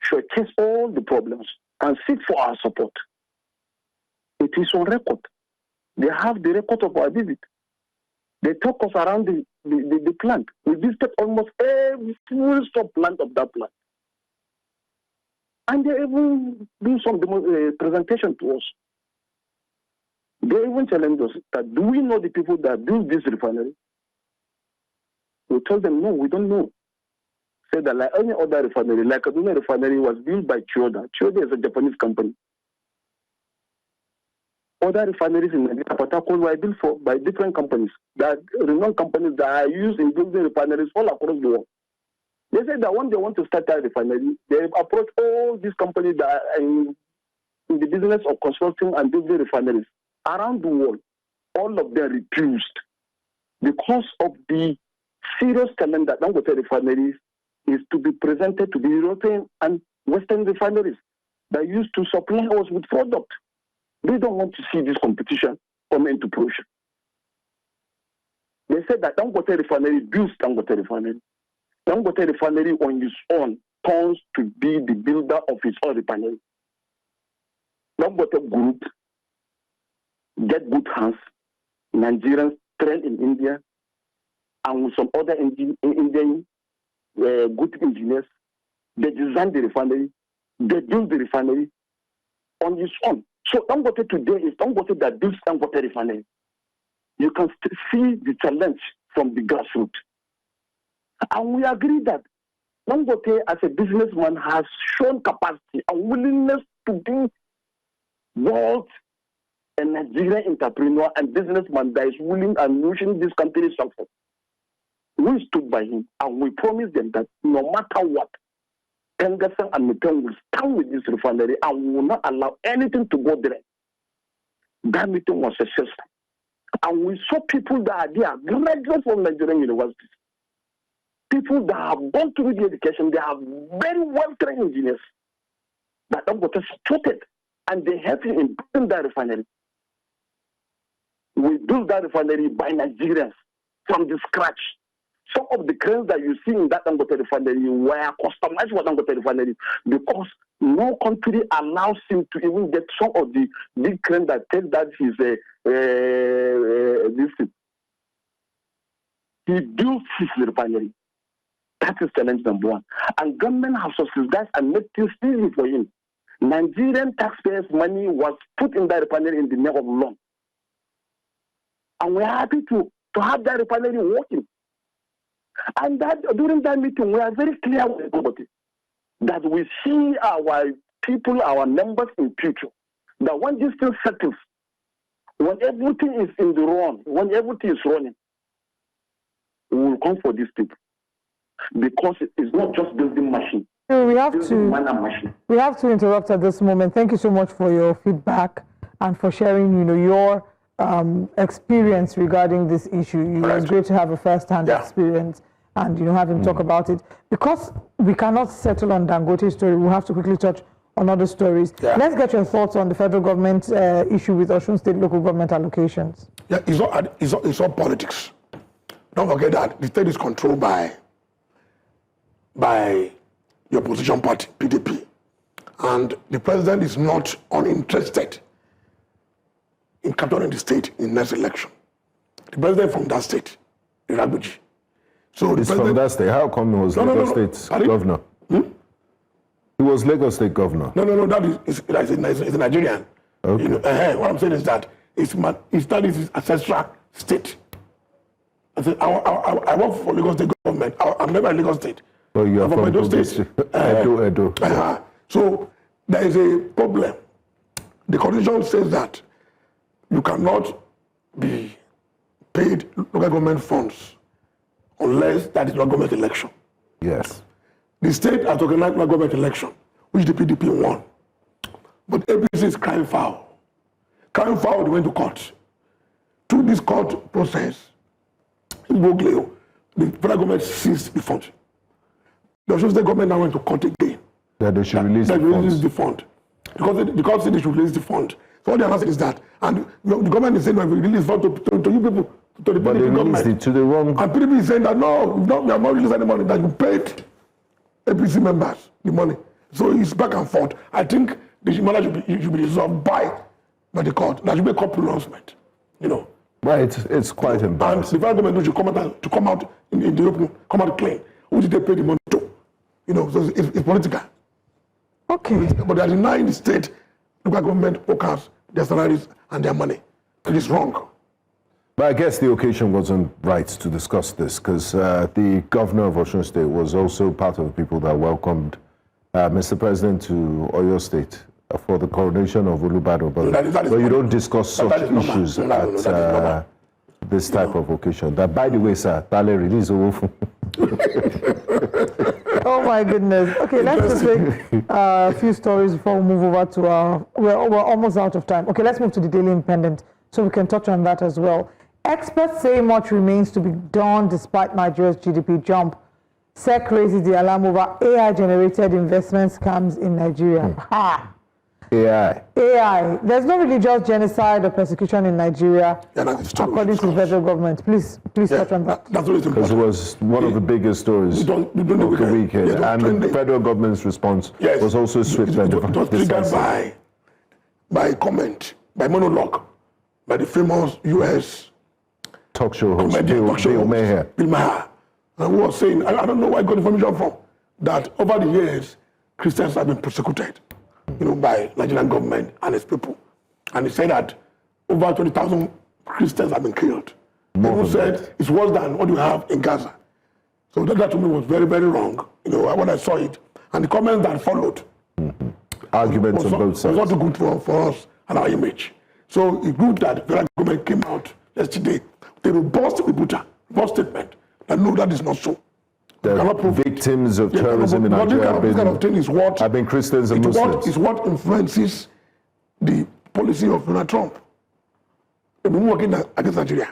showcased all the problems and seek for our support. It is on record. They have the record of our visit. They took us around the plant. We visited almost every sub-plant of that plant. And they even do some presentation to us. They even challenged us that, do we know the people that built this refinery? We told them, no, we don't know. Said that like any other refinery, like Kaduna Refinery was built by Chiyoda. Chiyoda is a Japanese company. Other refineries in Nigeria were built by different companies, that renowned companies that are used in building refineries all across the world. They said that when they want to start a refinery, they approach all these companies that are in the business of constructing and building refineries around the world. All of them refused because of the serious challenge that Dangote refineries is to be presented to the European and Western refineries that used to supply us with product. They don't want to see this competition come into fruition. They said that Dangote Refinery builds Dangote Refinery. Dangote Refinery on its own turns to be the builder of its own refinery. Dangote Group get good hands, Nigerians trained in India, and with some other Indian good engineers. They design the refinery, they build the refinery on its own. So Dangote today is Dangote that builds Dangote Refinery. You can see the challenge from the grassroots. And we agree that Dangote as a businessman has shown capacity and willingness to be both a Nigerian entrepreneur and businessman that is willing and wishing this country success. We stood by him and we promised them that no matter what, PENGASSAN and Meton will stand with this refinery and we will not allow anything to go there. That meeting was successful. And we saw people that are there, graduates from Nigerian universities. People that have gone through the education, they have very well-trained engineers that have got supported and they helped in building that refinery. We built that refinery by Nigerians from the scratch. Some of the cranes that you see in that Dangote refinery were customized for Dangote refinery because no country allows him to even get some of the big cranes that take that his this thing. He built his refinery. That is challenge number one. And government has subsidized and made things easy for him. Nigerian taxpayers' money was put in that refinery in the name of loan. And we're happy to have that refinery working. And that during that meeting, we are very clear with everybody that we see our people, our members in future, that when this thing settles, when everything is in the run, when everything is running, we will come for these people. Because it's not just building machine. We have to interrupt at this moment. Thank you so much for your feedback and for sharing, your experience regarding this issue. It's great to have a first-hand experience and have him talk about it. Because we cannot settle on Dangote's story, we'll have to quickly touch on other stories. Let's get your thoughts on the federal government issue with Osun State local government allocations. Yeah, it's all politics. Don't forget that the state is controlled by the opposition party, PDP. And the president is not uninterested in capturing the state in next election. The president from that state, Irabuji. So it's from that state. How come he was Lagos State governor? He was Lagos State governor. No, that is a Nigerian. Okay. What I'm saying is that it's his ancestral state. I work for Lagos State government. I'm never in Lagos State. Oh, you are from Edo State. Edo. So there is a problem. The constitution says that you cannot be paid local government funds unless that is local government election. Yes. The state has organized local government election, which the PDP won. But APC is crying foul. Crying foul, they went to court. Through this court process, in Bogleo, the federal government seized the fund. The Osun State government now went to court again. That they should release the fund. Because the court said they should release the fund. So what they announced is that, and the government is saying that we release fund to you people, to the PDP government. It to the wrong. And PDP is saying that no, we have not released any money, that you paid APC members the money. So it's back and forth. I think the matter should be resolved by the court. There should be a court pronouncement. Well, it's quite embarrassing. And the federal government should come out in the open, come out clean. Who did they pay the money to? So it's political. Okay. But they are denying the state, local government workers, their salaries and their money. It is wrong. But I guess the occasion wasn't right to discuss this because the governor of Osun State was also part of the people that welcomed Mr. President to Oyo State for the coronation of Olubadan. But you don't discuss such issues at this type of occasion. That, by the way, sir, Tale release Owofu. Oh my goodness. Okay, let's just take a few stories before we move over to we're almost out of time. Okay, let's move to the Daily Independent so we can touch on that as well. Experts say much remains to be done despite Nigeria's GDP jump. SEC raises the alarm over AI-generated investment scams in Nigeria. AI. There's no religious genocide or persecution in Nigeria, according to the federal government. Please touch on that. Because it was one of the biggest stories of the weekend. And the federal government's response was also swift and decisive. It was triggered by comment, by monologue, by the famous U.S. talk show host, Bill Maher. And who was saying, I don't know where I got information from, that over the years, Christians have been persecuted. By Nigerian government and its people. And he said that over 20,000 Christians have been killed. People said it's worse than what we have in Gaza. So that to me was very, very wrong, when I saw it. And the comments that followed. Arguments on both sides. Was not good for us and our image. So it's good that the federal government came out yesterday with a robust statement that no, that is not so. The victims of terrorism in Nigeria have been Christians and Muslims. It's what influences the policy of Donald Trump. They've been working against Nigeria.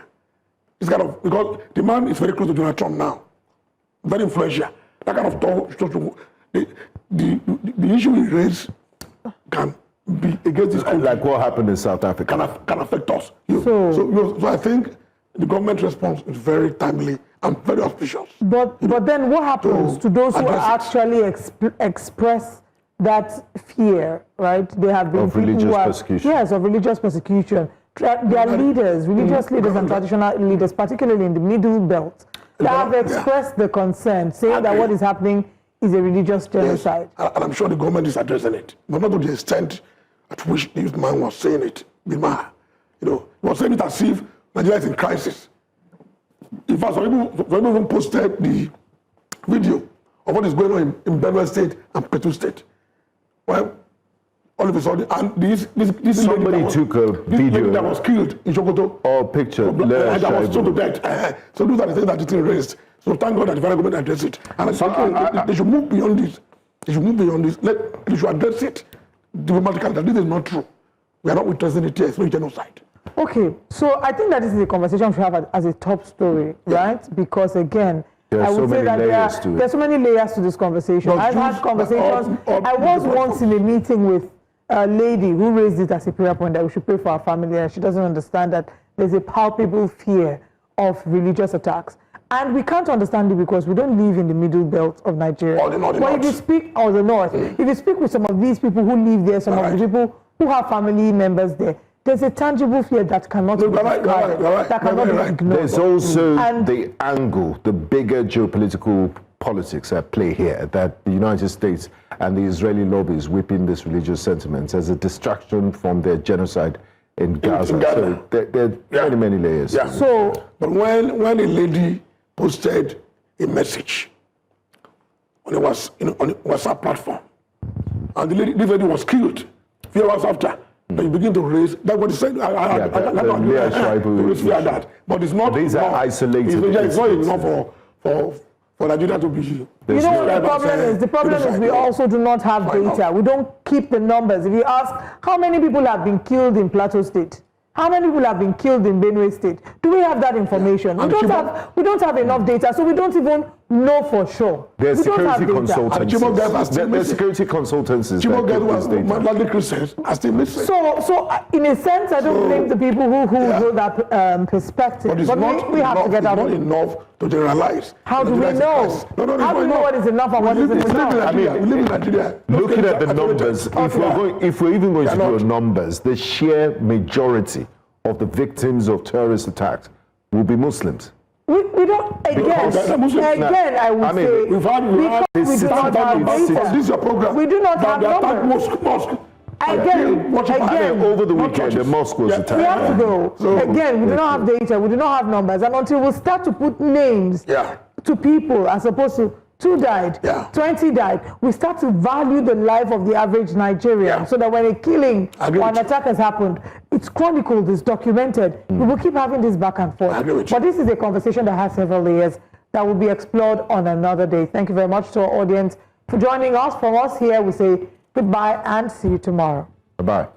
It's because the man is very close to Donald Trump now, very influential. That kind of talk, the issue he raised can be against this country. Like what happened in South Africa. Can affect us. So I think the government response is very timely and very auspicious. But then what happens to those who actually express that fear, right? They have been of religious persecution. Yes, of religious persecution. They are leaders, religious leaders and traditional leaders, particularly in the Middle Belt, that have expressed the concern, saying that what is happening is a religious genocide. Yes. And I'm sure the government is addressing it, but not to the extent at which this man was saying it. He was saying it as if Nigeria is in crisis. In fact, some people even posted the video of what is going on in Benue State and Plateau State. Well, all of a sudden, and this somebody took a video that was killed in Sokoto. Or picture. And that was shot to death. So those are the things that it raised. So thank God that the federal government addressed it. And they should move beyond this. They should move beyond this. They should address it diplomatically that this is not true. We are not witnessing it here. It's no genocide. Okay, so I think that this is a conversation we should have as a top story, right? Because again, I would say that there's so many layers to this conversation. I've had conversations. I was once in a meeting with a lady who raised it as a prayer point that we should pray for our family, and she doesn't understand that there's a palpable fear of religious attacks. And we can't understand it because we don't live in the middle belt of Nigeria. But if you speak, or the north, if you speak with some of these people who live there, some of the people who have family members there, there's a tangible fear that cannot be described, that cannot be ignored. There's also the angle, the bigger geopolitical politics at play here, that the United States and the Israeli lobby is whipping this religious sentiments as a distraction from their genocide in Gaza. So there are many layers. Yeah. So, but when a lady posted a message on a WhatsApp platform, and this lady was killed a few hours after, then you begin to raise, that's what he said, but it's not these are isolated. It's not enough for Nigeria to be. You know what the problem is? The problem is we also do not have data. We don't keep the numbers. If you ask how many people have been killed in Plateau State, how many people have been killed in Benue State, do we have that information? We don't have enough data, so we don't even know for sure. There's security consultants. There's security consultants. So in a sense, I don't blame the people who hold that perspective. But we have to get out of it. Enough to generalize. How do we know? How do we know what is enough and what isn't enough? We live in Nigeria. Looking at the numbers, if we're even going to do numbers, the sheer majority of the victims of terrorist attacks will be Muslims. We don't, again, I would say, we do not have data. This is your program. We do not have numbers. Mosque. Again, over the weekend, the mosque was attacked. We have to go. Again, we do not have data, we do not have numbers, and until we start to put names to people as opposed to 2 died, 20 died, we start to value the life of the average Nigerian, so that when a killing or an attack has happened, it's chronicled, it's documented. We will keep having this back and forth. But this is a conversation that has several layers that will be explored on another day. Thank you very much to our audience for joining us. From us here, we say goodbye and see you tomorrow. Bye-bye.